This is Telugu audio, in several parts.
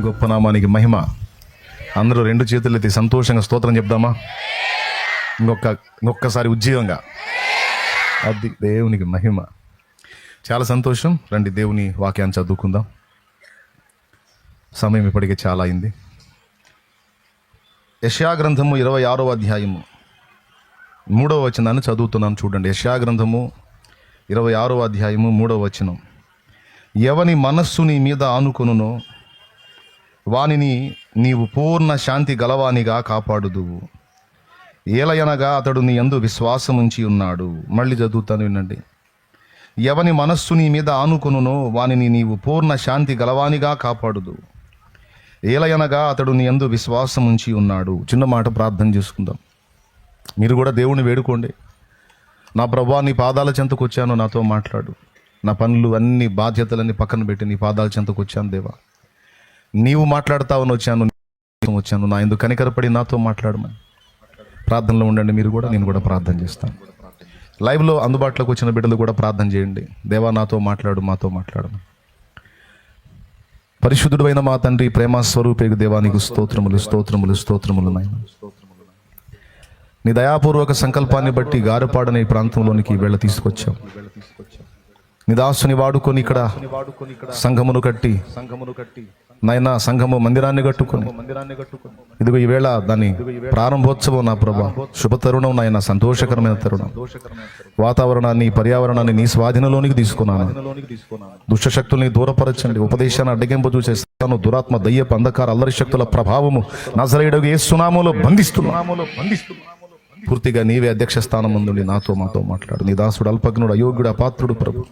గొప్ప నామానికి మహిమ. అందరూ రెండు చేతులు ఎత్తి సంతోషంగా స్తోత్రం చెప్దామా? ఇంకొకసారి ఉజ్జీవంగా. అది దేవునికి మహిమ. చాలా సంతోషం. రండి దేవుని వాక్యాన్ని చదువుకుందాం. సమయం ఇప్పటికే చాలా అయింది. యెషయా గ్రంథము 26వ అధ్యాయము 3వ వచనాన్ని చదువుతున్నాను చూడండి. యెషయా గ్రంథము 26వ అధ్యాయము 3వ వచనం. ఎవని మనస్సు నీ మీద ఆనుకొనునో వానిని నీవు పూర్ణ శాంతి గలవానిగా కాపాడుదువు, ఏలయనగా అతడు నీ యందు విశ్వాసముంచి ఉన్నాడు. మళ్ళీ చదువుతాను, వినండి. ఎవని మనస్సు నీ మీద ఆనుకొనునో వానిని నీవు పూర్ణ శాంతి గలవానిగా కాపాడుదువు, ఏలయనగా అతడు నీ యందు విశ్వాసముంచి ఉన్నాడు. చిన్న మాట ప్రార్థన చేసుకుందాం. మీరు కూడా దేవుని వేడుకోండి. నా ప్రభువా, నీ పాదాల చెంతకు వచ్చాను, నాతో మాట్లాడు. నా పనులు అన్ని బాధ్యతలన్నీ పక్కన పెట్టి నీ పాదాల చెంతకు వచ్చాను దేవా. నీవు మాట్లాడతావని వచ్చాను. నా ఎందుకు కనికరపడి నాతో మాట్లాడమని ప్రార్థనలో ఉండండి. మీరు కూడా, నేను కూడా ప్రార్థన చేస్తాను. లైవ్లో అందుబాటులోకి వచ్చిన బిడ్డలు కూడా ప్రార్థన చేయండి. దేవా, నాతో మాట్లాడు, మాతో మాట్లాడమని. పరిశుద్ధుడు అయిన మా తండ్రి, ప్రేమ స్వరూపేగు దేవా, నీకు స్తోత్రములు స్తోత్రములు స్తోత్రములు నాయన. నీ దయాపూర్వక సంకల్పాన్ని బట్టి గారపాడని ఈ ప్రాంతంలోనికి వెళ్ళ తీసుకొచ్చాం. నీ దాసుని వాడుకొని ఇక్కడ సంఘమును కట్టి నాయన, సంఘము మందిరాన్ని కట్టుకొని ఇదిగో ఈవేళ దాని ప్రారంభోత్సవం నా ప్రభా, శుభతరుణం నాయన, సంతోషకరమైన తరుణం. వాతావరణాన్ని, పర్యావరణాన్ని నీ స్వాధీనంలోనికి తీసుకున్నాను. దుష్టశక్తుల్ని దూరపరచండి. ఉపదేశాన్ని అడ్డగింపు చూసేస్తాను. దురాత్మ, దయ్యపు, అంధకార, అల్లరి శక్తుల ప్రభావము నజరేయుడగు యేసు నామములో బంధిస్తున్నాను. పూర్తిగా నీవే అధ్యక్ష స్థానం ముందుండి నాతో మాతో మాట్లాడు. నీ దాసుడు అల్పజ్ఞుడు, అయోగ్యుడు, అపాత్రుడు ప్రభు.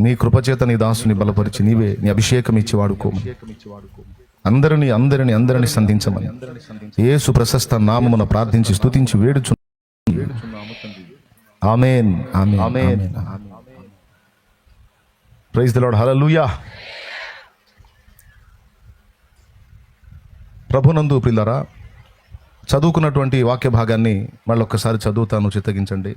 నీ కృపచేత నీ దాసుని బలపరిచి నీవే నీ అభిషేకం ఇచ్చి వాడుకోము. అందరినీ సంధించమని యేసు ప్రశస్త నామమున ప్రార్థించి స్తుతించి వేడుచున్నాము. ఆమేన్, ఆమేన్. Praise the Lord. హల్లెలూయా. ప్రభునందు ప్రియులారా, చదువుకున్నటువంటి వాక్య భాగాన్ని మళ్ళొక్కసారి చదువుతాను, చిత్తగించండి.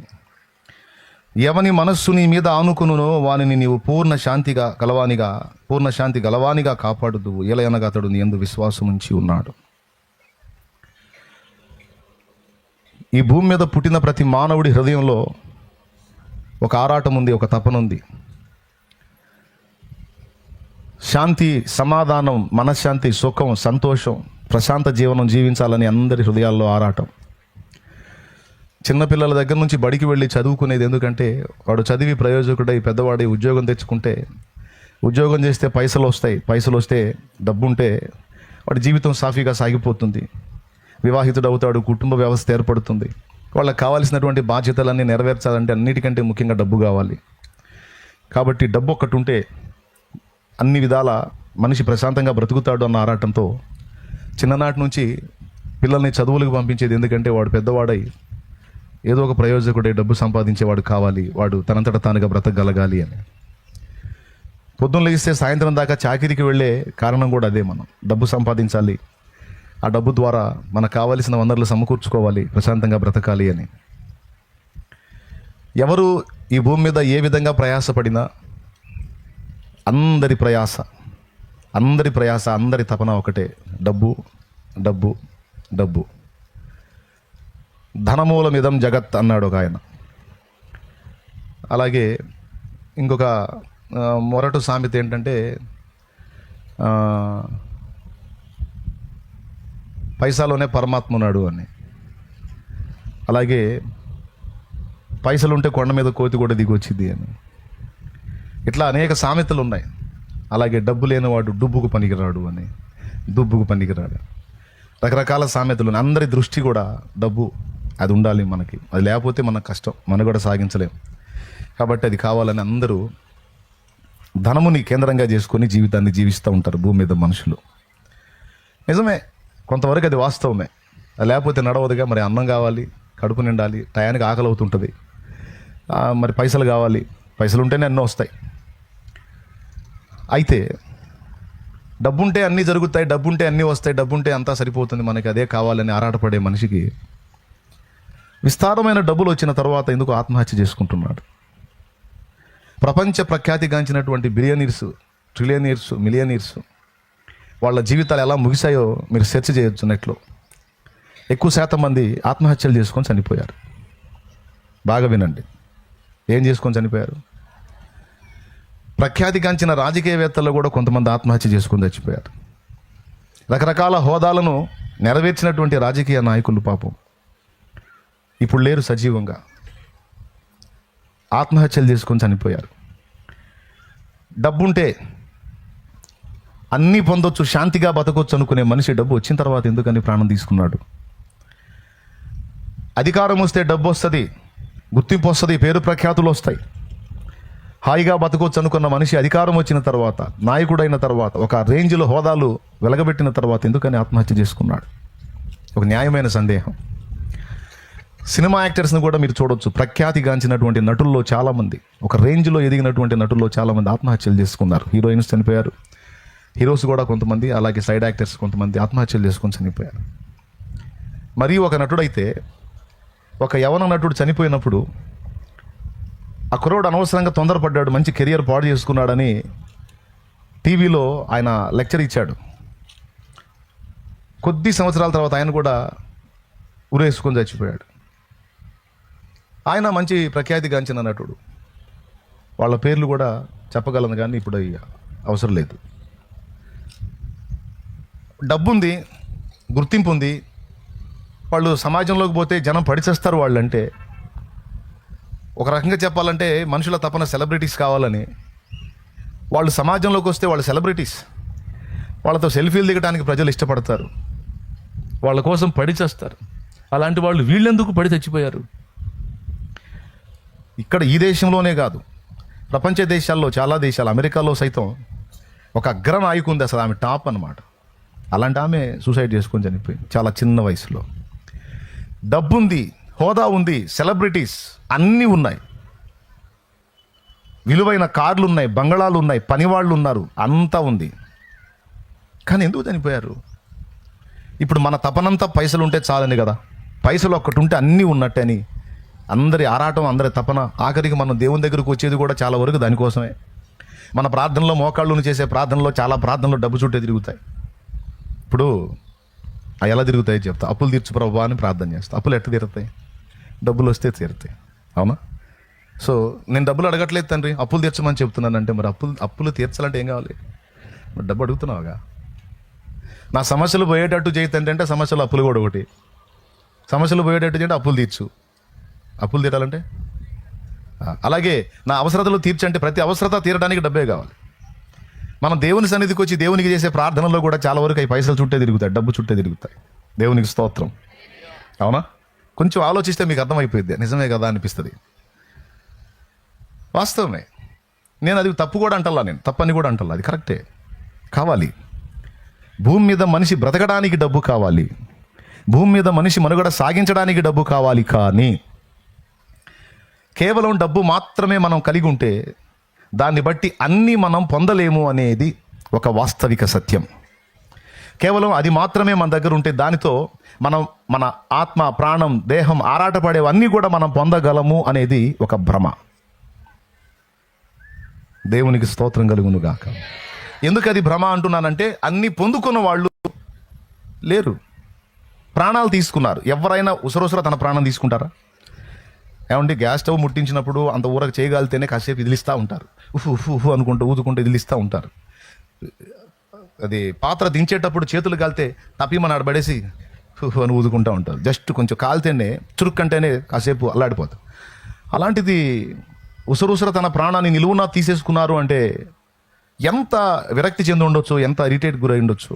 ఎవని మనస్సు నీ మీద ఆనుకునునో వానిని నీవు పూర్ణ శాంతి గలవానిగా కాపాడుదువు, ఏలయనగా అతడు నీ యందు విశ్వాసం ఉంచి ఉన్నాడు. ఈ భూమి మీద పుట్టిన ప్రతి మానవుడి హృదయంలో ఒక ఆరాటం ఉంది, ఒక తపన ఉంది. శాంతి, సమాధానం, మనశ్శాంతి, సుఖం, సంతోషం, ప్రశాంత జీవనం జీవించాలని అందరి హృదయాల్లో ఆరాటం. చిన్నపిల్లల దగ్గర నుంచి బడికి వెళ్ళి చదువుకునేది ఎందుకంటే వాడు చదివి ప్రయోజకుడై పెద్దవాడి ఉద్యోగం తెచ్చుకుంటే, ఉద్యోగం చేస్తే పైసలు వస్తాయి, పైసలు వస్తే డబ్బుంటే వాడి జీవితం సాఫీగా సాగిపోతుంది. వివాహితుడు అవుతాడు, కుటుంబ వ్యవస్థ ఏర్పడుతుంది. వాళ్ళకి కావాల్సినటువంటి బాధ్యతలన్నీ నెరవేర్చాలంటే అన్నిటికంటే ముఖ్యంగా డబ్బు కావాలి. కాబట్టి డబ్బు ఒక్కటి ఉంటే అన్ని విధాల మనిషి ప్రశాంతంగా బ్రతుకుతాడు అన్న ఆరాటంతో చిన్ననాటి నుంచి పిల్లల్ని చదువులకు పంపించేది. ఎందుకంటే వాడు పెద్దవాడై ఏదో ఒక ప్రయోజకుడై డబ్బు సంపాదించేవాడు కావాలి, వాడు తనంతట తానుగా బ్రతకగలగాలి అని. పొద్దున్న లేస్తే సాయంత్రం దాకా చాకిరికి వెళ్ళే కారణం కూడా అదే. మనం డబ్బు సంపాదించాలి, ఆ డబ్బు ద్వారా మనకు కావలసిన వనరులు సమకూర్చుకోవాలి, ప్రశాంతంగా బ్రతకాలి అని. ఎవరు ఈ భూమి మీద ఏ విధంగా ప్రయాసపడినా అందరి ప్రయాస, అందరి తపన ఒకటే, డబ్బు డబ్బు డబ్బు. ధనమూలమిదం జగత్ అన్నాడు ఒక ఆయన. అలాగే ఇంకొక మొరటు సామెత ఏంటంటే, పైసాలోనే పరమాత్మ ఉన్నాడు అని. అలాగే పైసలుంటే కొండ మీద కోతి కూడా దిగొచ్చింది అని. ఇట్లా అనేక సామెతలు ఉన్నాయి. అలాగే డబ్బు లేనివాడు దుబ్బుకు పనికిరాడు అని, దుబ్బుకు పనికిరాడు. రకరకాల సామెతలు. అందరి దృష్టి కూడా డబ్బు, అది ఉండాలి మనకి. అది లేకపోతే మనకు కష్టం, మనం కూడా సాగించలేం. కాబట్టి అది కావాలని అందరూ ధనముని కేంద్రంగా చేసుకొని జీవితాన్ని జీవిస్తూ ఉంటారు భూమి మీద మనుషులు. నిజమే, కొంతవరకు అది వాస్తవమే. అది లేకపోతే నడవదుగా. మరి అన్నం కావాలి, కడుపు నిండాలి, టయానికి ఆకలి అవుతుంటుంది. మరి పైసలు కావాలి, పైసలు ఉంటేనే అన్నీ వస్తాయి. అయితే డబ్బుంటే అన్నీ జరుగుతాయి, డబ్బుంటే అన్నీ వస్తాయి, డబ్బుంటే అంతా సరిపోతుంది, మనకి అదే కావాలని ఆరాటపడే మనిషికి విస్తారమైన డబ్బులు వచ్చిన తర్వాత ఎందుకు ఆత్మహత్య చేసుకుంటున్నాడు? ప్రపంచ ప్రఖ్యాతిగాంచినటువంటి బిలియనీర్సు, ట్రిలియనీర్సు, మిలియనీర్సు వాళ్ళ జీవితాలు ఎలా ముగిశాయో మీరు సెర్చ్ చేయొచ్చు నెట్లో. ఎక్కువ శాతం మంది ఆత్మహత్యలు చేసుకొని చనిపోయారు. బాగా వినండి, ఏం చేసుకొని చనిపోయారు? ప్రఖ్యాతిగాంచిన రాజకీయవేత్తలు కూడా కొంతమంది ఆత్మహత్య చేసుకొని చచ్చిపోయారు. రకరకాల హోదాలను నెరవేర్చినటువంటి రాజకీయ నాయకులు పాపం ఇప్పుడు లేరు సజీవంగా, ఆత్మహత్యలు చేసుకొని చనిపోయారు. డబ్బుంటే అన్నీ పొందొచ్చు, శాంతిగా బతకొచ్చు అనుకునే మనిషి డబ్బు వచ్చిన తర్వాత ఎందుకని ప్రాణం తీసుకున్నాడు? అధికారం వస్తే డబ్బు వస్తుంది, గుర్తింపు వస్తుంది, పేరు ప్రఖ్యాతులు వస్తాయి. హాయిగా బతకొచ్చు అనుకున్న మనిషి అధికారం వచ్చిన తర్వాత, నాయకుడైన తర్వాత, ఒక రేంజ్లో హోదాలు వెలగబెట్టిన తర్వాత ఎందుకని ఆత్మహత్య చేసుకున్నాడు? ఒక న్యాయమైన సందేహం. సినిమా యాక్టర్స్ని కూడా మీరు చూడొచ్చు. ప్రఖ్యాతిగాంచినటువంటి నటుల్లో చాలామంది, ఒక రేంజ్లో ఎదిగినటువంటి నటుల్లో చాలామంది ఆత్మహత్యలు చేసుకున్నారు. హీరోయిన్స్ చనిపోయారు, హీరోస్ కూడా కొంతమంది, అలాగే సైడ్ యాక్టర్స్ కొంతమంది ఆత్మహత్యలు చేసుకొని చనిపోయారు. మరి ఒక నటుడైతే, ఒక యవన నటుడు చనిపోయినప్పుడు ఆ కుర్రోడు అనవసరంగా తొందరపడ్డాడు, మంచి కెరియర్ పాడు చేసుకున్నాడని టీవీలో ఆయన లెక్చర్ ఇచ్చాడు. కొద్ది సంవత్సరాల తర్వాత ఆయన కూడా ఉరేసుకొని చచ్చిపోయాడు. ఆయన మంచి ప్రఖ్యాతిగాంచిన నటుడు, వాళ్ళ పేర్లు కూడా చెప్పగలను కానీ ఇప్పుడు అవసరం లేదు. డబ్బుంది, గుర్తింపు ఉంది, వాళ్ళు సమాజంలోకి పోతే జనం పడిచేస్తారు వాళ్ళంటే. ఒక రకంగా చెప్పాలంటే మనుషుల తపన సెలబ్రిటీస్ కావాలని. వాళ్ళు సమాజంలోకి వస్తే వాళ్ళు సెలబ్రిటీస్, వాళ్ళతో సెల్ఫీలు దిగడానికి ప్రజలు ఇష్టపడతారు, వాళ్ళ కోసం పడి చేస్తారు. అలాంటి వాళ్ళు వీళ్ళెందుకు పడి చచ్చిపోయారు? ఇక్కడ ఈ దేశంలోనే కాదు, ప్రపంచ దేశాల్లో, చాలా దేశాలు, అమెరికాలో సైతం ఒక అగ్ర నాయకు ఉంది, అసలు ఆమె టాప్ అన్నమాట. అలాంటి ఆమె సూసైడ్ చేసుకొని చనిపోయింది చాలా చిన్న వయసులో. డబ్బుంది, హోదా ఉంది, సెలబ్రిటీస్ అన్నీ ఉన్నాయి, విలువైన కార్లు ఉన్నాయి, బంగళాలు ఉన్నాయి, పనివాళ్ళు ఉన్నారు, అంతా ఉంది. కానీ ఎందుకు చనిపోయారు? ఇప్పుడు మన తపనంతా పైసలు ఉంటే చాలని కదా, పైసలు ఒక్కటి ఉంటే అన్నీ ఉన్నట్టే అని అందరి ఆరాటం, అందరి తపన. ఆఖరికి మనం దేవుని దగ్గరకు వచ్చేది కూడా చాలా వరకు దానికోసమే. మన ప్రార్థనలో, మోకాళ్ళను చేసే ప్రార్థనలో, చాలా ప్రార్థనలో డబ్బు చుట్టే తిరుగుతాయి. ఇప్పుడు ఎలా తిరుగుతాయి చెప్తా. అప్పులు తీర్చు ప్రభువా అని ప్రార్థన చేస్తా. అప్పులు ఎట్ట తీరుతాయి? డబ్బులు వస్తే తీరుతాయి, అవునా? సో నేను డబ్బులు అడగట్లేదు తండ్రి, అప్పులు తీర్చమని చెప్తున్నానంటే, మరి అప్పులు తీర్చాలంటే ఏం కావాలి? మరి డబ్బు అడుగుతున్నావుగా. నా సమస్యలు పోయేటట్టు చేయతండి అంటే సమస్యలు, అప్పులు కూడా ఒకటి. సమస్యలు పోయేటట్టు చేయండి, అప్పులు తీర్చు. అప్పులు తీరాలంటే అలాగే నా అవసరతలు తీర్చంటే ప్రతి అవసరత తీరడానికి డబ్బే కావాలి. మనం దేవుని సన్నిధికి వచ్చి దేవునికి చేసే ప్రార్థనలో కూడా చాలా వరకు అవి పైసలు చుట్టే తిరుగుతాయి, డబ్బు చుట్టే తిరుగుతాయి. దేవునికి స్తోత్రం, అవునా? కొంచెం ఆలోచిస్తే మీకు అర్థమైపోయింది, నిజమే కదా అనిపిస్తుంది. వాస్తవమే. నేను అది తప్పు కూడా అంటల్లా, నేను తప్పని కూడా అంటల్లా, అది కరెక్టే. కావాలి. భూమి మీద మనిషి బ్రతకడానికి డబ్బు కావాలి, భూమి మీద మనిషి మనుగడ సాగించడానికి డబ్బు కావాలి. కానీ కేవలం డబ్బు మాత్రమే మనం కలిగి ఉంటే దాన్ని బట్టి అన్నీ మనం పొందలేము అనేది ఒక వాస్తవిక సత్యం. కేవలం అది మాత్రమే మన దగ్గర ఉంటే దానితో మనం మన ఆత్మ, ప్రాణం, దేహం ఆరాటపడేవన్నీ కూడా మనం పొందగలము అనేది ఒక భ్రమ. దేవునికి స్తోత్రం కలుగును గాక. ఎందుకు అది భ్రమ అంటున్నానంటే, అన్నీ పొందుకున్న వాళ్ళు లేరు, ప్రాణాలు తీసుకున్నారు. ఎవరైనా ఉసరుసర తన ప్రాణం తీసుకుంటారా? ఏమంటే గ్యాస్ స్టవ్ ముట్టించినప్పుడు అంత ఊరకు చేయగలితేనే కాసేపు ఇదిలిస్తూ ఉంటారు, ఉఫు ఉఫు ఉఫు అనుకుంటూ ఊదుకుంటూ ఇదిలిస్తూ ఉంటారు. అది పాత్ర దించేటప్పుడు చేతులు కాలితే తప్పిమని ఆడబడేసి ఉఫు అని ఊదుకుంటూ ఉంటారు. జస్ట్ కొంచెం కాలితేనే, చురుక్కంటేనే కాసేపు అల్లాడిపోతారు. అలాంటిది ఉసరుసర తన ప్రాణాన్ని నిలువునా తీసేసుకున్నారు అంటే ఎంత విరక్తి చెంది ఉండొచ్చు, ఎంత ఇరిటేట్ గురై ఉండొచ్చు,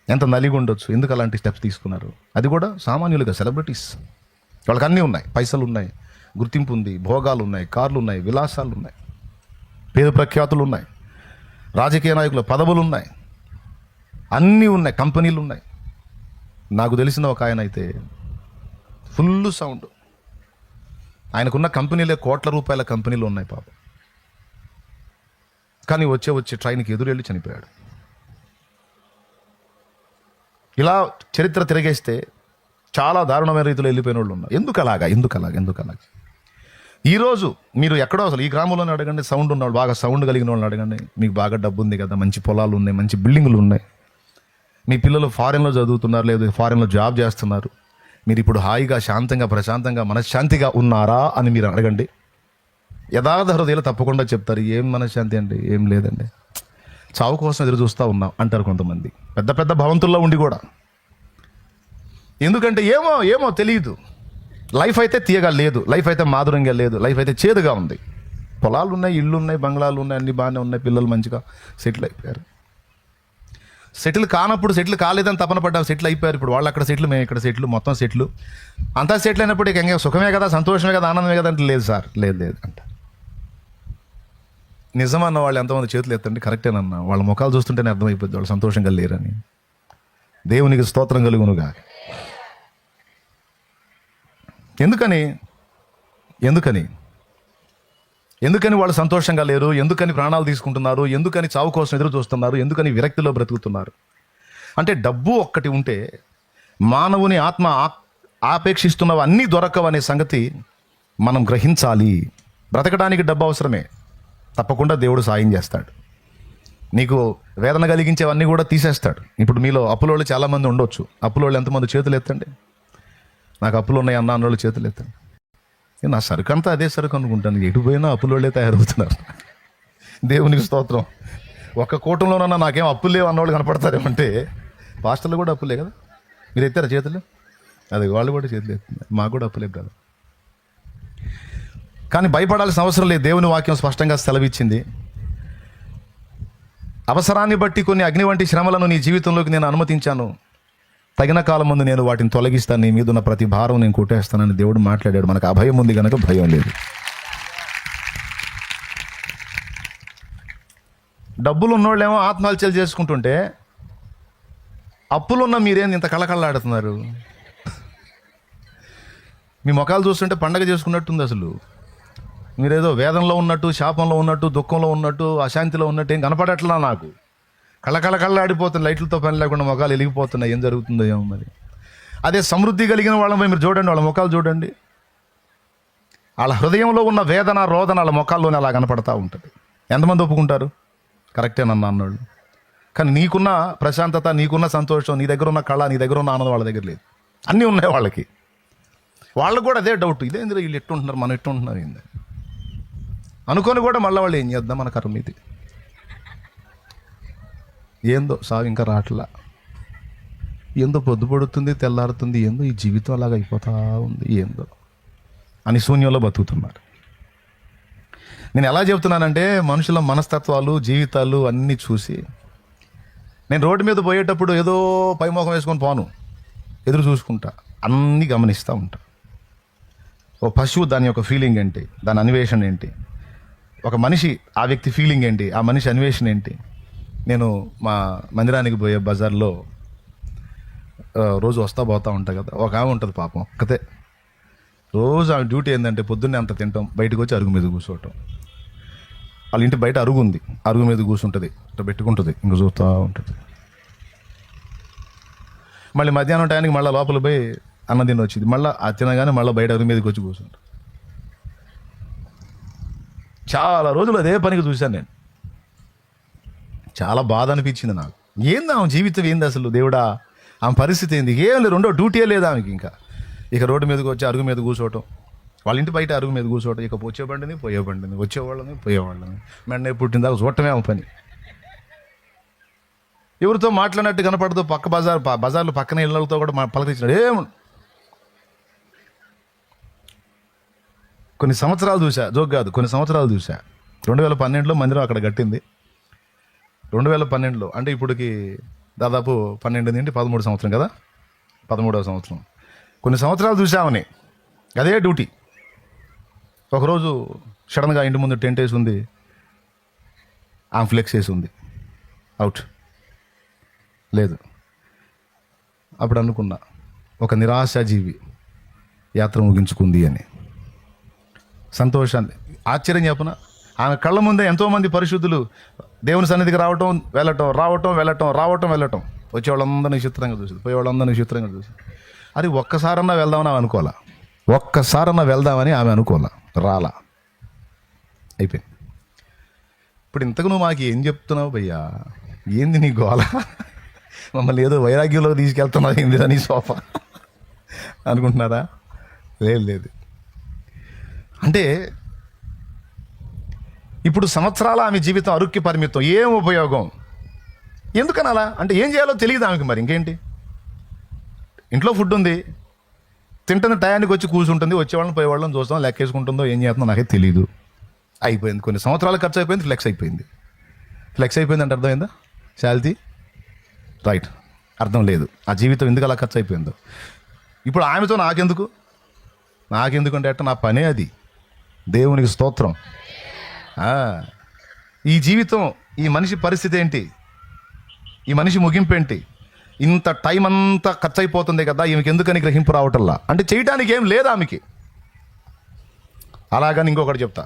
ఎంత నలిగి ఉండొచ్చు. ఎందుకు అలాంటి స్టెప్స్ తీసుకున్నారు? అది కూడా సామాన్యులుగా సెలబ్రిటీస్. వాళ్ళకి అన్నీ ఉన్నాయి, పైసలు ఉన్నాయి, గుర్తింపు ఉంది, భోగాలు ఉన్నాయి, కార్లు ఉన్నాయి, విలాసాలు ఉన్నాయి, పేరు ప్రఖ్యాతులు ఉన్నాయి, రాజకీయ నాయకుల పదవులు ఉన్నాయి, అన్నీ ఉన్నాయి, కంపెనీలు ఉన్నాయి. నాకు తెలిసిన ఒక ఆయన అయితే ఫుల్ సౌండ్, ఆయనకున్న కంపెనీలే కోట్ల రూపాయల కంపెనీలు ఉన్నాయి పాపం. కానీ వచ్చే ట్రైన్కి ఎదురెళ్ళి చనిపోయాడు. ఇలా చరిత్ర తిరిగేస్తే చాలా దారుణమైన రీతిలో వెళ్ళిపోయిన వాళ్ళు ఉన్నారు. ఎందుకు అలాగా? ఈరోజు మీరు ఎక్కడో అసలు ఈ గ్రామంలోనే అడగండి, సౌండ్ ఉన్నవాళ్ళు, బాగా సౌండ్ కలిగిన వాళ్ళని అడగండి, మీకు బాగా డబ్బు ఉంది కదా, మంచి పొలాలు ఉన్నాయి, మంచి బిల్డింగులు ఉన్నాయి, మీ పిల్లలు ఫారెన్లో చదువుతున్నారు, లేదు ఫారెన్లో జాబ్ చేస్తున్నారు, మీరు ఇప్పుడు హాయిగా శాంతంగా ప్రశాంతంగా మనశ్శాంతిగా ఉన్నారా అని మీరు అడగండి. యథార్థ హృదయాలు తప్పకుండా చెప్తారు, ఏం మనశ్శాంతి అండి, ఏం లేదండి, చావు కోసం ఎదురు చూస్తూ ఉన్నాం అంటారు కొంతమంది, పెద్ద పెద్ద భవంతుల్లో ఉండి కూడా. ఎందుకంటే ఏమో ఏమో తెలియదు. లైఫ్ అయితే తీయగా లేదు, లైఫ్ అయితే మాధురంగా లేదు, లైఫ్ అయితే చేదుగా ఉంది. పొలాలు ఉన్నాయి, ఇళ్ళు ఉన్నాయి, బంగ్లాలు ఉన్నాయి, అన్నీ బాగానే ఉన్నాయి, పిల్లలు మంచిగా సెటిల్ అయిపోయారు. సెటిల్ కానప్పుడు సెటిల్ కాలేదని తపన పడ్డాం, సెటిల్ అయిపోయారు. ఇప్పుడు వాళ్ళు అక్కడ సెటిల్, మేము ఇక్కడ సెటిల్, మొత్తం సెటిల్. అంతా సెటిల్ అయినప్పుడు ఇక సుఖమే కదా, సంతోషమే కదా, ఆనందమే కదా అంటే లేదు సార్, లేదు లేదు అంట. నిజమన్న వాళ్ళు ఎంతమంది చేతులు ఎత్తండి, కరెక్టేనన్నా. వాళ్ళ ముఖాలు చూస్తుంటేనే అర్థమైపోద్ది వాళ్ళు సంతోషంగా లేరని. దేవునికి స్తోత్రం కలుగునుగా. ఎందుకని ఎందుకని ఎందుకని వాళ్ళు సంతోషంగా లేరు? ఎందుకని ప్రాణాలు తీసుకుంటున్నారు? ఎందుకని చావు కోసం ఎదురు చూస్తున్నారు? ఎందుకని విరక్తిలో బ్రతుకుతున్నారు? అంటే డబ్బు ఒక్కటి ఉంటే మానవుని ఆత్మ ఆపేక్షిస్తున్నవి అన్నీ దొరకవనే సంగతి మనం గ్రహించాలి. బ్రతకడానికి డబ్బు అవసరమే, తప్పకుండా దేవుడు సాయం చేస్తాడు. నీకు వేదన కలిగించేవన్నీ కూడా తీసేస్తాడు. ఇప్పుడు మీలో అప్పులోళ్ళు చాలామంది ఉండొచ్చు. అప్పులోళ్ళు ఎంతమంది చేతులు ఎత్తండి. నాకు అప్పులు ఉన్నాయి అన్న అన్నోళ్ళు చేతులు ఎత్తండి. నా సరుకు అంతా అదే సరుకు అనుకుంటాను, ఎటు పోయినా అప్పులోళ్ళే తయారవుతున్నారు. దేవునికి స్తోత్రం. ఒక్క కూటంలోనన్నా నాకేం అప్పులు లేవు అన్నవాళ్ళు కనపడతారేమంటే పాస్టర్లు కూడా అప్పులే కదా. మీరు ఎత్తారా చేతులు? అది వాళ్ళు కూడా చేతులు ఎత్తున్నారు, మాకు కూడా అప్పులే కదా. కానీ భయపడాల్సిన అవసరం లేదు. దేవుని వాక్యం స్పష్టంగా సెలవిచ్చింది, అవసరాన్ని బట్టి కొన్ని అగ్ని వంటి శ్రమలను నీ జీవితంలోకి నేను అనుమతించాను, తగిన కాలం ముందు నేను వాటిని తొలగిస్తాను, నీ మీద ఉన్న ప్రతి భారం నేను కొట్టేస్తానని దేవుడు మాట్లాడాడు. మనకు అభయం ఉంది కనుక భయం లేదు. డబ్బులు ఉన్నోళ్ళేమో ఆత్మహత్యలు చేసుకుంటుంటే అప్పులున్న మీరేంది ఇంత కళకళలాడుతున్నారు? మీ ముఖాలు చూస్తుంటే పండగ చేసుకున్నట్టుంది. అసలు మీరేదో వేదంలో ఉన్నట్టు, శాపంలో ఉన్నట్టు, దుఃఖంలో ఉన్నట్టు, అశాంతిలో ఉన్నట్టు ఏం కనపడట్లా నాకు. కళ్ళాడిపోతుంది, లైట్లతో పని లేకుండా ముఖాలు వెలిగిపోతున్నాయి. ఏం జరుగుతుందో ఏమో మరి. అదే సమృద్ధి కలిగిన వాళ్ళని మీరు చూడండి, వాళ్ళ ముఖాలు చూడండి, వాళ్ళ హృదయంలో ఉన్న వేదన రోదన వాళ్ళ ముఖాల్లోనే అలా కనపడతా ఉంటుంది. ఎంతమంది ఒప్పుకుంటారు? కరెక్టేనన్నా అన్నోళ్ళు. కానీ నీకున్న ప్రశాంతత, నీకున్న సంతోషం, నీ దగ్గర ఉన్న కళ, నీ దగ్గర ఉన్న ఆనందం వాళ్ళ దగ్గర లేదు. అన్నీ ఉన్నాయి వాళ్ళకి. వాళ్ళకు కూడా అదే డౌట్, ఇదేంద్ర వీళ్ళు ఎట్టుంటున్నారు, మనం ఎట్టుంటున్నారు ఏంది అనుకొని కూడా మళ్ళీ వాళ్ళు ఏం చేద్దాం, మన కర్మ ఇది, ఏందో సాగు ఇంకా రావట్లా, ఏందో పొద్దు పడుతుంది తెల్లారుతుంది, ఏందో ఈ జీవితం అలాగ అయిపోతా ఉంది, ఏందో అని శూన్యంలో బతుకుతున్నారు. నేను ఎలా చెబుతున్నానంటే మనుషుల మనస్తత్వాలు, జీవితాలు అన్నీ చూసి, నేను రోడ్డు మీద పోయేటప్పుడు ఏదో పైమోహం వేసుకొని పోను, ఎదురు చూసుకుంటా, అన్నీ గమనిస్తూ ఉంటా. ఓ పశువు దాని యొక్క ఫీలింగ్ ఏంటి, దాని అన్వేషణ ఏంటి, ఒక మనిషి ఆ వ్యక్తి ఫీలింగ్ ఏంటి, ఆ మనిషి అన్వేషణ ఏంటి. నేను మా మందిరానికి పోయే బజార్లో రోజు వస్తా పోతా ఉంటా కదా, ఒక ఆమె ఉంటుంది పాపం, ఒక్కతే. రోజు ఆమె డ్యూటీ ఏంటంటే పొద్దున్నే అంత తింటాం, బయటకు వచ్చి అరుగు మీద కూర్చోవటం. వాళ్ళ ఇంటి బయట అరుగు ఉంది, అరుగు మీద కూర్చుంటుంది, ఇట్లా పెట్టుకుంటుంది, ఇంక చూస్తూ ఉంటుంది. మళ్ళీ మధ్యాహ్నం టైంకి మళ్ళీ లోపల పోయి అన్నం తిని వచ్చింది, మళ్ళీ ఆ తినగానే మళ్ళీ బయట అరుగు మీదకి వచ్చి కూర్చుంటుంది. చాలా రోజులు అదే పనికి చూశాను నేను. చాలా బాధ అనిపించింది నాకు. ఏంది ఆమె జీవితం ఏంది అసలు, దేవుడా ఆమె పరిస్థితి ఏంది? ఏం లేదు, రెండో డ్యూటీయే లేదు ఆమెకి. ఇంకా ఇక రోడ్డు మీదకి వచ్చి అరుగు మీద కూర్చోవటం, వాళ్ళ ఇంటి బయట అరుగు మీద కూర్చోవటం, ఇక వచ్చే బండిని పోయే బండిని, వచ్చేవాళ్ళని పోయేవాళ్ళని, మెండే పుట్టిందాక చూడటమే ఆమె పని. ఎవరితో మాట్లాడినట్టు కనపడదు. పక్క బజార్లు పక్కన ఇళ్ళతో కూడా పలకరించినాడు. కొన్ని సంవత్సరాలు చూసా, జోక్ కాదు, కొన్ని సంవత్సరాలు చూసా. 2012లో మందిరం అక్కడ కట్టింది. 2012లో అంటే ఇప్పటికి దాదాపు 12 నుండి 13 సంవత్సరం కదా, 13వ సంవత్సరం. కొన్ని సంవత్సరాలు చూసామని అదే డ్యూటీ. ఒకరోజు సడన్గా ఇంటి ముందు టెంట్ వేసి ఉంది, ఆమె ఫ్లెక్స్ వేసి ఉంది, అవుట్ లేదు. అప్పుడు అనుకున్నా, ఒక నిరాశాజీవి యాత్ర ముగించుకుంది అని. సంతోషాన్ని, ఆశ్చర్యం చెప్పన, ఆమె కళ్ళ ముందే ఎంతోమంది పరిశుద్ధులు దేవుని సన్నిధికి రావటం వెళ్ళటం, వచ్చేవాళ్ళందరినీ చిత్రంగా చూసి, పోయేవాళ్ళందరినీ చిత్రంగా చూసి, అది ఒక్కసారన్నా వెళ్దామని ఆమె అనుకోవాలా, ఒక్కసారన్నా వెళ్దామని ఆమె అనుకోవాలా. రాలా, అయిపోయింది. ఇప్పుడు ఇంతకు నువ్వు మాకు ఏం చెప్తున్నావు భయ్యా? ఏంది నీ గోల? మమ్మల్ని ఏదో వైరాగ్యంలో తీసుకెళ్తున్నావు ఏంది నీ సోఫా అనుకుంటున్నారా? లేదు. అంటే ఇప్పుడు సంవత్సరాల ఆమె జీవితం అరుక్కి పరిమితం. ఏం ఉపయోగం? ఎందుకని అలా అంటే ఏం చేయాలో తెలియదు ఆమెకి. మరి ఇంకేంటి, ఇంట్లో ఫుడ్ ఉంది, తింటున్న టయానికి వచ్చి కూర్చుంటుంది, వచ్చేవాళ్ళని పోయేవాళ్ళని చూస్తాం, లెక్కేసుకుంటుందో ఏం చేస్తుందో నాకే తెలియదు. అయిపోయింది, కొన్ని సంవత్సరాలు ఖర్చు అయిపోయింది, ఫ్లెక్స్ అయిపోయింది అంటే అర్థమైందా? శాలిటీ రైట్, అర్థం లేదు. ఆ జీవితం ఎందుకు అలా ఖర్చు అయిపోయిందో. ఇప్పుడు ఆమెతో నాకెందుకు అంటే అట్ట నా పనే అది. దేవునికి స్తోత్రం. ఈ జీవితం, ఈ మనిషి పరిస్థితి ఏంటి, ఈ మనిషి ముగింపు ఏంటి? ఇంత టైం అంతా ఖర్చు అయిపోతుంది కదా, ఈమెకి ఎందుకని గ్రహింపు రావటల్లా? అంటే చేయడానికి ఏం లేదు ఆమెకి. అలాగని ఇంకొకటి చెప్తా,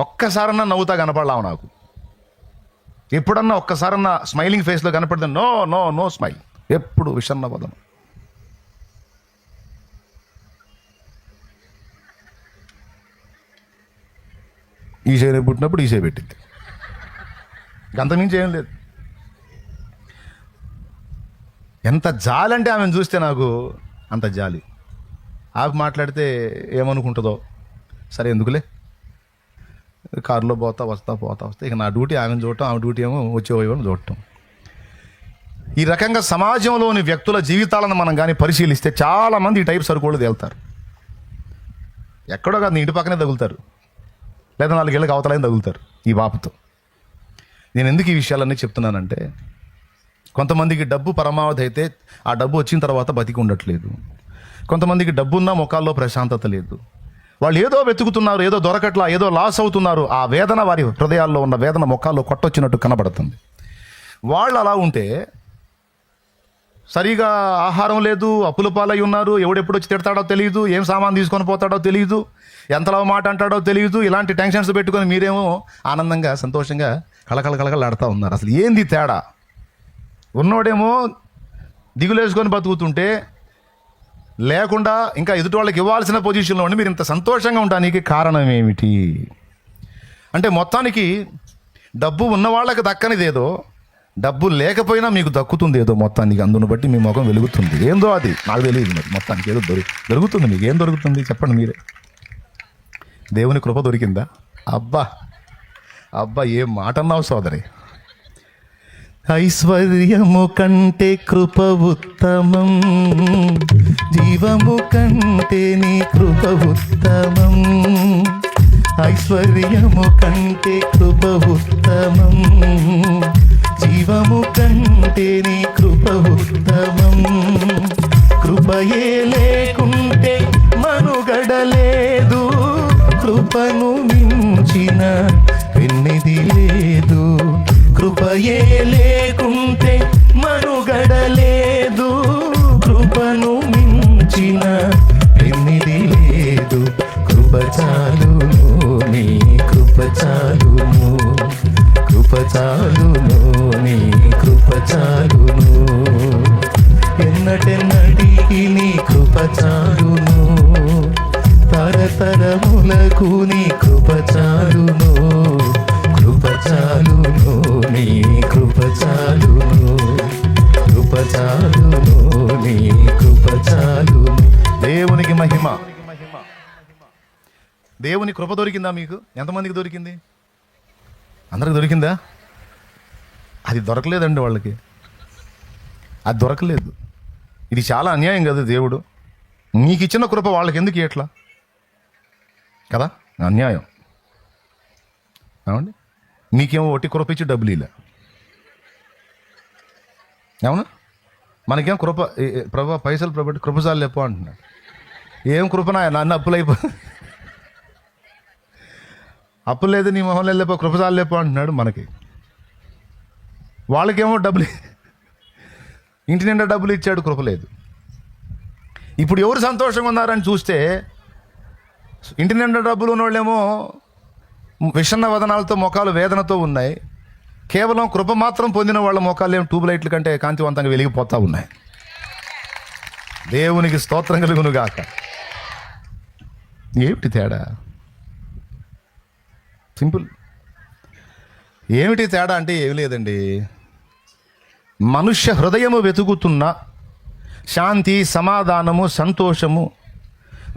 ఒక్కసారన్నా నవ్వుతా కనపడలావు నాకు. ఎప్పుడన్నా ఒక్కసారన్నా స్మైలింగ్ ఫేస్లో కనపడితే నో స్మైల్, ఎప్పుడు విషన్న పదం. ఈ చేయ పుట్టినప్పుడు ఈ చేయ పెట్టింది, అంతమించి ఏం లేదు. ఎంత జాలి అంటే ఆమెను చూస్తే నాకు అంత జాలి. ఆమె మాట్లాడితే ఏమనుకుంటుందో, సరే ఎందుకులే, కారులో పోతా వస్తా ఇక నా డ్యూటీ ఆమెను చూడటం, ఆమె డ్యూటీ ఏమో వచ్చేవాళ్ళని చూడటం. ఈ రకంగా సమాజంలోని వ్యక్తుల జీవితాలను మనం కానీ పరిశీలిస్తే చాలామంది ఈ టైప్ సరుకోళ్ళు తేలుతారు. ఎక్కడో కాదు, ఇంటి పక్కనే తగులుతారు, లేదా 4 ఏళ్ళకి అవతలైన తగులుతారు ఈ బాపుతో. నేను ఎందుకు ఈ విషయాలన్నీ చెప్తున్నానంటే, కొంతమందికి డబ్బు పరమావధి అయితే ఆ డబ్బు వచ్చిన తర్వాత బతికి ఉండట్లేదు. కొంతమందికి డబ్బున్నా ముఖాల్లో ప్రశాంతత లేదు. వాళ్ళు ఏదో వెతుకుతున్నారు, ఏదో దొరకట్లా, ఏదో లాస్ అవుతున్నారు. ఆ వేదన, వారి హృదయాల్లో ఉన్న వేదన ముఖాల్లో కొట్టొచ్చినట్టు కనబడుతుంది. వాళ్ళు అలా ఉంటే, సరిగా ఆహారం లేదు, అప్పుల పాలై ఉన్నారు, ఎవడెప్పుడు వచ్చి తిడతాడో తెలియదు, ఏం సామాన్ తీసుకొని పోతాడో తెలియదు, ఎంతలో మాట అంటాడో తెలియదు. ఇలాంటి టెన్షన్స్ పెట్టుకొని మీరేమో ఆనందంగా సంతోషంగా కళకళలాడుతూ ఉన్నారు. అసలు ఏంది తేడా? ఉన్నోడేమో దిగులేసుకొని బతుకుతుంటే, లేకుండా ఇంకా ఎదుటి వాళ్ళకి ఇవ్వాల్సిన పొజిషన్లో ఉండి మీరు ఇంత సంతోషంగా ఉండడానికి కారణం ఏమిటి? అంటే మొత్తానికి డబ్బు ఉన్న వాళ్ళకి దక్కనిదేదో, డబ్బు లేకపోయినా మీకు దక్కుతుంది ఏదో మొత్తానికి. అందును బట్టి మీ ముఖం వెలుగుతుంది. ఏందో అది నాకు తెలియదు. మరి మొత్తానికి ఏదో దొరుకుతుంది. మీకు ఏం దొరుకుతుంది చెప్పండి మీరే. దేవుని కృప దొరికిందా? అబ్బా ఏం మాట అన్నావు సోదరి. ఐశ్వర్యము కంటే కృప ఉత్తమం, జీవము కంటే నీ కృప ఉత్తమం. ఐశ్వర్యము కంటే కృప ఉత్తమం, జీవము కంటే నీ కృప ఉత్తమం. కృపయే లేకుంటే మనుగడలేదు, కృపను మించిన పెన్నిది లేదు. కృపయే లేకుంటే మనుగడలేదు, కృపను మించిన పెన్నిది లేదు. కృప చాలును, నీ కృప చాలును, కృప చాలును, నీ కృప చాలును. ఎన్నటెన్నటికి నీ కృప చాలును, తరతరములకు నీ కృప చాలును. కృప చాలును, నీ కృప చాలును, కృప చాలును, నీ కృప చాలును. దేవునికి మహిమ. దేవుని కృప దొరికిందా మీకు? ఎంతమందికి దొరికింది? అందరికి దొరికిందా? అది దొరకలేదండి వాళ్ళకి, అది దొరకలేదు. ఇది చాలా అన్యాయం కదా. దేవుడు నీకు ఇచ్చిన కృప వాళ్ళకి ఎందుకు ఇట్లా కదా? అన్యాయం. ఏమండి, మీకేమో ఒట్టి కృప ఇచ్చి డబ్బులు ఇలా, అవునా? మనకేం కృప, ప్రభా పైసలు ప్రభు కృపసాలు లేపో అంటున్నాడు. ఏం కృపనా, నన్ను అప్పులైపో, అప్పులు లేదు నీ మొహం లేపో, కృపసాలు లేపో అంటున్నాడు. మనకి వాళ్ళకేమో డబ్బులు, ఇంటి నిండా డబ్బులు ఇచ్చాడు, కృప లేదు. ఇప్పుడు ఎవరు సంతోషంగా ఉన్నారని చూస్తే, ఇంటి నిండా డబ్బులు ఉన్నోళ్ళేమో విషన్న వదనాలతో ముఖాలు వేదనతో ఉన్నాయి. కేవలం కృప మాత్రం పొందిన వాళ్ళ ముఖాలు ఏం ట్యూబ్ లైట్ల కంటే కాంతివంతంగా వెలిగిపోతూ ఉన్నాయి. దేవునికి స్తోత్రం కలుగును గాక. ఏమిటి తేడా? సింపుల్. ఏమిటి తేడా అంటే ఏమి లేదండి. మనుష్య హృదయము వెతుకుతున్న శాంతి, సమాధానము, సంతోషము,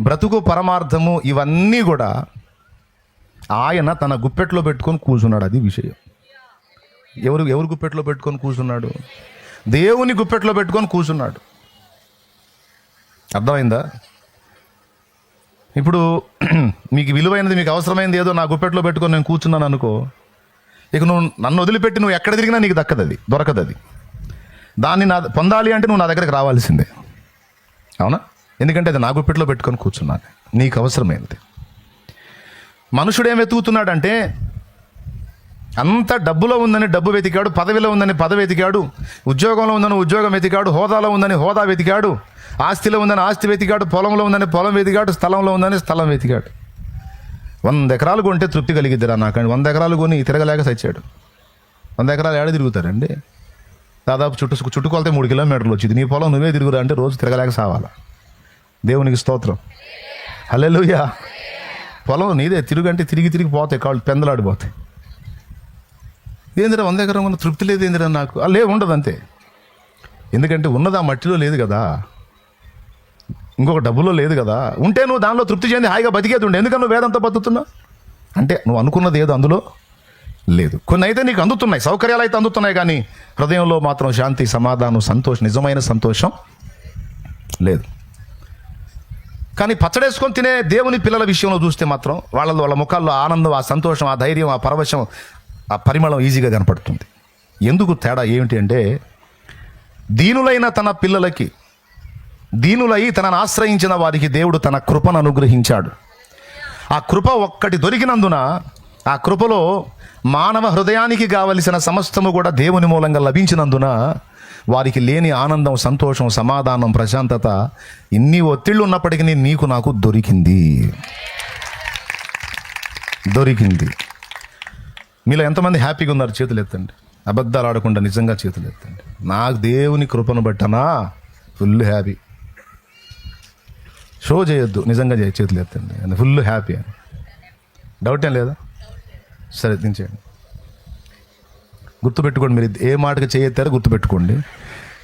బ్రతుకు పరమార్థము ఇవన్నీ కూడా ఆయన తన గుప్పెట్లో పెట్టుకొని కూర్చున్నాడు. అది విషయం. ఎవరు గుప్పెట్లో పెట్టుకొని కూర్చున్నాడు? దేవుని గుప్పెట్లో పెట్టుకొని కూర్చున్నాడు. అర్థమైందా? ఇప్పుడు మీకు విలువైనది, మీకు అవసరమైనది ఏదో నా గుప్పెట్లో పెట్టుకొని నేను కూర్చున్నాను అనుకో, ఇక నువ్వు నన్ను వదిలిపెట్టి నువ్వు ఎక్కడ తిరిగినా నీకు దక్కదు, అది దొరకదు. అది దాన్ని పొందాలి అంటే నువ్వు నా దగ్గరకు రావాల్సిందే. అవునా? ఎందుకంటే అది నా గుప్పెట్లో పెట్టుకొని కూర్చున్నాను, నీకు అవసరమైనది. మనుషుడు ఏం వెతుకుతున్నాడంటే, అంత డబ్బులో ఉందని డబ్బు వెతికాడు, పదవిలో ఉందని పదవి వెతికాడు, ఉద్యోగంలో ఉందని ఉద్యోగం వెతికాడు, హోదాలో ఉందని హోదా వెతికాడు, ఆస్తిలో ఉందని ఆస్తి వెతికాడు, పొలంలో ఉందని పొలం వెతికాడు, స్థలంలో ఉందని స్థలం వెతికాడు. 100 ఎకరాలు కొంటే తృప్తి కలిగిద్దిరా నాకండి. 100 ఎకరాలు కొని తిరగలేక చచ్చాడు. 100 ఎకరాలు ఏడ తిరుగుతారండి? దాదాపు చుట్టుకొలతే 3 కిలోమీటర్లు వచ్చింది. నీ పొలం నువ్వే తిరుగురా అంటే రోజు తిరగలేక సావాలా? దేవునికి స్తోత్రం, హల్లెలూయా. పొలం నీదే, తిరుగంటే తిరిగి పోతాయి, కాళ్ళు పెందలాడిపోతాయి. ఏందిరా 100 ఎకరం ఉన్న తృప్తి లేదు ఏందిరా నాకు? ఉండదు అంతే. ఎందుకంటే ఉన్నది ఆ మట్టిలో లేదు కదా, ఇంకొక డబ్బులో లేదు కదా. ఉంటే నువ్వు దానిలో తృప్తి చెంది హాయిగా బతికేది ఉండే. ఎందుకని నువ్వు వేదంతా బతుకుతున్నావు అంటే నువ్వు అనుకున్నది ఏదో అందులో లేదు. కొన్ని అయితే నీకు అందుతున్నాయి, సౌకర్యాలు అయితే అందుతున్నాయి, కానీ హృదయంలో మాత్రం శాంతి, సమాధానం, సంతోషం, నిజమైన సంతోషం లేదు. కానీ పచ్చడేసుకొని తినే దేవుని పిల్లల విషయంలో చూస్తే మాత్రం వాళ్ళ ముఖాల్లో ఆనందం, ఆ సంతోషం, ఆ ధైర్యం, ఆ పరవశం, ఆ పరిమళం ఈజీగా కనపడుతుంది. ఎందుకు తేడా ఏమిటి అంటే, దీనులైన తన పిల్లలకి, దీనులై తనను ఆశ్రయించిన వారికి దేవుడు తన కృపను అనుగ్రహించాడు. ఆ కృప ఒక్కటి దొరికినందున, ఆ కృపలో మానవ హృదయానికి కావలసిన సమస్తము కూడా దేవుని మూలంగా లభించినందున వారికి లేని ఆనందం, సంతోషం, సమాధానం, ప్రశాంతత, ఇన్ని ఒత్తిళ్ళు ఉన్నప్పటికీ నీకు నాకు దొరికింది. మీలో ఎంతమంది హ్యాపీగా ఉన్నారు? చేతులు ఎత్తండి. అబద్ధాలు ఆడకుండా నిజంగా చేతులు ఎత్తండి. నాకు దేవుని కృపను బట్టనా ఫుల్ హ్యాపీ. షో చేయొద్దు, నిజంగా చేతులు ఎత్తండి. ఫుల్ హ్యాపీ అని డౌట్ ఏం లేదా? సరే, దించేయండి. గుర్తుపెట్టుకోండి, మీరు ఏ మాటకి చేయెత్తారో గుర్తుపెట్టుకోండి.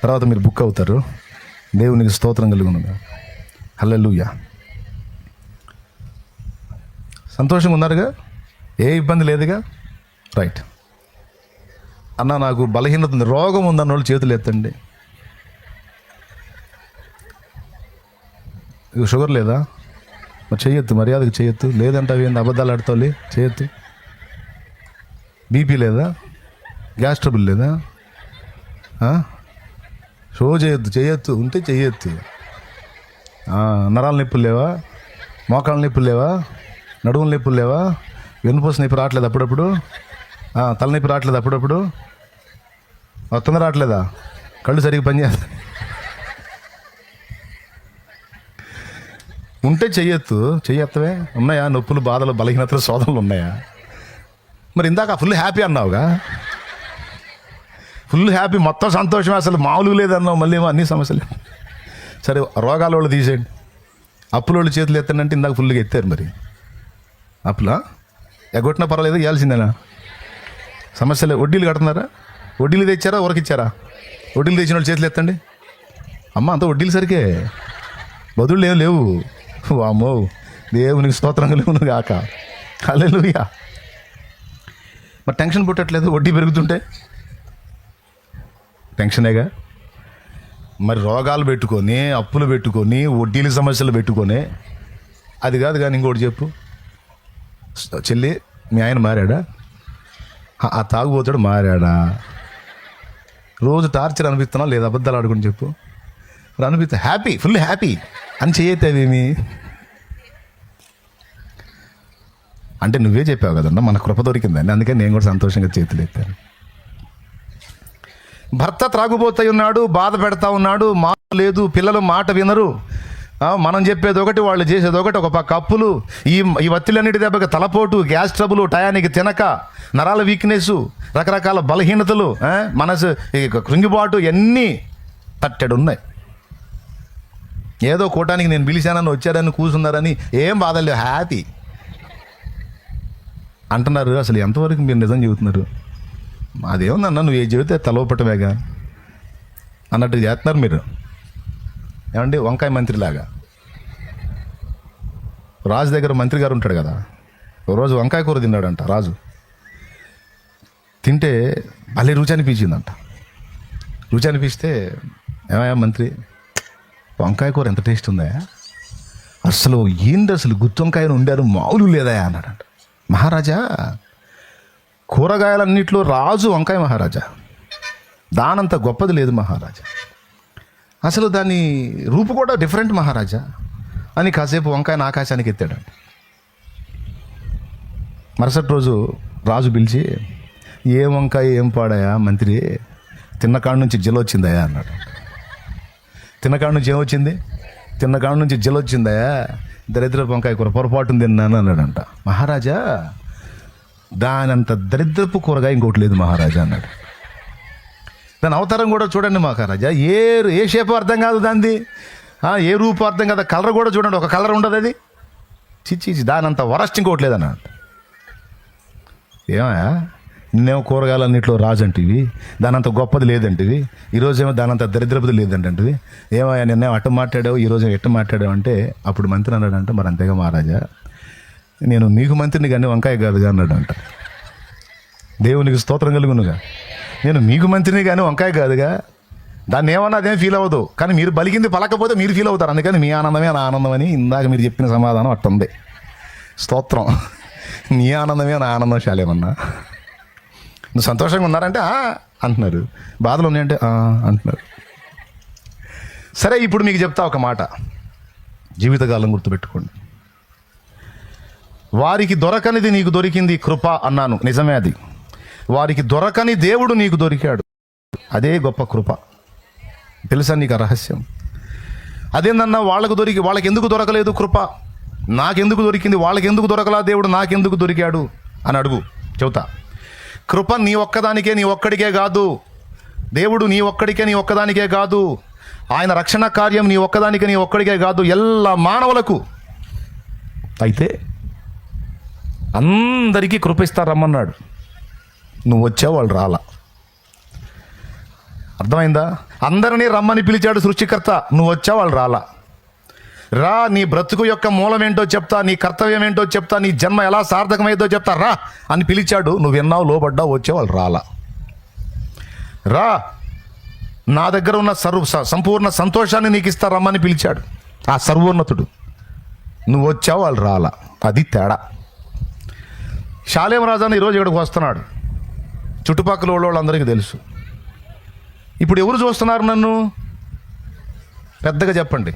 తర్వాత మీరు బుక్ అవుతారు. దేవునికి స్తోత్రం కలుగును. హల్లెలూయా. సంతోషంగా ఉన్నారుగా? ఏ ఇబ్బంది లేదుగా? రైట్. అన్న నాకు బలహీనత ఉంది, రోగం ఉందన్న వాళ్ళు చేతులు ఎత్తండి. ఇక షుగర్ లేదా? మరి చేయొద్దు, మర్యాదకు చేయొద్దు. లేదంటే అవి ఏంది అబద్ధాలు ఆడతావు? చేయొద్దు. బీపీ లేదా? గ్యాస్ ట్రబుల్ లేదా? షో చేయొద్దు. ఉంటే చేయొద్దు. నరాల నొప్పులు లేవా? మోకాళ్ళ నొప్పులు లేవా? నడుముల నొప్పులు లేవా? వెన్నుపూస నొప్పి రావట్లేదు అప్పుడప్పుడు? తలనొప్పి రావట్లేదు అప్పుడప్పుడు? మొత్తం రావట్లేదా? కళ్ళు సరిగ్గా పనిచేస్తాయి. ఉంటే చెయ్యత్తవే. ఉన్నాయా నొప్పులు, బాధలు, బలహీనతలు, శోధనలు ఉన్నాయా? మరి ఇందాక ఫుల్ హ్యాపీ అన్నావుగా? ఫుల్ హ్యాపీ, మొత్తం సంతోషం, అసలు మామూలుగా లేదన్నావు. మళ్ళీ ఏమో అన్ని సమస్యలు. సరే, రోగాల వాళ్ళు తీసేయండి. అప్పుల వాళ్ళు చేతులు ఎత్తండి. ఇందాక ఫుల్గా ఎత్తారు. మరి అప్పులా ఎగొట్టినా పర్వాలేదు, ఇవ్వాల్సిందేనా? సమస్యలే. వడ్డీలు కడుతున్నారా? వడ్డీలు తెచ్చారా? ఊరకిచ్చారా? వడ్డీలు తెచ్చిన వాళ్ళు చేతులు ఎత్తండి. అమ్మ, అంతా వడ్డీలు సరికే, బదుళ్ళు ఏం లేవు. వామ్మో, దేవునికి స్తోత్రంగా లేవును గాక. హల్లెలూయా. మరి టెన్షన్ పుట్టట్లేదు వడ్డీ పెరుగుతుంటే? టెన్షనేగా. మరి రోగాలు పెట్టుకొని, అప్పులు పెట్టుకొని, వడ్డీల సమస్యలు పెట్టుకొని, అది కాదు. కానీ ఇంకోటి చెప్పు చెల్లి, మీ ఆయన మారాడా? ఆ తాగుబోతాడు మారాడా? రోజు టార్చర్ అనిపిస్తున్నా లేదా? అబద్ధాలు ఆడుకుని చెప్పు. అనిపిస్తా హ్యాపీ, ఫుల్ హ్యాపీ అని చేయతేవేమి అంటే నువ్వే చెప్పావు కదన్నా, మన కృప దొరికిందండి, అందుకని నేను కూడా సంతోషంగా చేతులు ఎత్తాను. భర్త త్రాగుబోతై ఉన్నాడు, బాధ పెడతా ఉన్నాడు, మాట లేదు, పిల్లలు మాట వినరు, మనం చెప్పేది ఒకటి, వాళ్ళు చేసేది ఒకటి, ఒక పక్క అప్పులు, ఈ వత్తిలన్నిటి దెబ్బకి తలపోటు, గ్యాస్ ట్రబుల్, టయానికి తినక, నరాల వీక్నెస్, రకరకాల బలహీనతలు, మనసు కృంగిబాటు, ఎన్ని తట్టెడు ఉన్నాయి. ఏదో కూటానికి నేను పిలిచానని వచ్చారని కూర్చున్నారని ఏం బాధలేదు, హ్యాపీ. అంటున్నారు. అసలు ఎంతవరకు మీరు నిజం చెబుతున్నారు? అదేముందన్న, నువ్వు ఏ చెబితే తలవపటమేగా అన్నట్టు చేస్తున్నారు మీరు. ఏమండి, వంకాయ మంత్రిలాగా. రాజు దగ్గర మంత్రి గారు ఉంటాడు కదా, ఓ రోజు వంకాయ కూర తిన్నాడంట రాజు. తింటే భలే రుచి అనిపించిందంట. రుచి అనిపిస్తే, ఏమయ్యా మంత్రి, వంకాయ కూర ఎంత టేస్ట్ ఉందా, అసలు ఏంటి అసలు గుత్తి వంకాయను వండారు, మామూలు లేదా అన్నాడంట. మహారాజా, కూరగాయలన్నింటిలో రాజు వంకాయ మహారాజా, దానంత గొప్పది లేదు మహారాజా, అసలు దాని రూపు కూడా డిఫరెంట్ మహారాజా అని కాసేపు వంకాయను ఆకాశానికి ఎత్తాడంట. మరుసటి రోజు రాజు పిలిచి, ఏ వంకాయ ఏం పాడాయా మంత్రి, తిన్నకాడ నుంచి జలొచ్చిందయా అన్నాడు. తిన్నకాడ నుంచి ఏమొచ్చింది? తిన్నకాడ నుంచి జలొచ్చిందయా, దరిద్రపు వంకాయ కూర పొరపాటు తిన్నాను అన్నాడంట. మహారాజా, దానంత దరిద్రపు కూరగా ఇంకోటి లేదు మహారాజా అన్నాడు. దాని అవతారం కూడా చూడండి మహారాజా, ఏ షేపు అర్థం కాదు దానిది, ఏ రూపు అర్థం కాదు, కలర్ కూడా చూడండి, ఒక కలర్ ఉండదు అది. చిచ్చి, దానంత వరస్ట్ ఇంకోటి లేదన్నాడు. ఏమయ్యా, నిన్నేమో కూరగాయలన్నింటిలో రాజు అంటివి, దానంత గొప్పది లేదంటివి, ఈరోజేమో దానంత దరిద్రపది లేదంటవి, ఏమయ్యా నిన్నేమో అట్ట మాట్లాడావు, ఈరోజు ఎట్ట మాట్లాడావు అంటే, అప్పుడు మంత్రి అన్నాడంట, మరి అంతేగా మహారాజా, నేను మీకు మంత్రిని కానీ వంకాయ కాదుగా అన్నాడంట. దేవునికి స్తోత్రం కలుగునుగా. నేను మీకు మంత్రిని కానీ వంకాయ కాదుగా, దాన్ని ఏమన్నా అదేం ఫీల్ అవ్వదు, కానీ మీరు బలిగింది పలకపోతే మీరు ఫీల్ అవుతారు, అందుకని మీ ఆనందమే నా ఆనందం అని ఇందాక మీరు చెప్పిన సమాధానం అట్టుంది. స్తోత్రం. నీ ఆనందమే నా ఆనందం శాలేమన్నా. నువ్వు సంతోషంగా ఉన్నారంటే అంటున్నారు, బాధలు ఉన్నాయంటే అంటున్నారు. సరే, ఇప్పుడు మీకు చెప్తా ఒక మాట, జీవితకాలం గుర్తుపెట్టుకోండి. వారికి దొరకనిది నీకు దొరికింది కృప అన్నాను, నిజమే అది. వారికి దొరకని దేవుడు నీకు దొరికాడు, అదే గొప్ప కృప. తెలుసా నీకు ఆ రహస్యం? అదేందన్నా, వాళ్ళకి ఎందుకు దొరకలేదు కృప, నాకెందుకు దొరికింది, వాళ్ళకి ఎందుకు దొరకలా దేవుడు, నాకెందుకు దొరికాడు అని అడుగు, చెబుతా. కృప నీ ఒక్కదానికే, నీ ఒక్కడికే కాదు. దేవుడు నీ ఒక్కడికే, నీ ఒక్కదానికే కాదు. ఆయన రక్షణ కార్యం నీ ఒక్కదానికే, నీ ఒక్కడికే కాదు, എല്ലാ మానవులకు. అయితే అందరికీ కృప ఇస్తారమ్మన్నాడు. నువ్వు వచ్చావు, వాళ్ళు రాలా. అర్థమైందా? అందరినీ రమ్మని పిలిచాడు సృష్టికర్త, నువ్వు వచ్చావు, వాళ్ళు రాలా. రా, నీ బ్రతుకు యొక్క మూలం ఏంటో చెప్తా, నీ కర్తవ్యం ఏంటో చెప్తా, నీ జన్మ ఎలా సార్థకమైందో చెప్తా, రా అని పిలిచాడు. నువ్వు విన్నావు, లోబడ్డావు, వచ్చావు, వాళ్ళు రాలా. రా, నా దగ్గర ఉన్న సంపూర్ణ సంతోషాన్ని నీకు ఇస్తా రమ్మని పిలిచాడు ఆ సర్వోన్నతుడు. నువ్వు వచ్చావు, వాళ్ళు రాలా. అది తేడా. షాలేం రాజాని ఈరోజు ఇక్కడికి వస్తున్నాడు, చుట్టుపక్కల వాళ్ళందరికీ తెలుసు. ఇప్పుడు ఎవరు చూస్తున్నారు నన్ను? పెద్దగా చెప్పండి,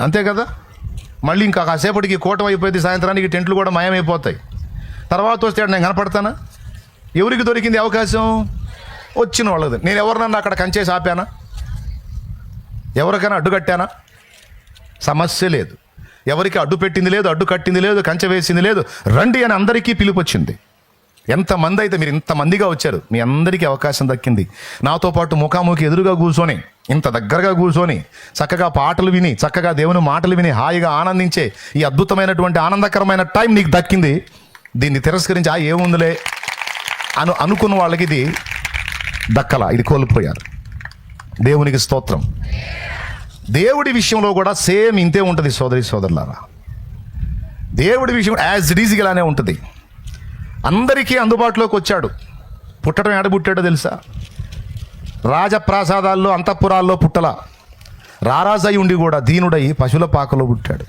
అంతే కదా. మళ్ళీ ఇంకా కాసేపటికి కూటమి అయిపోయింది, సాయంత్రానికి టెంట్లు కూడా మాయమైపోతాయి. తర్వాత వస్తే నేను కనపడతానా? ఎవరికి దొరికింది అవకాశం? వచ్చిన వాళ్ళది. నేను ఎవరినన్నా అక్కడ కంచేసి ఆపానా? ఎవరికైనా అడ్డుకట్టానా? సమస్య లేదు. ఎవరికి అడ్డు పెట్టింది లేదు, అడ్డు కట్టింది లేదు, కంచె వేసింది లేదు. రండి అని అందరికీ పిలుపు వచ్చింది. ఎంతమంది అయితే మీరు ఇంతమందిగా వచ్చారు, మీ అందరికీ అవకాశం దక్కింది. నాతో పాటు ముఖాముఖి ఎదురుగా కూర్చొని, ఇంత దగ్గరగా కూర్చొని, చక్కగా పాటలు విని, చక్కగా దేవుని మాటలు విని, హాయిగా ఆనందించే ఈ అద్భుతమైనటువంటి ఆనందకరమైన టైం నీకు దక్కింది. దీన్ని తిరస్కరించి ఏముందిలే అనుకున్న వాళ్ళకి ఇది దక్కల, ఇది కోల్పోయారు. దేవునికి స్తోత్రం. దేవుడి విషయంలో కూడా సేమ్ ఇంతే ఉంటుంది సోదరి సోదరులారా. దేవుడి విషయం యాజ్ ఇట్ ఈజ్ ఇలానే ఉంటుంది. అందరికీ అందుబాటులోకి వచ్చాడు. పుట్టడం ఎడ పుట్టాడో తెలుసా? రాజప్రాసాదాల్లో, అంతఃపురాల్లో పుట్టల. రారాజై ఉండి కూడా దీనుడై పశువుల పాకలో పుట్టాడు.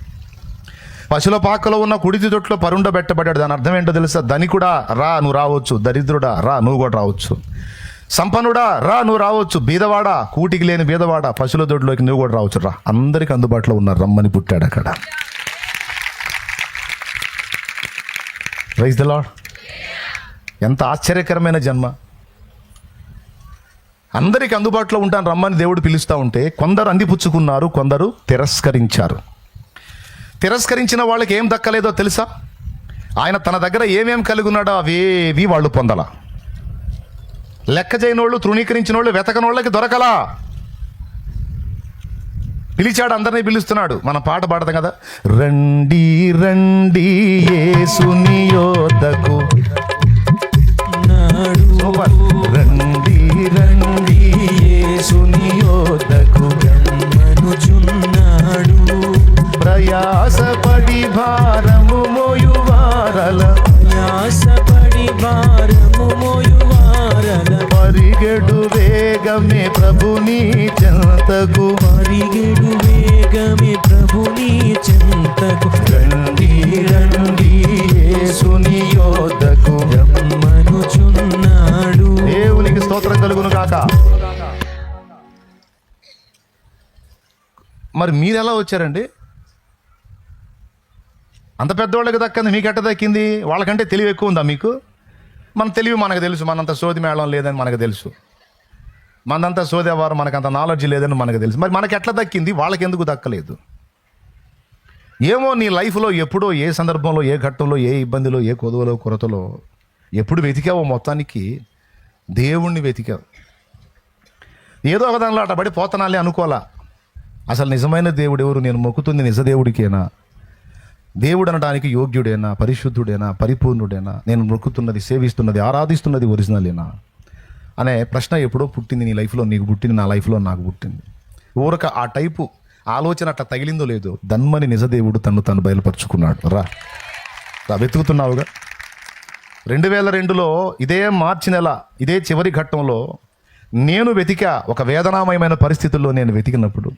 పశువుల పాకలో ఉన్న కుడితి తొట్లో పరుండబెట్టబడ్డాడు. దాని అర్థం ఏంటో తెలుసా? ధనికుడా రా, నువ్వు రావచ్చు. దరిద్రుడా రా, నువ్వు కూడా రావచ్చు. సంపన్నుడా రా, నువ్వు రావచ్చు. బీదవాడా, కూటికి లేని బీదవాడా, పశువుల దొడ్లోకి నువ్వు కూడా రావచ్చు. రా, అందరికీ అందుబాటులో ఉన్నారు. రమ్మని పుట్టాడు అక్కడ. Praise the Lord. ఎంత ఆశ్చర్యకరమైన జన్మ. అందరికీ అందుబాటులో ఉంటాను రమ్మని దేవుడు పిలుస్తూ ఉంటే కొందరు అందిపుచ్చుకున్నారు, కొందరు తిరస్కరించారు. తిరస్కరించిన వాళ్ళకి ఏం దక్కలేదో తెలుసా? ఆయన తన దగ్గర ఏమేం కలిగి ఉన్నాడో అవేవి వాళ్ళు పొందలా. లెక్క చేయనోళ్ళు, తృణీకరించిన వాళ్ళు, వెతకనోళ్ళకి దొరకలా. పిలిచాడు, అందరినీ పిలుస్తున్నాడు. మనం పాట పాడతాం కదా, రండి రండి యేసుని యొద్దకు, రండి రండి యేసుని యొద్దకు రమ్మనుచున్నాడు. ప్రయాసపడి భారము మోయువారల, ప్రయాసపడి భారము మోయువారల, పరిగెడు వేగమే ప్రభుని చెంతకు, పరిగెడు వేగమే ప్రభుని చెంతకు, రండి రండి యేసుని యొద్దకు రమ్మనుచున్నాడు. దేవునికి స్తోత్రం కలుగును కాక. మరి మీరు ఎలా వచ్చారండి? అంత పెద్దవాళ్ళకి దక్కింది, మీకు ఎట్ట దక్కింది? వాళ్ళకంటే తెలివి ఎక్కువ ఉందా మీకు? మన తెలివి మనకు తెలుసు, మనంత సోది మేళం లేదని మనకు తెలుసు, మనంతా సోదేవారు మనకంత నాలెడ్జ్ లేదని మనకు తెలుసు. మరి మనకి ఎట్లా దక్కింది, వాళ్ళకి ఎందుకు దక్కలేదు? ఏమో నీ లైఫ్లో ఎప్పుడో, ఏ సందర్భంలో, ఏ ఘట్టంలో, ఏ ఇబ్బందిలో, ఏ కొదువలో, కొరతలో ఎప్పుడు వెతికావో మొత్తానికి దేవుణ్ణి వెతికావు. ఏదో ఒక దానిలో అట్టబడి పోతనాలే అనుకోవాలా. అసలు నిజమైన దేవుడు ఎవరు? నేను మొక్కుతుంది నిజ దేవుడికేనా? దేవుడు అనడానికి యోగ్యుడేనా, పరిశుద్ధుడేనా, పరిపూర్ణుడేనా? నేను మొక్కుతున్నది, సేవిస్తున్నది, ఆరాధిస్తున్నది ఒరిజినలేనా అనే ప్రశ్న ఎప్పుడో పుట్టింది నీ లైఫ్లో, నీకు పుట్టింది, నా లైఫ్లో నాకు పుట్టింది. ఊరక ఆ టైపు ఆలోచన అట్లా తగిలిందో లేదో, దన్మని నిజదేవుడు తను బయలుపరుచుకున్నాడు. రా వెతుకుతున్నావుగా. 2002లో ఇదే మార్చి నెల, ఇదే చివరి ఘట్టంలో నేను వెతికా. ఒక వేదనామయమైన పరిస్థితుల్లో నేను వెతికినప్పుడు,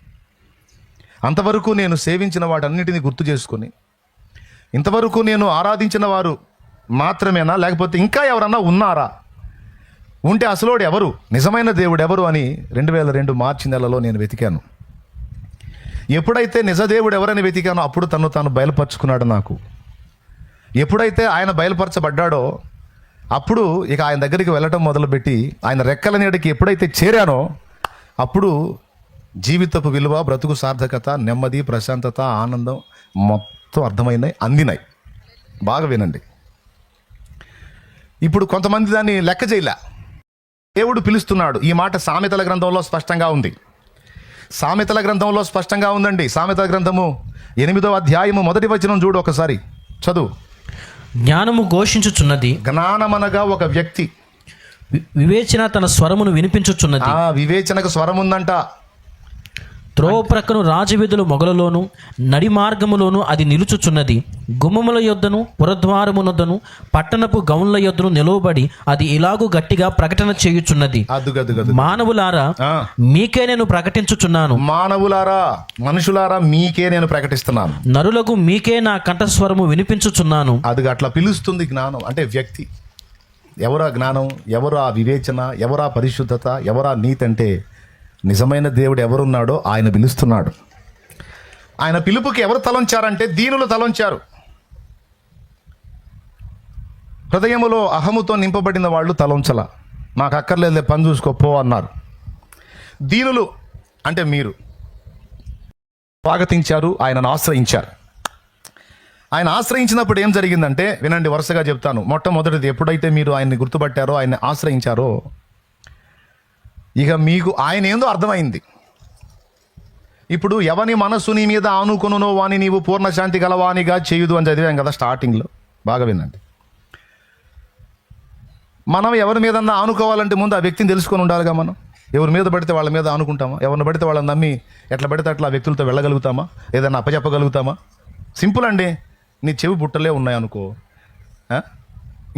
అంతవరకు నేను సేవించిన వాటన్నిటిని గుర్తు చేసుకొని, ఇంతవరకు నేను ఆరాధించిన వారు మాత్రమేనా, లేకపోతే ఇంకా ఎవరన్నా ఉన్నారా, ఉంటే అసలోడు ఎవరు, నిజమైన దేవుడు ఎవరు అని 2002 మార్చి నెలలో నేను వెతికాను. ఎప్పుడైతే నిజదేవుడు ఎవరని వెతికానో అప్పుడు తాను బయలుపరుచుకున్నాడు నాకు. ఎప్పుడైతే ఆయన బయలుపరచబడ్డాడో అప్పుడు ఇక ఆయన దగ్గరికి వెళ్ళటం మొదలుపెట్టి, ఆయన రెక్కల నీడకి ఎప్పుడైతే చేరానో అప్పుడు జీవితపు విలువ, బ్రతుకు సార్థకత, నెమ్మది, ప్రశాంతత, ఆనందం మొత్తం అర్థమైనాయి, అందినాయి. బాగా వినండి. ఇప్పుడు కొంతమంది దాన్ని లెక్క చేయలే. దేవుడు పిలుస్తున్నాడు. ఈ మాట సామెతల గ్రంథంలో స్పష్టంగా ఉంది. సామెతల గ్రంథంలో స్పష్టంగా ఉందండి. సామెతల గ్రంథము 8వ అధ్యాయము 1వ వచనం చూడు ఒకసారి, చదువు. జ్ఞానము ఘోషించుచున్నది, జ్ఞానమనగా ఒక వ్యక్తి, వివేచన తన స్వరమును వినిపించుచున్నది. వివేచనకు స్వరం ఉందంట. త్రోవ ప్రక్కను రాజవీధుల మొగలలోను నడి మార్గములోను అది నిలుచుచున్నది. గుమ్మముల యొద్దను పురద్వారమునొద్దను పట్టణపు గౌన్ల యొద్దను నిలువబడి అది ఇలాగూ గట్టిగా ప్రకటన చేయుచున్నది. మానవులారా, మీకే నేను ప్రకటించుచున్నాను. మానవులారా, మనుషులారా, మీకే నేను ప్రకటిస్తున్నాను. నరులకు మీకే నా కంఠస్వరము వినిపించుచున్నాను. అది అట్లా పిలుస్తుంది జ్ఞానం అంటే వ్యక్తి. ఎవరా జ్ఞానం, ఎవరా వివేచన, ఎవరా పరిశుద్ధత, ఎవరా నీతి అంటే నిజమైన దేవుడు ఎవరున్నాడో ఆయన పిలుస్తున్నాడు. ఆయన పిలుపుకి ఎవరు తలంచారంటే దీనులు తలంచారు. హృదయములో అహముతో నింపబడిన వాళ్ళు తలంచల. నాకు అక్కర్లేదులే, పని చూసుకోపో అన్నారు. దీనులు అంటే మీరు స్వాగతించారు, ఆయనను ఆశ్రయించారు. ఆయన ఆశ్రయించినప్పుడు ఏం జరిగిందంటే వినండి, వరుసగా చెప్తాను. మొట్టమొదటిది, ఎప్పుడైతే మీరు ఆయన్ని గుర్తుపట్టారో, ఆయన్ని ఆశ్రయించారో, ఇక మీకు ఆయన ఏందో అర్థమైంది. ఇప్పుడు ఎవని మనస్సు నీ మీద ఆనుకొనునో వాని నీవు పూర్ణ శాంతి గలవానిగా చేయుదు అని చదివాం కదా స్టార్టింగ్లో. బాగా వినండి. మనం ఎవరి మీదన్నా ఆనుకోవాలంటే ముందు ఆ వ్యక్తిని తెలుసుకొని ఉండాలిగా. మనం ఎవరి మీద పడితే వాళ్ళ మీద ఆనుకుంటామా? ఎవరిని పడితే వాళ్ళని నమ్మి ఎట్లా పడితే అట్లా వ్యక్తులతో వెళ్ళగలుగుతామా? ఏదన్నా అప్పచెప్పగలుగుతామా? సింపుల్ అండి. నీ చెవి బుట్టలే ఉన్నాయనుకో,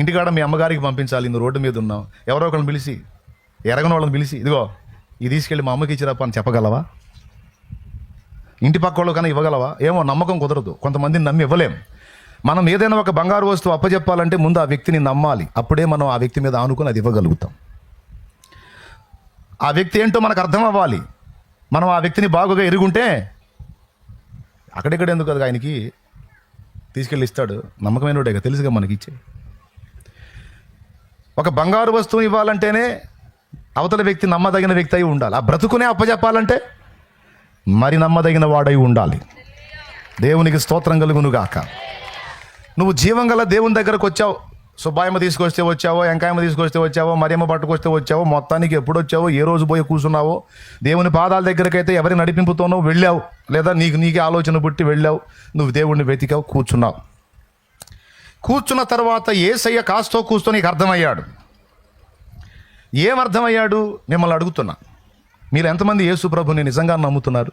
ఇంటికాడ మీ అమ్మగారికి పంపించాలి, నువ్వు రోడ్డు మీద ఉన్నావు, ఎవరో ఒకరిని పిలిచి, ఎరగని వాళ్ళని పిలిచి, ఇదిగో ఇది తీసుకెళ్ళి మా అమ్మకి ఇచ్చిరప్ప అని చెప్పగలవా? ఇంటి పక్క వాళ్ళు కన్నా ఇవ్వగలవా? ఏమో నమ్మకం కుదరదు. కొంతమందిని నమ్మి ఇవ్వలేం. మనం ఏదైనా ఒక బంగారు వస్తువు అప్పచెప్పాలంటే ముందు ఆ వ్యక్తిని నమ్మాలి. అప్పుడే మనం ఆ వ్యక్తి మీద ఆనుకొని అది ఇవ్వగలుగుతాం. ఆ వ్యక్తి ఏంటో మనకు అర్థం అవ్వాలి. మనం ఆ వ్యక్తిని బాగుగా ఎరుగుంటే అక్కడిక్కడ ఎందుకు కదా ఆయనకి తీసుకెళ్ళి ఇస్తాడు. నమ్మకమైనడే తెలుసుగా మనకి ఇచ్చే. ఒక బంగారు వస్తువుని ఇవ్వాలంటేనే అవతల వ్యక్తి నమ్మదగిన వ్యక్తి అయి ఉండాలి. ఆ బ్రతుకునే అప్పచెప్పాలంటే మరి నమ్మదగిన వాడై ఉండాలి. దేవునికి స్తోత్రం కలుగునుగాక. నువ్వు జీవం గల దేవుని దగ్గరకు వచ్చావు, సుబ్బాయమ్మ తీసుకొస్తే వచ్చావో, వెంకాయమ్మ తీసుకొస్తే వచ్చావో, మరియమ్మ పట్టుకొస్తే వచ్చావో, మొత్తానికి ఎప్పుడు వచ్చావో, ఏ రోజు పోయి కూర్చున్నావో, దేవుని పాదాల దగ్గరకైతే ఎవరి నడిపింపుతోనో వెళ్ళావు, లేదా నీకే ఆలోచన పుట్టి వెళ్ళావు, నువ్వు దేవుణ్ణి వెతికావు, కూర్చున్నావు. కూర్చున్న తర్వాత యేసయ్య కాస్తో కూస్తో నీకు అర్థమయ్యాడు. ఏమర్థమయ్యాడు? మిమ్మల్ని అడుగుతున్నా, మీరు ఎంతమంది యేసు ప్రభుని నిజంగా నమ్ముతున్నారు?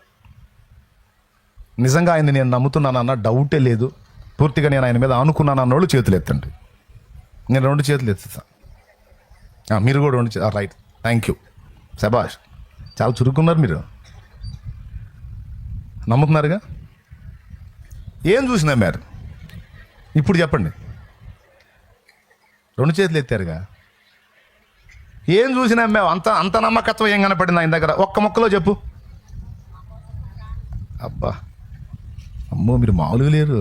నిజంగా ఆయన్ని నేను నమ్ముతున్నానన్న డౌటే లేదు, పూర్తిగా నేను ఆయన మీద ఆనుకున్నాను అన్నోళ్ళు చేతులు ఎత్తండి. నేను 2 చేతులు ఎత్తుతా. మీరు కూడా 2 రైట్, థ్యాంక్ యూ, శబాష్, చాలా చురుకున్నారు మీరు. నమ్ముతున్నారుగా? ఏం చూసి నమ్మారు? ఇప్పుడు చెప్పండి. 2 చేతులు ఎత్తారుగా. ఏం చూసి నమ్మావు? అంత నమ్మకత్వం ఏం కనపడింది ఆయన దగ్గర? ఒక్క మొక్కలో చెప్పు. అబ్బా, అమ్మో, మీరు మామూలుగా లేరు.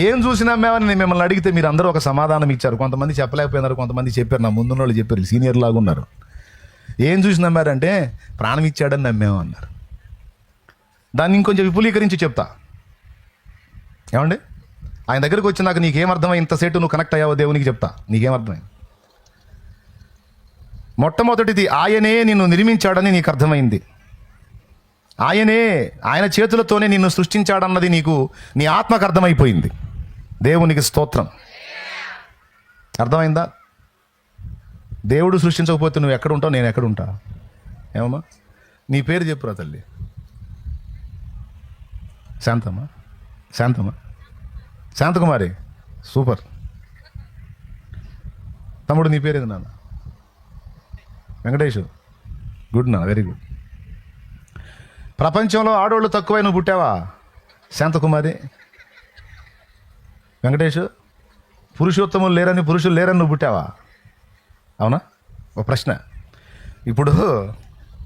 ఏం చూసి నమ్మావని నేను మిమ్మల్ని అడిగితే మీరు అందరూ ఒక సమాధానం ఇచ్చారు. కొంతమంది చెప్పలేకపోయినారు, కొంతమంది చెప్పారు, నా ముందున్న వాళ్ళు చెప్పారు, సీనియర్ లాగా ఉన్నారు. ఏం చూసి నమ్మారంటే ప్రాణం ఇచ్చాడని నమ్మాము అన్నారు. దాన్ని ఇంకొంచెం విపులీకరించి చెప్తా. ఏమండి, ఆయన దగ్గరికి వచ్చి నాకు నీకేమర్థమై ఇంతసేటు నువ్వు కనెక్ట్ అయ్యావో దేవునికి చెప్తా. నీకేమర్థమైంది? మొట్టమొదటిది, ఆయనే నిన్ను నిర్మించాడని నీకు అర్థమైంది. ఆయన చేతులతోనే నిన్ను సృష్టించాడన్నది నీ ఆత్మకు అర్థమైపోయింది. దేవునికి స్తోత్రం. అర్థమైందా? దేవుడు సృష్టించకపోతే నువ్వు ఎక్కడ ఉంటావు, నేను ఎక్కడ ఉంటా? ఏమమ్మా, నీ పేరు చెప్పురా తల్లి. శాంతకుమారి, సూపర్. తమ్ముడు నీ పేరు ఏది నాన్న? వెంకటేష్, గుడ్ నాన్న, వెరీ గుడ్. ప్రపంచంలో ఆడవాళ్ళు తక్కువై నువ్వు పుట్టావా? శాంతకుమారి. వెంకటేష్, పురుషోత్తములు లేరని, పురుషులు లేరని నువ్వు పుట్టావా? అవునా? ఒక ప్రశ్న. ఇప్పుడు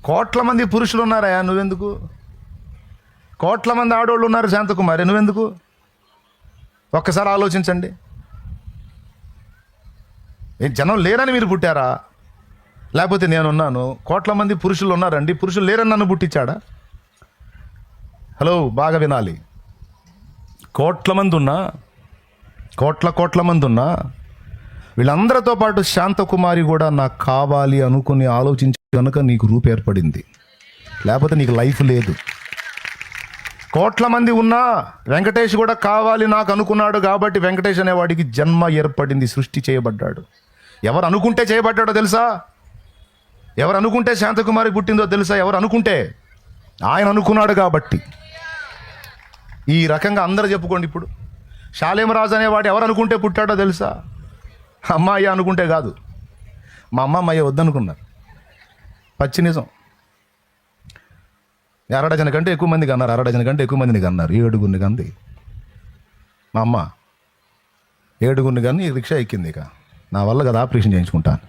కోట్ల మంది పురుషులు ఉన్నారా, నువ్వెందుకు? కోట్ల మంది ఆడవాళ్ళు ఉన్నారు, శాంతకుమారి, నువ్వెందుకు? ఒక్కసారి ఆలోచించండి. జనం లేరని మీరు పుట్టారా? లేకపోతే నేనున్నాను, కోట్ల మంది పురుషులు ఉన్నారండి, పురుషులు లేరని నన్ను పుట్టించాడా? హలో, బాగా వినాలి. కోట్ల మంది ఉన్నా వీళ్ళందరితో పాటు శాంతకుమారి కూడా నాకు కావాలి అనుకుని ఆలోచించి కనుక నీకు రూపు ఏర్పడింది, లేకపోతే నీకు లైఫ్ లేదు. కోట్ల మంది ఉన్నా వెంకటేష్ కూడా కావాలి నాకు అనుకున్నాడు కాబట్టి వెంకటేష్ అనేవాడికి జన్మ ఏర్పడింది, సృష్టి చేయబడ్డాడు. ఎవరు అనుకుంటే చేయబడ్డాడో తెలుసా? ఎవరు అనుకుంటే శాంతకుమారి పుట్టిందో తెలుసా? ఎవరు అనుకుంటే? ఆయన అనుకున్నాడు కాబట్టి. ఈ రకంగా అందరూ చెప్పుకోండి. ఇప్పుడు శాలేమరాజు అనేవాడు ఎవరు అనుకుంటే పుట్టాడో తెలుసా? అమ్మాయి అనుకుంటే కాదు, మా అమ్మయ్య వద్దనుకున్నారు. పచ్చి నిజం. 1/2 డజన్ కంటే ఎక్కువ మందికి అన్నారు, 1/2 డజన్ కంటే ఎక్కువ మందిని కన్నారు. 7గురిని కంది మా అమ్మ. 7గురిని కానీ రిక్షా ఎక్కింది. ఇక నా వల్ల కదా ఆపరేషన్ చేయించుకుంటాను.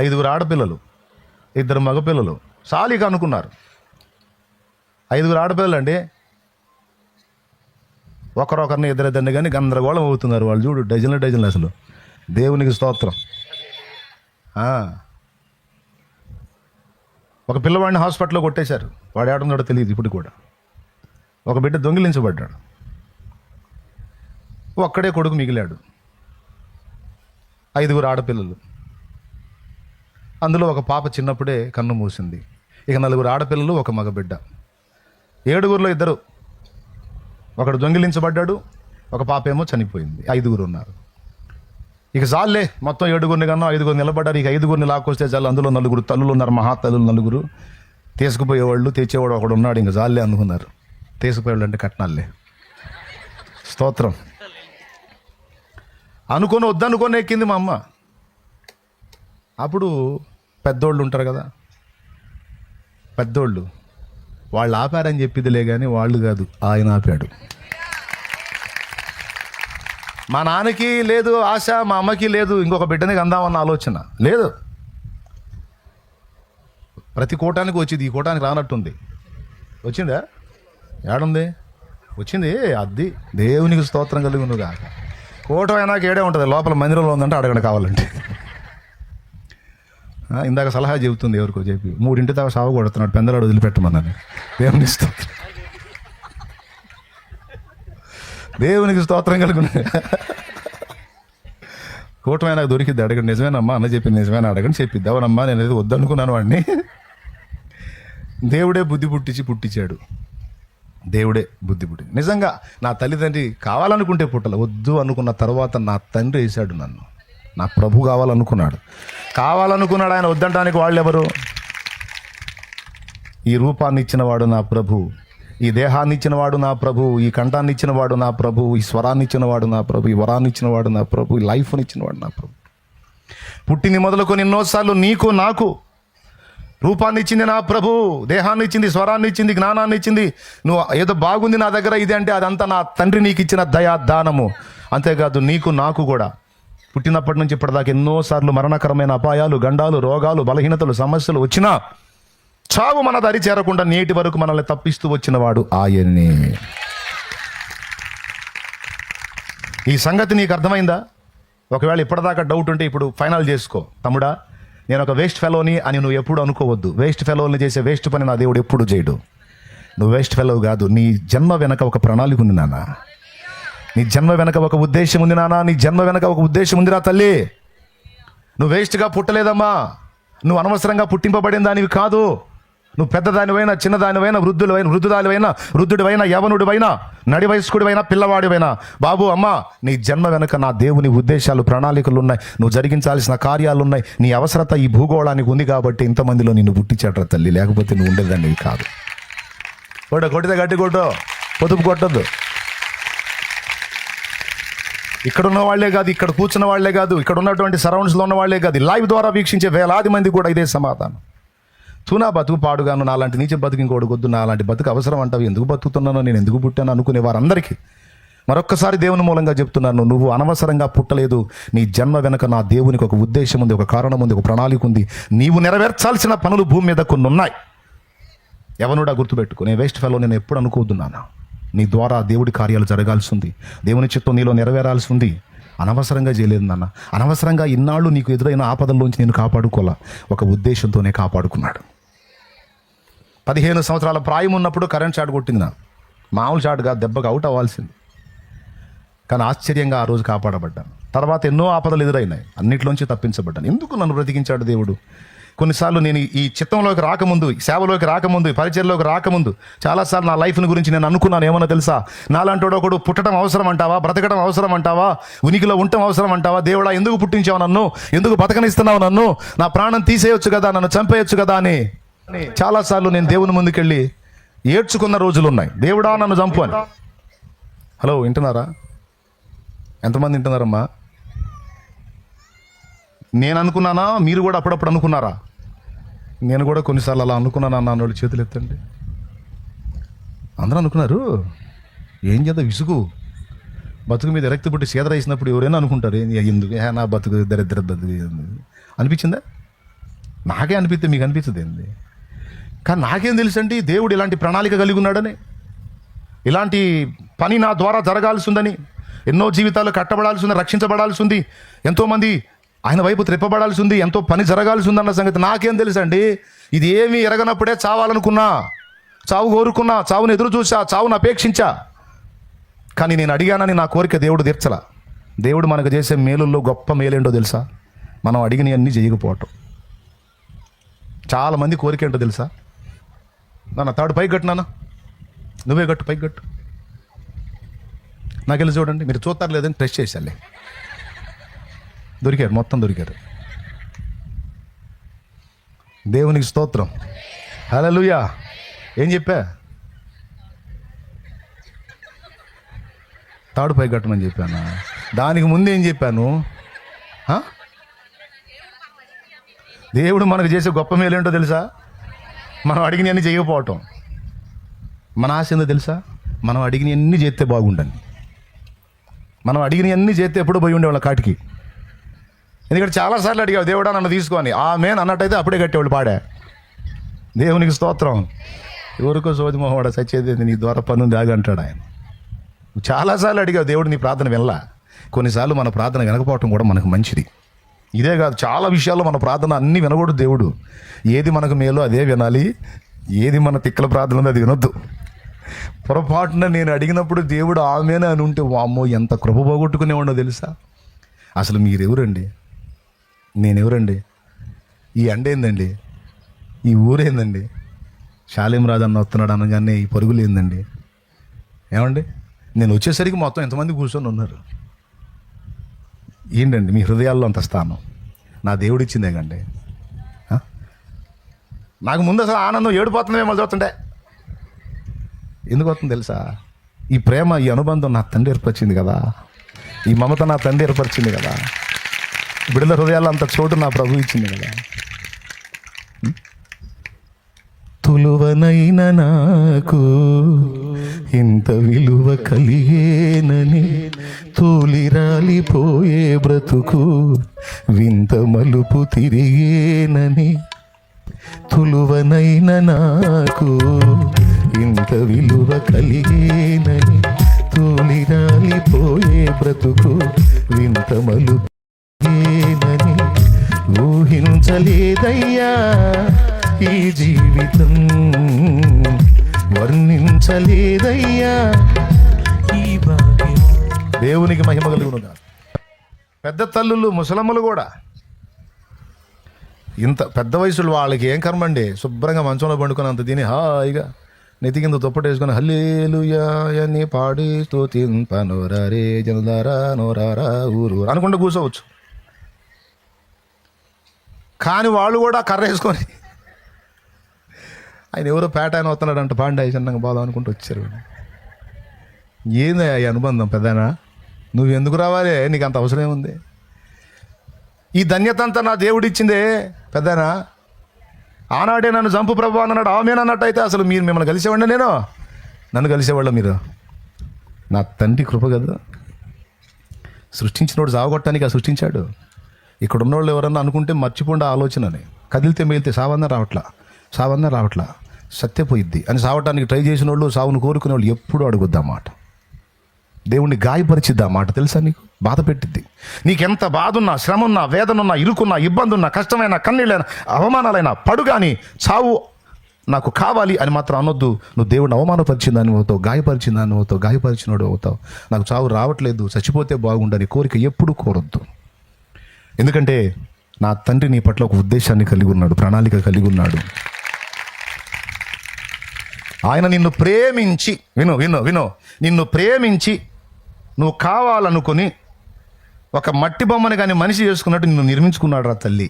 5గురు ఆడపిల్లలు, 2 మగపిల్లలు, సాలిక అనుకున్నారు. 5గురు ఆడపిల్లలు అండి. ఒకరిని ఇద్దరిద్దరిని కానీ గందరగోళం అవుతున్నారు వాళ్ళు. చూడు, డజన్లు అసలు. దేవునికి స్తోత్రం. ఒక పిల్లవాడిని హాస్పిటల్లో కొట్టేశారు. వాడు ఏడున్నాడో తెలియదు ఇప్పుడు కూడా. ఒక బిడ్డ దొంగిలించబడ్డాడు. ఒక్కడే కొడుకు మిగిలాడు. 5గురు ఆడపిల్లలు. అందులో ఒక పాప చిన్నప్పుడే కన్ను మూసింది. ఇక 4 ఆడపిల్లలు, ఒక మగబిడ్డ. 7గురిలో 2, ఒకడు దొంగిలించబడ్డాడు, ఒక పాప ఏమో చనిపోయింది. 5గురు ఉన్నారు. ఇక చాలే, మొత్తం 7గురిని కన్నా 5గురు నిలబడ్డారు. ఇక 5గురిని లాక్కొస్తే చాలు. అందులో 4 తల్లులు ఉన్నారు, మహాతల్లులు 4. తీసుకుపోయేవాళ్ళు, తెచ్చేవాడు ఒకడు ఉన్నాడు. ఇంక చాలే అనుకున్నారు. తీసుకుపోయేవాళ్ళు అంటే కట్నాలే. స్తోత్రం. వద్దనుకొని ఎక్కింది మా అమ్మ. అప్పుడు పెద్దోళ్ళు ఉంటారు కదా, పెద్దోళ్ళు వాళ్ళు ఆపారని చెప్పిదిలే కానీ వాళ్ళు కాదు, ఆయన ఆపాడు. మా నాన్నకి లేదు ఆశ, మా అమ్మకి లేదు ఇంకొక బిడ్డని కందామన్న ఆలోచన లేదు. ప్రతి కూటానికి వచ్చింది, ఈ కూటానికి రానట్టుంది. వచ్చిందా? ఏడుంది? వచ్చింది. అది దేవునికి స్తోత్రం కలుగునుగా. కూటం అయినాక ఏడే ఉంటుంది, లోపల మందిరంలో ఉందంటే అడగండి కావాలంటే. ఇందాక సలహా చెబుతుంది ఎవరికో చెప్పి 3 దాకా సాగు కొడుతున్నాడు, పెందలాడు వదిలిపెట్టమన్నాను. దేవుని స్తోత్రం. దేవునికి స్తోత్రం కలుగును. కూటమి నాకు దొరికిద్ది, అడగండి. నిజమేనమ్మా అన్న చెప్పింది నిజమేనా అడగండి, చెప్పిద్ది. అవునమ్మా నేను ఏదో వద్దనుకున్నాను వాడిని. దేవుడే బుద్ధి పుట్టించాడు. దేవుడే బుద్ధి పుట్టి నిజంగా నా తల్లిదండ్రి కావాలనుకుంటే పుట్టల, వద్దు అనుకున్న తర్వాత నా తండ్రి వేశాడు నన్ను. నా ప్రభు కావాలనుకున్నాడు. ఆయన వద్దంటానికి వాళ్ళు ఎవరు? ఈ రూపాన్ని ఇచ్చినవాడు నా ప్రభు, ఈ దేహాన్ని ఇచ్చినవాడు నా ప్రభు, ఈ కంఠాన్ని ఇచ్చినవాడు నా ప్రభు, ఈ స్వరాన్ని ఇచ్చినవాడు నా ప్రభు, ఈ వరాన్ని ఇచ్చినవాడు నా ప్రభు, ఈ లైఫ్ని ఇచ్చినవాడు నా ప్రభు. పుట్టింది మొదలుకొని ఎన్నోసార్లు నీకు నాకు రూపాన్ని ఇచ్చింది నా ప్రభు, దేహాన్ని ఇచ్చింది, స్వరాన్ని ఇచ్చింది, జ్ఞానాన్ని ఇచ్చింది. నువ్వు ఏదో బాగుంది నా దగ్గర ఇది అంటే అదంతా నా తండ్రి నీకు ఇచ్చిన దయా దానము. అంతేకాదు నీకు నాకు కూడా పుట్టినప్పటి నుంచి ఇప్పటిదాకా ఎన్నోసార్లు మరణకరమైన అపాయాలు, గండాలు, రోగాలు, బలహీనతలు, సమస్యలు వచ్చినా చావు మన దరి చేరకుండా నేటి వరకు మనల్ని తప్పిస్తూ వచ్చినవాడు ఆయనే. ఈ సంగతి నీకు అర్థమైందా? ఒకవేళ ఇప్పటిదాకా డౌట్ ఉంటే ఇప్పుడు ఫైనల్ చేసుకో. తమ్ముడా, నేను ఒక వేస్ట్ ఫెలోని అని నువ్వు ఎప్పుడు అనుకోవద్దు. వేస్ట్ ఫెలోని చేసే వేస్ట్ పని నా దేవుడు ఎప్పుడు చేయడు. నువ్వు వేస్ట్ ఫెలో కాదు. నీ జన్మ వెనక ఒక ప్రణాళిక ఉంది నాన్న. నీ జన్మ వెనక ఒక ఉద్దేశం ఉంది నాన్న. నీ జన్మ వెనక ఒక ఉద్దేశం ఉందిరా తల్లి. నువ్వు వేస్ట్గా పుట్టలేదమ్మా. నువ్వు అనవసరంగా పుట్టింపబడిన దానివి కాదు. నువ్వు పెద్దదానివైనా, చిన్నదానివైనా, వృద్ధుడివైనా, యవనుడివైనా, నడి వయస్కుడివైనా, పిల్లవాడివైనా, బాబు అమ్మ, నీ జన్మ వెనుక నా దేవుని ఉద్దేశాలు, ప్రణాళికలు ఉన్నాయి. నువ్వు జరిగించాల్సిన కార్యాలు ఉన్నాయి. నీ అవసరత ఈ భూగోళానికి ఉంది కాబట్టి ఇంతమందిలో నిన్ను పుట్టించాడ్రా తల్లి. లేకపోతే నువ్వు ఉండేదాన్ని కాదు. కొట్టితే గట్టి కొట్టు, పొదుపు కొట్టద్దు. ఇక్కడ ఉన్న వాళ్లే కాదు, ఇక్కడ కూర్చున్న వాళ్లే కాదు, ఇక్కడ ఉన్నటువంటి సరౌండ్స్లో ఉన్న వాళ్లే కాదు, లైవ్ ద్వారా వీక్షించే వేలాది మంది కూడా ఇదే సమాధానం. తూనా బతుకు పాడుగాను, నాలాంటి నీచ బతుకు ఇంకోటి కొద్దు, నాలాంటి బతుకు అవసరం అంటావు, ఎందుకు బతుకుతున్నానో, నేను ఎందుకు పుట్టాను అనుకునే వారందరికీ మరొక్కసారి దేవుని మూలంగా చెప్తున్నాను, నువ్వు అనవసరంగా పుట్టలేదు. నీ జన్మ వెనక నా దేవునికి ఒక ఉద్దేశం ఉంది, ఒక కారణం ఉంది, ఒక ప్రణాళిక ఉంది. నీవు నెరవేర్చాల్సిన పనులు భూమి మీద కొన్ని ఉన్నాయి. ఎవనుడా గుర్తుపెట్టుకో, నేను వేస్ట్ ఫెలో నేను ఎప్పుడు అనుకోవద్దున్నాను. నీ ద్వారా దేవుడి కార్యాలు జరగాల్సి ఉంది, దేవుని చిత్తం నీలో నెరవేరాల్సి ఉంది. అనవసరంగా చేయలేదు నాన్న. అనవసరంగా ఇన్నాళ్ళు నీకు ఎదురైన ఆపదల్లోంచి నేను కాపాడుకోవాలా, ఒక ఉద్దేశంతోనే కాపాడుకున్నాడు. 15 సంవత్సరాల ప్రాయం ఉన్నప్పుడు కరెంట్ షాట్ కొట్టింది నా. మామూలు షాట్ కాదు, దెబ్బకు అవుట్ అవ్వాల్సింది. కానీ ఆశ్చర్యంగా ఆ రోజు కాపాడబడ్డాను. తర్వాత ఎన్నో ఆపదలు ఎదురైనాయి, అన్నిట్లోంచి తప్పించబడ్డాను. ఎందుకు నన్ను బ్రతికించాడు దేవుడు? కొన్నిసార్లు నేను ఈ చిత్తంలోకి రాకముందు, సేవలోకి రాకముందు, పరిచయంలోకి రాకముందు చాలాసార్లు నా లైఫ్ని గురించి నేను అనుకున్నాను. ఏమన్నా తెలుసా? నాలాంటి ఒకడు పుట్టడం అవసరం అంటావా? బ్రతకడం అవసరం అంటావా? ఉనికిలో ఉండటం అవసరం అంటావా? దేవుడా, ఎందుకు పుట్టించావు నన్ను? ఎందుకు బతకనిస్తున్నావు నన్ను? నా ప్రాణం తీసేయొచ్చు కదా, నన్ను చంపేయొచ్చు కదా అని చాలాసార్లు నేను దేవుని ముందుకెళ్ళి ఏడ్చుకున్న రోజులు ఉన్నాయి. దేవుడా నన్ను చంపు అని. హలో, వింటున్నారా? ఎంతమంది వింటున్నారమ్మా? నేను అనుకున్నానా? మీరు కూడా అప్పుడప్పుడు అనుకున్నారా? నేను కూడా కొన్నిసార్లు అలా అనుకున్నాను అన్న వాళ్ళు చేతులు ఎత్తండి. అందరూ అనుకున్నారు. ఏం చేద్దాం, విసుగు బతుకు మీద ఎరక్తి పుట్టి సీదర వేసినప్పుడు ఎవరైనా అనుకుంటారు, ఎందుకు నా బతుకు దరిద్ర బతుకు అనిపించిందా? నాకే అనిపిస్తే మీకు అనిపించదు ఏంది? కానీ నాకేం తెలుసండి దేవుడు ఇలాంటి ప్రణాళిక కలిగి ఉన్నాడని, ఇలాంటి పని నా ద్వారా జరగాల్సి ఉందని, ఎన్నో జీవితాలు కట్టబడాల్సి ఉంది, రక్షించబడాల్సి ఉంది, ఎంతోమంది ఆయన వైపు త్రిప్పబడాల్సి ఉంది, ఎంతో పని జరగాల్సి ఉందన్న సంగతి నాకేం తెలుసండి? ఇది ఏమీ ఎరగనప్పుడే చావాలనుకున్నా, చావు కోరుకున్నా, చావును ఎదురు చూసా, చావును అపేక్షించా. కానీ నేను అడిగానని నా కోరిక దేవుడు తీర్చలా. దేవుడు మనకు చేసే మేలుల్లో గొప్ప మేలేంటో తెలుసా? మనం అడిగినవన్నీ చేయకపోవటం. చాలామంది కోరిక ఏంటో తెలుసా? నాన్న తాడు పైకి కట్టు, నాన్న నువ్వే కట్టు, పైకి కట్టు. నాకు వెళ్ళి చూడండి, మీరు చూస్తారు లేదని టెస్ట్ చేశాలే. దొరికారు, మొత్తం దొరికారు. దేవునికి స్తోత్రం, హల్లెలూయా. ఏం చెప్పా? తాడు పై కట్టమని చెప్పాను. దానికి ముందు ఏం చెప్పాను? దేవుడు మనకు చేసే గొప్ప మేలేంటో తెలుసా? మనం అడిగినవన్నీ చేయకపోవటం. మన ఆశ ఏందో తెలుసా? మనం అడిగినవన్నీ చేస్తే బాగుండని. మనం అడిగినవన్నీ చేస్తే ఎప్పుడు పోయి ఉండేవాళ్ళ కాటికి. ఎందుకంటే చాలాసార్లు అడిగావు, దేవుడా నన్ను తీసుకొని ఆమేన్ అన్నట్టయితే అప్పుడే కట్టేవాళ్ళు పాడా. దేవునికి స్తోత్రం. ఎవరికో సోది మొహవాడ సచ్చేది నీ ద్వారా పనుంది ఆగి అంటాడు ఆయన. చాలాసార్లు అడిగావు, దేవుడు నీ ప్రార్థన వినలా. కొన్నిసార్లు మన ప్రార్థన వినకపోవటం కూడా మనకు మంచిది. ఇదే కాదు, చాలా విషయాల్లో మన ప్రార్థన అన్నీ వినకూడదు. దేవుడు ఏది మనకు మేలో అదే వినాలి, ఏది మన తిక్కల ప్రార్థన అది వినొద్దు. పొరపాటున నేను అడిగినప్పుడు దేవుడు ఆమెను అని ఉంటే వామ్మో ఎంత కృప పోగొట్టుకునేవాడో తెలుసా. అసలు మీరెవరండి, నేనెవరండి, ఈ ఎండేందండి, ఈ ఊరేందండి, శాలేం రాజన్న వస్తున్నాడు అనగానే ఈ పరుగులు ఏందండి, ఏమండి నేను వచ్చేసరికి మొత్తం ఎంతమంది కూర్చొని ఉన్నారు. ఏంటండి మీ హృదయాల్లో అంత స్థానం నా దేవుడు ఇచ్చిందే కండి. నాకు ముందు అసలు ఆనందం ఏడిపోతుందేమో చూస్తుంటే. ఎందుకు వస్తుంది తెలుసా, ఈ ప్రేమ, ఈ అనుబంధం నా తండ్రి ఏర్పరిచింది కదా, ఈ మమత నా తండ్రి ఏర్పరిచింది కదా, బిడ్డల హృదయాల్లో అంత చోటు నా ప్రభు ఇచ్చింది కదా. తులువనైన నాకు ఇంత విలువ కలిగేనని, తూలిరాలిపోయే బ్రతుకు వింత మలుపు తిరిగేనని, తులువనైన నాకు ఇంత విలువ కలిగేనని, తూలిరాలిపోయే బ్రతుకు వింత మలుపు తిరిగేనని, ఊహించలేదయ్యా ఈ జీవితం, వర్ణించలేదయ్యా ఈ భాగ్యం. దేవునికి మహిమ కలుగునుగా. పెద్ద తల్లులు, ముసలమ్మలు కూడా ఇంత పెద్ద వయసులో వాళ్ళకి ఏం కర్మండి, శుభ్రంగా మంచంలో పండుకొని అంత తిని హాయిగా నెత్తి కింద దుప్పటేసుకొని హల్లెలూయా అని పాడి స్తుతింపనోరారే జనులారా నోరారా ఊరు అనుకుంటూ కూర్చోవచ్చు. కానీ వాళ్ళు కూడా కర్ర వేసుకొని ఆయన ఎవరో పేట ఆయన వస్తున్నాడు అంట, పాండి చిన్నగా బాధ అనుకుంటూ వచ్చారు. ఏంది ఈ అనుబంధం పెద్దనా, నువ్వు ఎందుకు రావాలి, నీకు అంత అవసరం ఏముంది, ఈ ధన్యత అంతా నా దేవుడు ఇచ్చిందే పెద్దనా. ఆనాడే నన్ను చంపు ప్రభు అన్నాడు, ఆమెనన్నట్టు అయితే అసలు మీరు మిమ్మల్ని కలిసేవాడిని, నేను నన్ను కలిసేవాళ్ళ మీరు. నా తండ్రి కృప కదా, సృష్టించినోడు సావగొట్టడానికి సృష్టించాడు. ఇక్కడ ఉన్నవాళ్ళు ఎవరన్నా అనుకుంటే మర్చిపోండి ఆలోచనని, కదిలితే మేలితే సావన్నా రావట్లా సత్యపోయిద్ది అని సావటానికి ట్రై చేసిన వాళ్ళు, సావును కోరుకునే వాళ్ళు ఎప్పుడు అడుగుద్దా మాట. దేవుణ్ణి గాయపరిచిద్దా మాట తెలుసా, నీకు బాధ పెట్టిద్ది. నీకెంత బాధ ఉన్నా, శ్రమ ఉన్నా, వేదన ఉన్నా, ఇరుకున్నా, ఇబ్బంది ఉన్నా, కష్టమైన, కన్నీళ్ళైనా, అవమానాలైనా, పడుగాని చావు నాకు కావాలి అని మాత్రం అనొద్దు. నువ్వు దేవుడిని అవమానపరిచిందని అవుతావు, గాయపరిచిందని అవుతావు, గాయపరిచినోడు అవుతావు. నాకు చావు రావట్లేదు, చచ్చిపోతే బాగుండని కోరిక ఎప్పుడు కోరొద్దు. ఎందుకంటే నా తండ్రి నీ పట్ల ఒక ఉద్దేశాన్ని కలిగి ఉన్నాడు, ప్రణాళిక కలిగి ఉన్నాడు. ఆయన నిన్ను ప్రేమించి, విను నిన్ను ప్రేమించి నువ్వు కావాలనుకొని ఒక మట్టి బొమ్మని కానీ మనిషి చేసుకున్నట్టు నిన్ను నిర్మించుకున్నాడు రా తల్లి.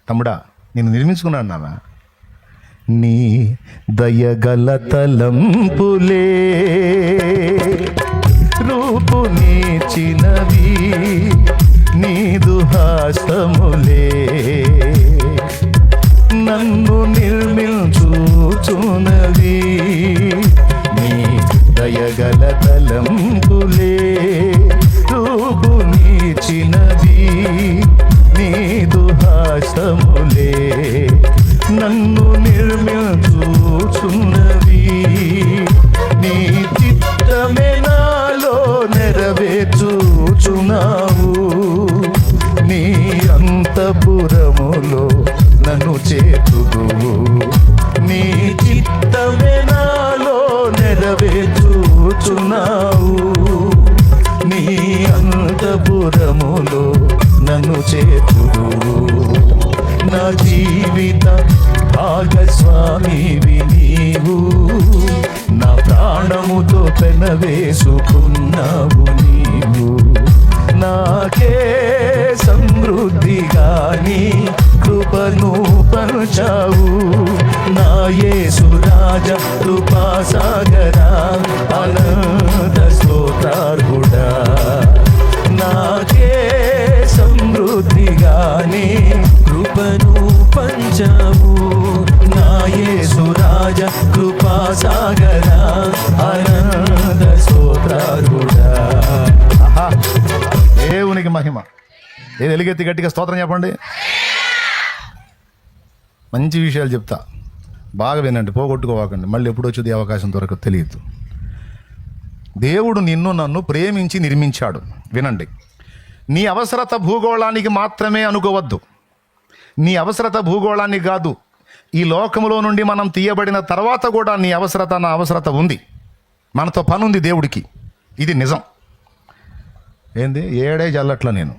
తమ్ముడా, నిన్ను నిర్మించుకున్నాడు నాన్న. నీ దయగల తలంపులే రూపునిచ్చినవి, నీదు హాసములే నన్ను నిర్మించుచున్నవి. నీ దయగల తలంపులే రూపునిచ్చినవి, నీదు హాసములే నన్ను నిర్మించుచున్నవి. నీ చిత్తమే నాలో నెరవేర్చుచున్నావు, నీ అంతఃపురములో నన్ను చేతుదువు. నీ చిత్తమే నాలో నెరవేర్చుచున్నావు, నీ అంతఃపురములో నన్ను చేతుదువు. నా జీవిత భాగస్వామివి నీవు, నా ప్రాణముతో పెనవేసుకున్నావు నీవు. నాకే సమృద్ధిగాని కృపను పంచావు, నా యేసు రాజా కృపాసాగరా అనంత స్తోత్రార్హుడా. నాకే సమృద్ధిగాని కృపను పంచావు, నా యేసు రాజా కృపాసాగరా అనంత స్తోత్రార్హుడా. దేవునికి మహిమ. నేను ఎలుగెత్తి గట్టిగా స్తోత్రం చెప్పండి. మంచి విషయాలు చెప్తా, బాగా వినండి, పోగొట్టుకోవాకండి. మళ్ళీ ఎప్పుడు వచ్చేది అవకాశం దొరకదు తెలియదు. దేవుడు నిన్ను నన్ను ప్రేమించి నిర్మించాడు. వినండి, నీ అవసరత భూగోళానికి మాత్రమే అనుకోవద్దు. నీ అవసరత భూగోళానికి కాదు, ఈ లోకములో నుండి మనం తీయబడిన తర్వాత కూడా నీ అవసరత నా అవసరత ఉంది. మనతో పని ఉంది దేవుడికి. ఇది నిజం. ఏంది ఏడే జల్లట్లా నేను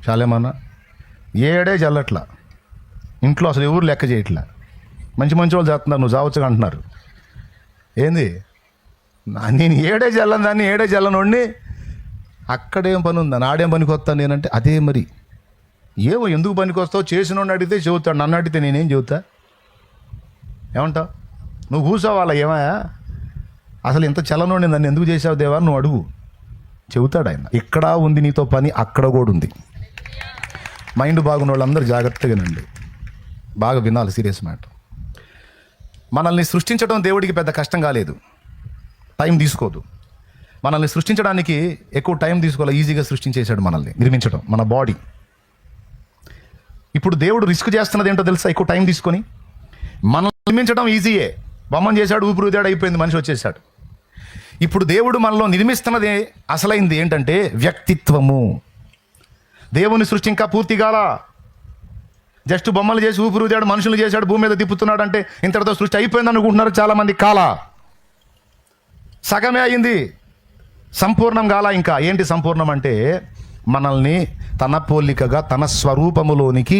చాలేమన్నా ఏడే జల్లట్లా. ఇంట్లో అసలు ఎవరు లెక్క చేయట్లా. మంచి మంచి వాళ్ళు చేస్తున్నారు, నువ్వు చావచ్చుగా అంటున్నారు. ఏంది నేను ఏడే జల్లని దాన్ని ఏడే జల్లనోడిని అక్కడేం పని ఉందా, నాడేం పనికి వస్తాను నేనంటే అదే మరి. ఏమో ఎందుకు పనికి వస్తావు చేసినోడిని అడిగితే చెబుతాడు, నన్ను అడిగితే నేనేం చెబుతా? ఏమంటావు? నువ్వు కూర్చోవాలా ఏమయ్యా అసలు ఇంత చలనోడిని నన్ను ఎందుకు చేసావు దేవా నువ్వు అడుగు, చెబుతాడు ఆయన. ఇక్కడ ఉంది నీతో పని, అక్కడ కూడా ఉంది. మైండ్ బాగున్న వాళ్ళందరూ జాగ్రత్తగానండి, బాగా వినాలి, సీరియస్ మ్యాటర్. మనల్ని సృష్టించడం దేవుడికి పెద్ద కష్టం కాలేదు, టైం తీసుకోదు. మనల్ని సృష్టించడానికి ఎక్కువ టైం తీసుకోవాలి, ఈజీగా సృష్టించేశాడు మనల్ని నిర్మించడం, మన బాడీ. ఇప్పుడు దేవుడు రిస్క్ చేస్తున్నది ఏంటో తెలుసా? ఎక్కువ టైం తీసుకొని మనల్ని నిర్మించడం ఈజీయే. బొమ్మను చేశాడు, ఊపిరిదాడు, అయిపోయింది, మనిషి వచ్చేసాడు. ఇప్పుడు దేవుడు మనలో నిర్మిస్తున్నది అసలైంది ఏంటంటే వ్యక్తిత్వము. దేవుని సృష్టి ఇంకా పూర్తి కాలా. జస్ట్ బొమ్మలు చేసి ఊపిరిదాడు, మనుషులు చేశాడు, భూమి మీద తిప్పుతున్నాడు అంటే ఇంతటితో సృష్టి అయిపోయింది అనుకుంటున్నారు చాలామంది. కాలా, సగమే అయింది, సంపూర్ణం కాలా. ఇంకా ఏంటి సంపూర్ణం అంటే మనల్ని తన పోలికగా తన స్వరూపములోనికి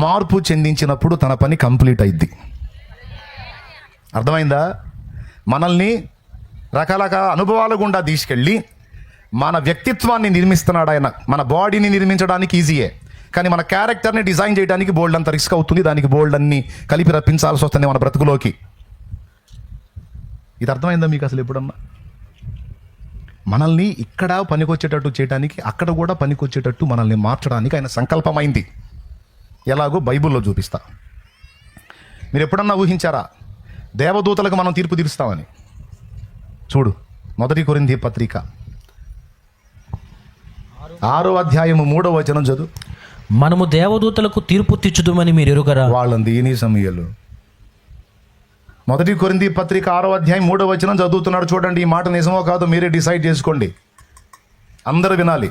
మార్పు చెందించినప్పుడు తన పని కంప్లీట్ అయింది. అర్థమైందా? మనల్ని రకరకాల అనుభవాల గుండా తీసుకెళ్ళి మన వ్యక్తిత్వాన్ని నిర్మిస్తున్నాడు ఆయన. మన బాడీని నిర్మించడానికి ఈజీయే, కానీ మన క్యారెక్టర్ని డిజైన్ చేయడానికి బోల్డ్ అంత రిస్క్ అవుతుంది. దానికి బోల్డ్ అన్ని కలిపి రప్పించాల్సి వస్తుంది మన బ్రతుకులోకి. ఇది అర్థమైందా మీకు అసలు ఎప్పుడన్నా? మనల్ని ఇక్కడ పనికొచ్చేటట్టు చేయడానికి, అక్కడ కూడా పనికొచ్చేటట్టు మనల్ని మార్చడానికి ఆయన సంకల్పమైంది. ఎలాగో బైబిల్లో చూపిస్తా. మీరు ఎప్పుడన్నా ఊహించారా దేవదూతలకు మనం తీర్పు తీరుస్తామని? చూడు, 1 కొరింథీ పత్రిక 6వ అధ్యాయము 3వ వచనం చదువు. మనము దేవదూతలకు తీర్పు తీర్చుదుమని మీరు ఎరుగరా? వాళ్ళంది ఈ సమయాలు 1 కొరింథీ పత్రిక 6వ అధ్యాయం 3వ వచనం చదువుతున్నాడు. చూడండి, ఈ మాట నిజమో కాదో మీరే డిసైడ్ చేసుకోండి, అందరూ వినాలి.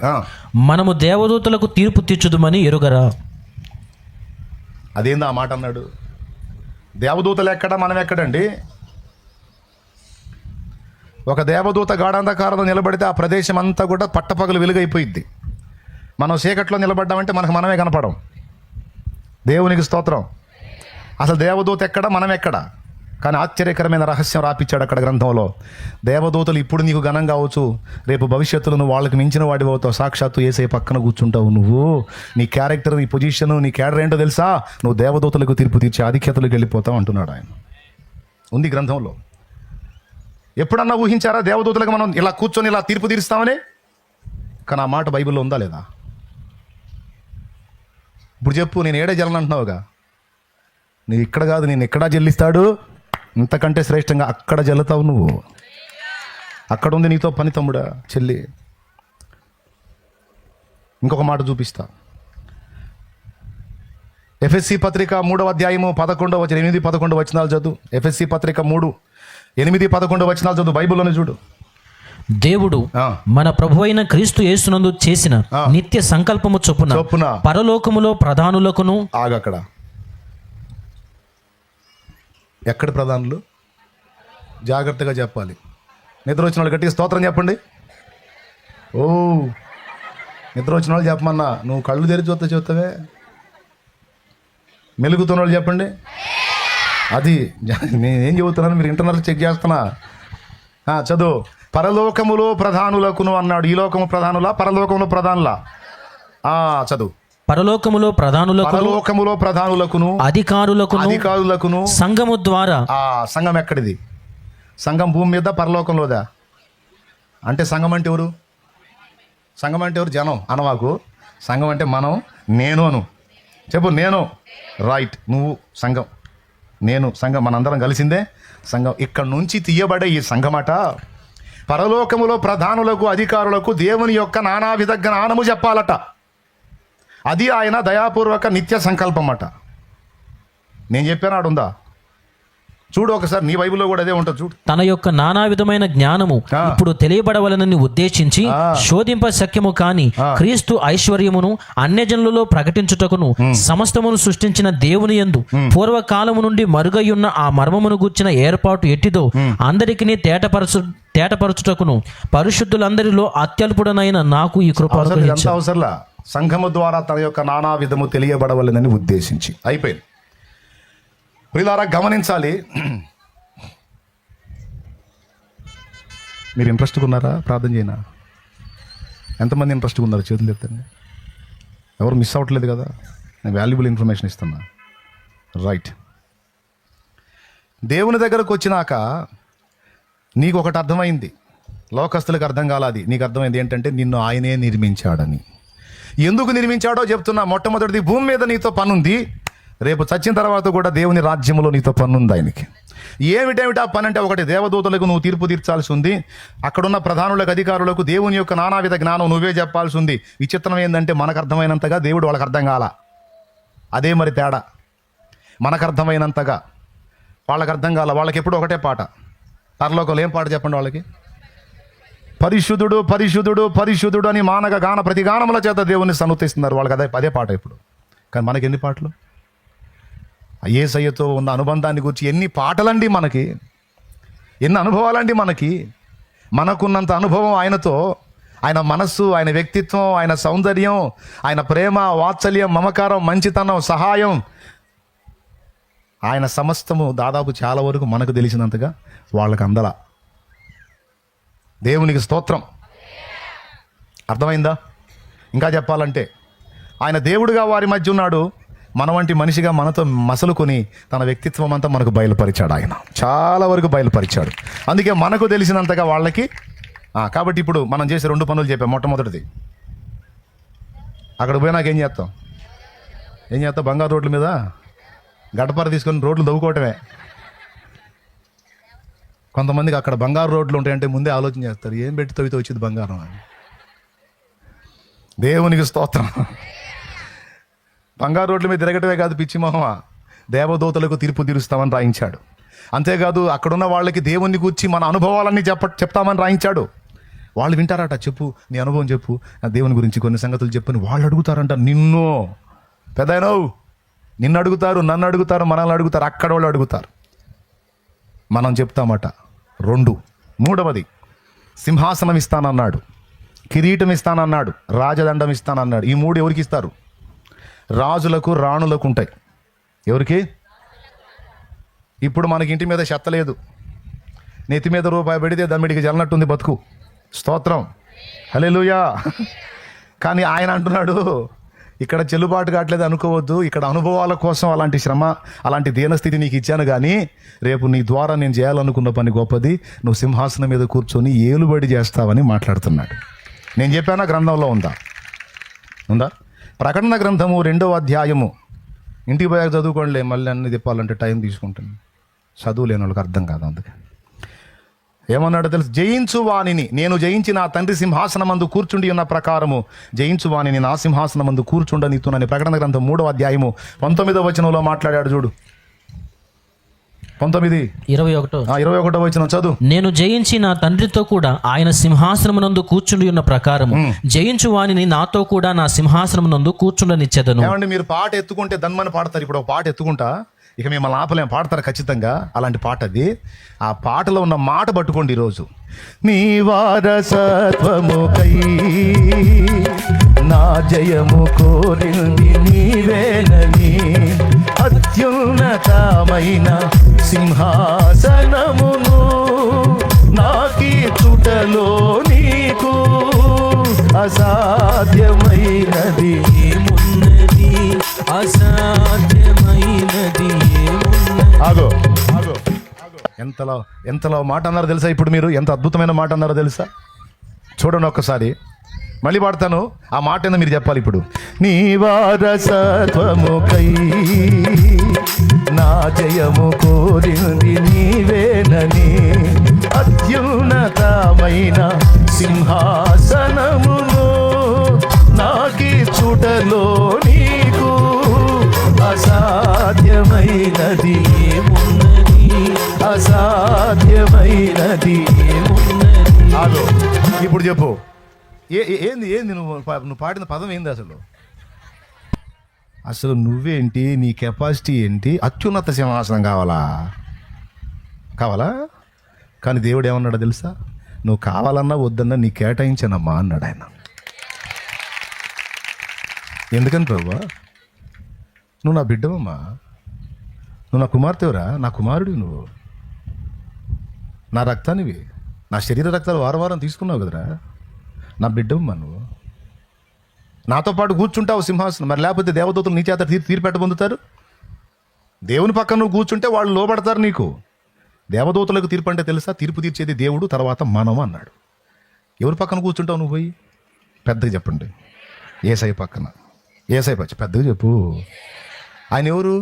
మనము దేవదూతలకు తీర్పు తీర్చుదుమని ఎరుగరా? అదేందా ఆ మాట అన్నాడు? దేవదూతలు ఎక్కడ, మనం ఎక్కడండి? ఒక దేవదూత గాఢాంధకారంలో నిలబడితే ఆ ప్రదేశం అంతా కూడా పట్టపగలు వెలుగైపోయిద్ది. మనం చీకట్లో నిలబడ్డామంటే మనకు మనమే కనపడం. దేవునికి స్తోత్రం. అసలు దేవదూత ఎక్కడ, మనం ఎక్కడ? కానీ ఆశ్చర్యకరమైన రహస్యం రాపిచ్చాడు అక్కడ గ్రంథంలో. దేవదూతలు ఇప్పుడు నీకు ఘనం కావచ్చు, రేపు భవిష్యత్తులో నువ్వు వాళ్ళకి మించిన వాడివి అవుతావు. సాక్షాత్తు యేసయ్య పక్కన కూర్చుంటావు నువ్వు. నీ క్యారెక్టర్, నీ పొజిషన్, నీ క్యాడర్ ఏంటో తెలుసా? నువ్వు దేవదూతలకు తీర్పు తీర్చే ఆధిక్యతలకు వెళ్ళిపోతావు అంటున్నాడు ఆయన. ఉంది గ్రంథంలో. ఎప్పుడన్నా ఊహించారా దేవదూతలకు మనం ఇలా కూర్చొని ఇలా తీర్పు తీరుస్తామని? కానీ ఆ మాట బైబిల్లో ఉందా లేదా? ఇప్పుడు చెప్పు, నేను ఏడే జల్లను అంటున్నావుగా. నువ్వు ఇక్కడ కాదు, నేను ఎక్కడా జల్లిస్తాడు, ఇంతకంటే శ్రేష్టంగా అక్కడ జల్లుతావు నువ్వు. అక్కడ ఉంది నీతో పని తమ్ముడా, చెల్లి. ఇంకొక మాట చూపిస్తా. ఎఫ్ఎస్సి పత్రిక 3వ అధ్యాయము 8-11 వచనాలు చదువు. ఎఫ్ఎస్సి పత్రిక 3:8-11 వచనాలు చదువు. బైబిల్లోనే చూడు. దేవుడు మన ప్రభువైన క్రీస్తు యేసునందు చేసిన నిత్య సంకల్పము చొప్పున పరలోకములో ప్రధానులకును. ఆగక్కడ. ఎక్కడ ప్రధానులు? జాగ్రత్తగా చెప్పాలి. నిద్ర వచ్చిన వాళ్ళు గట్టిగా స్తోత్రం చెప్పండి. ఓ, నిద్ర వచ్చిన వాళ్ళు చెప్పమన్నా. నువ్వు కళ్ళు తెరిచి చూస్తావే. మెలుగుతున్న వాళ్ళు చెప్పండి. అది నేనేం చెబుతున్నాను, మీరు ఇంటర్నల్ చెక్ చేస్తున్నా. చదువు. పరలోకములో ప్రధానులకును అన్నాడు. ఈ లోకము ప్రధానులా, పరలోకములో ప్రధానులా? చదువు. పరలోకములో ప్రధానులకును అధికారులకును సంఘము ద్వారా. సంఘం ఎక్కడిది? సంఘం భూమి మీద, పరలోకంలోదా? అంటే సంఘం అంటే ఎవరు? సంఘం అంటే ఎవరు? జనం అనవాకు. సంఘం అంటే మనం, నేను అను. చెప్పు, నేను. రైట్, నువ్వు సంఘం, నేను సంఘం, మనందరం కలిసిందే సంఘం. ఇక్కడ నుంచి తీయబడే ఈ సంఘమట పరలోకములో ప్రధానులకు, అధికారులకు దేవుని యొక్క నానావిధ జ్ఞానము చెప్పాలట. అది ఆయన దయాపూర్వక నిత్య సంకల్పం అట. నేను చెప్పాను, ఆడుందా? చూడు ఒకసారి, నీ బైబిల్లో కూడా అదే ఉంటుంది చూడు. తన యొక్క నానా విధమైన జ్ఞానము ఇప్పుడు తెలియబడవలనని ఉద్దేశించి శోధింప శక్యము కాని క్రీస్తు ఐశ్వర్యమును అన్యజనులలో ప్రకటించుటకును సమస్తమును సృష్టించిన దేవుని యందు పూర్వకాలము నుండి మరుగయ్యున్న ఆ మర్మమును గూర్చిన ఏర్పాటు ఎట్టిదో అందరికీ తేటపరచుటకును పరిశుద్ధులందరిలో అత్యల్పుడనైన నాకు ఈ కృప ఎంత అవసరంలా, సంఘము ద్వారా తన యొక్క నానా విధము తెలియబడవలనని ఉద్దేశించి. అయిపోయింది. ప్రియులారా గమనించాలి, మీరు ఇంట్రెస్ట్గా ఉన్నారా? ప్రార్థన చేయనా? ఎంతమంది ఇంట్రెస్ట్గా ఉన్నారు? చేతులు ఎత్తండి. ఎవరు మిస్ అవ్వట్లేదు కదా? నేను వాల్యుబుల్ ఇన్ఫర్మేషన్ ఇస్తున్నా. రైట్. దేవుని దగ్గరకు వచ్చినాక నీకు ఒకటి అర్థమైంది, లోకస్తులకు అర్థం కాలాది, నీకు అర్థమైంది ఏంటంటే నిన్ను ఆయనే నిర్మించాడని. ఎందుకు నిర్మించాడో చెప్తున్నా. మొట్టమొదటిది, భూమి మీద నీతో పనుంది, రేపు చచ్చిన తర్వాత కూడా దేవుని రాజ్యంలో నీతో పని ఉంది ఆయనకి. ఏమిటేమిటి ఆ పని అంటే, ఒకటి, దేవదూతలకు నువ్వు తీర్పు తీర్చాల్సి ఉంది. అక్కడున్న ప్రధానులకు, అధికారులకు దేవుని యొక్క నానావిధ జ్ఞానం నువ్వే చెప్పాల్సి ఉంది. విచిత్రం ఏంటంటే మనకు అర్థమైనంతగా దేవుడు వాళ్ళకి అర్థం కాల. అదే మరి తేడా. మనకు అర్థమైనంతగా వాళ్ళకి అర్థం కాల. వాళ్ళకి ఎప్పుడు ఒకటే పాట. పరలోకంలో ఏం పాట చెప్పండి వాళ్ళకి? పరిశుద్ధుడు పరిశుద్ధుడు పరిశుద్ధుడు అని మానగ గాన ప్రతి గానముల చేత దేవుని సన్నుతిస్తున్నారు. వాళ్ళకి అదే పాట ఇప్పుడు. కానీ మనకి ఎన్ని పాటలు? యేసయ్యతో ఉన్న అనుబంధాన్ని గురించి ఎన్ని పాటలండి మనకి, ఎన్ని అనుభవాలండి మనకి. మనకున్నంత అనుభవం ఆయనతో, ఆయన మనస్సు, ఆయన వ్యక్తిత్వం, ఆయన సౌందర్యం, ఆయన ప్రేమ, వాత్సల్యం, మమకారం, మంచితనం, సహాయం, ఆయన సమస్తము దాదాపు చాలా వరకు మనకు తెలిసినంతగా వాళ్ళకి అందల. దేవునికి స్తోత్రం. అర్థమైందా? ఇంకా చెప్పాలంటే ఆయన దేవుడుగా వారి మధ్య ఉన్నాడు, మన వంటి మనిషిగా మనతో మసలుకొని తన వ్యక్తిత్వం అంతా మనకు బయలుపరిచాడు. ఆయన చాలా వరకు బయలుపరిచాడు. అందుకే మనకు తెలిసినంతగా వాళ్ళకి. కాబట్టి ఇప్పుడు మనం చేసే 2 పనులు చెప్పాం. మొట్టమొదటిది, అక్కడ పోయినాక ఏం చేస్తాం? బంగారు రోడ్ల మీద గడపర తీసుకొని రోడ్లు దవ్వుకోవటమే. కొంతమందికి అక్కడ బంగారు రోడ్లు ఉంటాయంటే ముందే ఆలోచన చేస్తారు, ఏం పెట్టి తవ్వితే వచ్చింది బంగారం అని. దేవునికి స్తోత్రం. బంగారు రోడ్ల మీద తిరగటమే కాదు పిచ్చి మొహమా, దేవదూతలకు తీర్పు తీరుస్తామని రాయించాడు. అంతేకాదు అక్కడున్న వాళ్ళకి దేవుని గురించి మన అనుభవాలన్నీ చెప్తామని రాయించాడు. వాళ్ళు వింటారట. చెప్పు, నీ అనుభవం చెప్పు, నా దేవుని గురించి కొన్ని సంగతులు చెప్పని వాళ్ళు అడుగుతారంట. నిన్ను పెద్దయినవు, నిన్ను అడుగుతారు, నన్ను అడుగుతారు, మనల్ని అడుగుతారు, అక్కడ వాళ్ళు అడుగుతారు, మనం చెప్తామట. 2, మూడవది, సింహాసనం ఇస్తానన్నాడు, కిరీటం ఇస్తానన్నాడు, రాజదండం ఇస్తానన్నాడు. ఈ 3 ఎవరికి ఇస్తారు? రాజులకు, రాణులకు ఉంటాయి. ఎవరికి? ఇప్పుడు మనకి ఇంటి మీద చెత్త లేదు, నెత్తి మీద రూపాయి పెడితే దమ్మిడికి జల్లనట్టుంది బతుకు. స్తోత్రం, హల్లెలూయా. కానీ ఆయన అంటున్నాడు, ఇక్కడ చెల్లుబాటు కావట్లేదు అనుకోవద్దు, ఇక్కడ అనుభవాల కోసం అలాంటి శ్రమ, అలాంటి దీనస్థితి నీకు ఇచ్చాను. కానీ రేపు నీ ద్వారా నేను చేయాలనుకున్న పని గొప్పది, నువ్వు సింహాసనం మీద కూర్చొని ఏలుబడి చేస్తావని మాట్లాడుతున్నాడు. నేను చెప్పానా? గ్రంథంలో ఉందా? ప్రకటన గ్రంథము 2వ అధ్యాయము. ఇంటికి పోయాక చదువుకోండి, మళ్ళీ అన్ని తిప్పాలంటే టైం తీసుకుంటుంది. చదువు లేని వాళ్ళకి అర్థం కాదు. అందుకే ఏమన్నాడో తెలుసు? జయించు వాణిని నేను జయించి నా తండ్రి సింహాసనమందు కూర్చుండి ఉన్న ప్రకారము జయించు వాణిని నా సింహాసనమందు కూర్చుండనిస్తున్నాను. ప్రకటన గ్రంథం 3వ అధ్యాయము 19వ వచనంలో మాట్లాడాడు చూడు. 21వ వచనం చదువు. నేను జయించి నా తండ్రితో కూడా ఆయన సింహాసనమునందు కూర్చుండి ఉన్న ప్రకారము జయించు వాణిని నాతో కూడా నా సింహాసనమునందు కూర్చుండనిచ్చెదను. ఏమండి, మీరు పాట ఎత్తుకుంటే దన్మని పాడతారు. ఇప్పుడు ఒక పాట ఎత్తుకుంటా, ఇక మిమ్మల్ని ఆపలేం, పాడతారు ఖచ్చితంగా. అలాంటి పాట అది. ఆ పాటలో ఉన్న మాట పట్టుకోండి ఈరోజు. నీ వారసత్వముకై నా జయము కోరింది నీవేనని, అత్యున్నతమైన సింహాసనమును నాకీచుటలో నీకు అసాధ్యమైనది ఏమున్నది, అసాధ్యమైనది ఏమున్నది. ఆగో ఎంతలో మాట అన్నారో తెలుసా? ఇప్పుడు మీరు ఎంత అద్భుతమైన మాట అన్నారో తెలుసా? చూడండి ఒక్కసారి, మళ్ళీ పాడతాను. ఆ మాట ఏందో మీరు చెప్పాలి ఇప్పుడు. నీ వారసత్వముకై నా జయము కోరింది నీవేనని, అత్యున్నతమైన సింహాసనమును నాకీచుటలో నీకు అసాధ్యమైనది ఏమున్నది, అసాధ్యమైనది ఏమున్నది? ఆగు, ఇప్పుడు చెప్పు. ఏంది ఏంది నువ్వు పాడిన పదం ఏంది అసలు? అసలు నువ్వేంటి, నీ కెపాసిటీ ఏంటి? అత్యున్నత సింహాసనం కావాలా? కానీ దేవుడు ఏమన్నాడో తెలుసా? నువ్వు కావాలన్నా వద్దన్నా నీ కేటాయించానమ్మా అన్నాడు ఆయన. ఎందుకని ప్రభువా? నువ్వు నా బిడ్డవమ్మా, నువ్వు నా కుమార్తెవరా, నా కుమారుడివి, నువ్వు నా రక్తానివి, నా శరీర రక్తాలు వారం తీసుకున్నావు కదరా, నా బిడ్డవమ్మా, నువ్వు నాతో పాటు కూర్చుంటావు సింహాసనం. మరి లేకపోతే దేవదూతలు నీ చేత తీర్పెట్ట పొందుతారు. దేవుని పక్కన నువ్వు కూర్చుంటే వాళ్ళు లోబడతారు నీకు. దేవదూతలకు తీర్పు అంటే తెలుసా? తీర్పు తీర్చేది దేవుడు, తర్వాత మనం అన్నాడు. ఎవరి పక్కన కూర్చుంటావు నువ్వు పోయి? పెద్దగా చెప్పండి. యేసయ్య పక్కన. యేసయ్య పచ్చి పెద్దగా చెప్పు. ఆయన ఎవరు?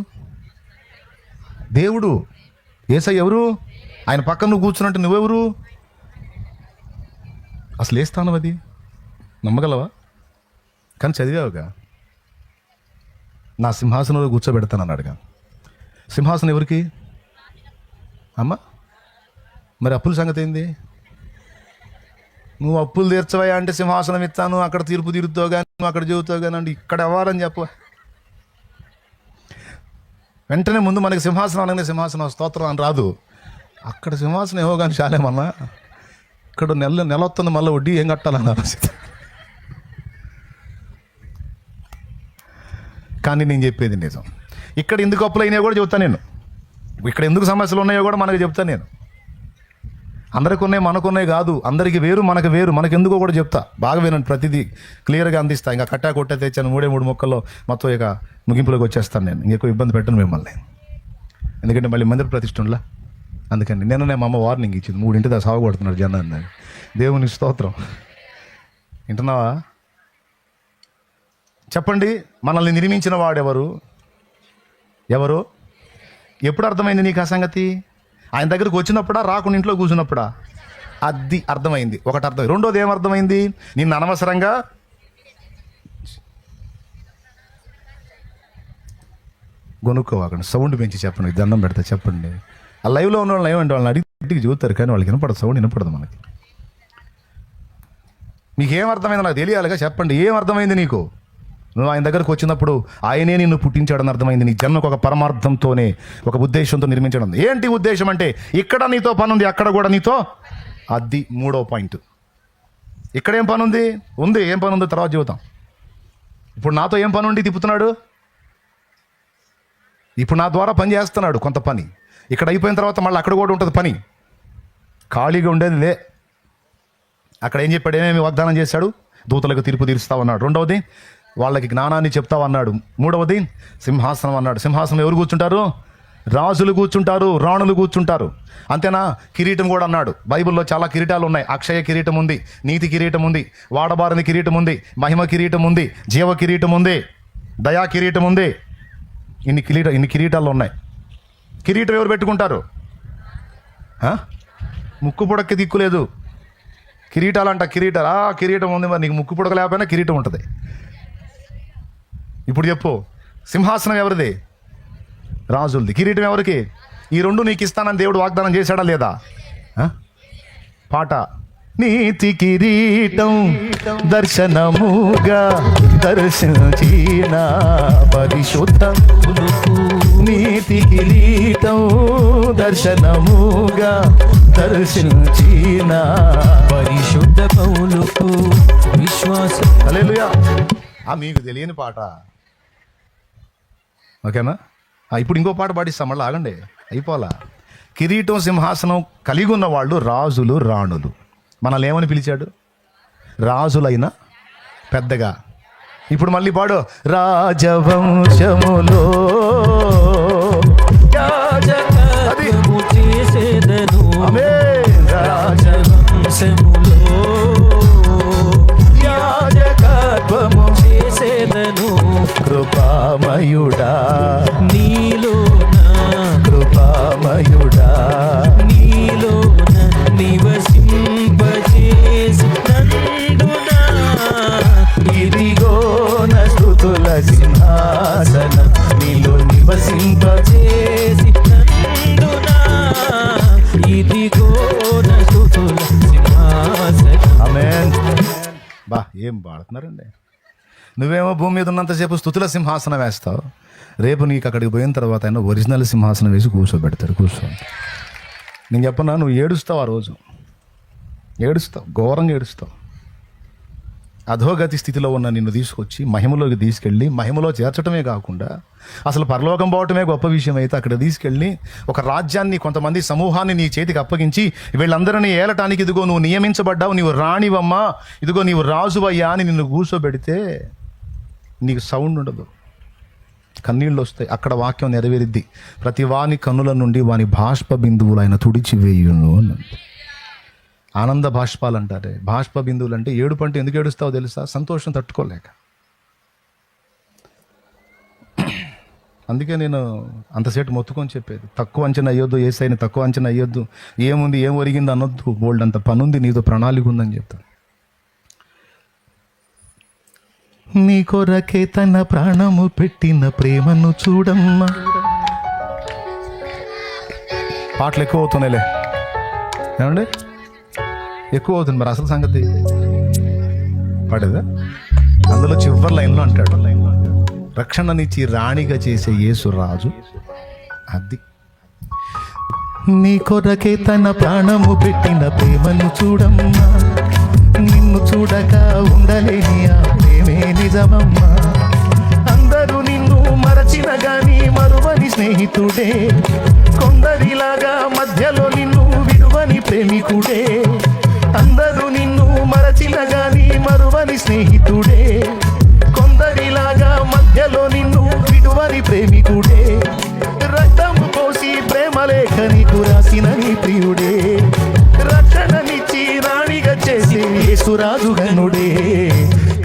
దేవుడు. యేసయ్య ఎవరు? ఆయన పక్కన నువ్వు కూర్చున్నట్టు నువ్వెవరు? అసలు ఏ స్థానం అది? నమ్మగలవా? కానీ చదివావుగా, నా సింహాసనంలో కూర్చోబెడతాను అన్నాడుగా. సింహాసనం ఎవరికి అమ్మ? మరి అప్పుల సంగతి ఏంది? నువ్వు అప్పులు తీర్చవా అంటే సింహాసనం ఇస్తాను, అక్కడ తీర్పు తీరుతావు కానీ, నువ్వు అక్కడ చెబుతావు కానీ అంటే ఇక్కడ ఎవరని చెప్పు. వెంటనే ముందు మనకి సింహాసనం అనగానే సింహాసనం స్తోత్రం అని రాదు. అక్కడ సింహాసనం ఏమో కానీ చాలేమన్నా, ఇక్కడ నెల వస్తుంది, మళ్ళీ వడ్డీ ఏం కట్టాలన్నారు. కానీ నేను చెప్పేది నిజం. ఇక్కడ ఎందుకు అప్పులు అయినాయో కూడా చెప్తాను నేను. ఇక్కడ ఎందుకు సమస్యలు ఉన్నాయో కూడా మనకు చెప్తాను నేను. అందరికి ఉన్నాయి, మనకున్నాయి కాదు. అందరికి వేరు, మనకు వేరు. మనకు ఎందుకో కూడా చెప్తా. బాగా వినండి, ప్రతిదీ క్లియర్గా అందిస్తా. ఇంకా కట్టా కొట్టే తెచ్చాను 3 మొక్కల్లో మొత్తం ఇక ముగింపులోకి వచ్చేస్తాను నేను. ఇంకెక్కువ ఇబ్బంది పెట్టను మిమ్మల్ని, ఎందుకంటే మళ్ళీ మందిర ప్రతిష్ఠలా. అందుకని నేను మా అమ్మ వార్నింగ్ ఇచ్చింది, 3 దాకా సాగు కొడుతున్నాడు జనాన్ని. దేవుని స్తోత్రం. వింటున్నావా? చెప్పండి, మనల్ని నిర్మించిన వాడెవరు? ఎవరు? ఎప్పుడు అర్థమైంది నీకు ఆ సంగతి? ఆయన దగ్గరకు వచ్చినప్పుడా, రాకుండా ఇంట్లో కూర్చున్నప్పుడా? అది అర్థమైంది. ఒకటి అర్థం. రెండోది ఏమర్థమైంది? నిన్ను అనవసరంగా కొనుక్కోవాకండి. సౌండ్ పెంచి చెప్పండి, దండం పెడతా చెప్పండి. ఆ లైవ్లో ఉన్న వాళ్ళు ఏమంటే వాళ్ళని అడిగి చూస్తారు, కానీ వాళ్ళకి వినపడదు, సౌండ్ వినపడదు మనకి. మీకేం అర్థమైందో నాకు తెలియాలిగా, చెప్పండి. ఏం అర్థమైంది నీకు? నువ్వు ఆయన దగ్గరకు వచ్చినప్పుడు ఆయనే నిన్ను పుట్టించాడని అర్థమైంది. నీ జన్మకు ఒక పరమార్థంతోనే, ఒక ఉద్దేశంతో నిర్మించడం. ఏంటి ఉద్దేశం అంటే, ఇక్కడ నీతో పని ఉంది, అక్కడ కూడా నీతో. అది 3వ పాయింట్. ఇక్కడ ఏం పని ఉంది? ఏం పని ఉందో తర్వాత చెబుతాం. ఇప్పుడు నాతో ఏం పని ఉండి తిప్పుతున్నాడు? ఇప్పుడు నా ద్వారా పని చేస్తున్నాడు కొంత పని. ఇక్కడ అయిపోయిన తర్వాత మళ్ళీ అక్కడ కూడా ఉంటుంది పని. ఖాళీగా ఉండేది లే. అక్కడ ఏం చెప్పాడు? ఏమేమి వాగ్దానం చేశాడు? దూతలకు తీర్పు తీరుస్తావన్నాడు. రెండవది, వాళ్ళకి జ్ఞానాన్ని చెప్తావన్నాడు. మూడవది, సింహాసనం అన్నాడు. సింహాసనం ఎవరు కూర్చుంటారు? రాజులు కూర్చుంటారు, రాణులు కూర్చుంటారు. అంతేనా? కిరీటం కూడా అన్నాడు. బైబిల్లో చాలా కిరీటాలు ఉన్నాయి. అక్షయ కిరీటం ఉంది, నీతి కిరీటం ఉంది, వాడబారని కిరీటం ఉంది, మహిమ కిరీటం ఉంది, జీవ కిరీటం ఉంది, దయా కిరీటం ఉంది. ఇన్ని కిరీటాలు ఉన్నాయి. కిరీటం ఎవరు పెట్టుకుంటారు? ముక్కు పుడక్కి దిక్కులేదు. కిరీటాలంట, కిరీటం ఉంది. మరి నీకు ముక్కు పుడక లేకపోయినా కిరీటం ఉంటుంది. ఇప్పుడు చెప్పు, సింహాసనం ఎవరిది? రాజులది. కిరీటం ఎవరికి? ఈ 2 నీకు ఇస్తానని దేవుడు వాగ్దానం చేశాడా లేదా? పాట. నీతి కిరీటం దర్శనముగా దర్శించిన పరిశుద్ధ, నీతి కిరీటం దర్శనముగా దర్శించిన పరిశుద్ధ పౌలుకు విశ్వాసం. హల్లెలూయా. మీకు తెలియని పాట, ఓకేనా? ఇప్పుడు ఇంకో పాట పాటిస్తాం, మళ్ళీ ఆగండి, అయిపోలా. కిరీటం సింహాసనం కలిగి ఉన్న వాళ్ళు రాజులు, రాణులు. మనల్ని ఏమని పిలిచాడు? రాజులైన పెద్దగా. ఇప్పుడు మళ్ళీ పాడు. రాజవంశములో యాజకత్వము చేసేదను, రాజవంశములో యాజకత్వము చేసేదను, కృపామయుడా నీలోన, కృపామయుడా నీలోన నివసింపజేసి నందునా. ఇదిగో నా స్తుతుల సింహాసనం, నీలో నివసింపజేసి నందునా ఏం పాడుతున్నారండి. నువ్వేమో భూమి మీద ఉన్నంతసేపు స్తుతుల సింహాసనం వేస్తావు, రేపు నీకు అక్కడికి పోయిన తర్వాత అయినా ఒరిజినల్ సింహాసనం వేసి కూర్చోబెడతారు. నేను చెప్పనా, నువ్వు ఏడుస్తావు, ఆ రోజు ఏడుస్తావు, ఘోరంగా ఏడుస్తావు. అధోగతి స్థితిలో ఉన్న నిన్ను తీసుకొచ్చి మహిమలోకి తీసుకెళ్ళి మహిమలో చేర్చడమే కాకుండా అసలు పరలోకం పోవటమే గొప్ప విషయం అయితే అక్కడ తీసుకెళ్ళి ఒక రాజ్యాన్ని, కొంతమంది సమూహాన్ని నీ చేతికి అప్పగించి వీళ్ళందరినీ ఏలటానికి ఇదిగో నువ్వు నియమించబడ్డావు, నీవు రాణివమ్మా, ఇదిగో నీవు రాజువయ్యా అని నిన్ను కూర్చోబెడితే నీకు సౌండ్ ఉండదు, కన్నీళ్ళు వస్తాయి. అక్కడ వాక్యం నెరవేరిద్ది, ప్రతి వాని కన్నుల నుండి వాని బాష్ప బిందువులు ఆయన తుడిచివేయును అన్నది. ఆనంద బాష్పాలు అంటారే, బాష్ప బిందువులు అంటే ఏడుపు అంటే ఎందుకు ఏడుస్తావో తెలుసా? సంతోషం తట్టుకోలేక. అందుకే నేను అంతసేపు మొత్తుకొని చెప్పేది, తక్కువ అంచనా అయ్యొద్దు, ఏసైని తక్కువ అంచనా అయ్యొద్దు, ఏముంది ఏం ఒరిగింది అనొద్దు, బోల్డ్ అంత పనుంది, నీతో ప్రణాళిక ఉందని చెప్తాను. నీ కొరకే తన ప్రాణము పెట్టిన ప్రేమను చూడమ్మా. పాటలు ఎక్కువ అవుతున్నాయిలే, ఏమండి ఎక్కువ అవుతుంది. మరి అసలు సంగతి పడేదా? అందులో చివరి లైన్లో అంటాడు, రక్షణనిచ్చి రాణిగా చేసే యేసు రాజు. అది నీ కొరకే తన ప్రాణము పెట్టిన ప్రేమను చూడమ్మా, నిన్ను చూడక ఉండలేని ఆ ప్రేమే నిజమమ్మా. అందరూ నిన్ను మరచిన గాని మరువని స్నేహితుడే, కొందరిలాగా మధ్యలో నిన్ను విడువని ప్రేమికుడే. అందరూ నిన్ను మరచిన గాని మరువని స్నేహితుడే, కొందరిలాగా మధ్యలో నిన్ను విడువని ప్రేమికుడే. రక్తము పోసి ప్రేమ లేఖ నీకు రాసిన నీ ప్రియుడే, రక్షణనిచ్చి రాణిగా చేసే యేసురాజు గనుడే.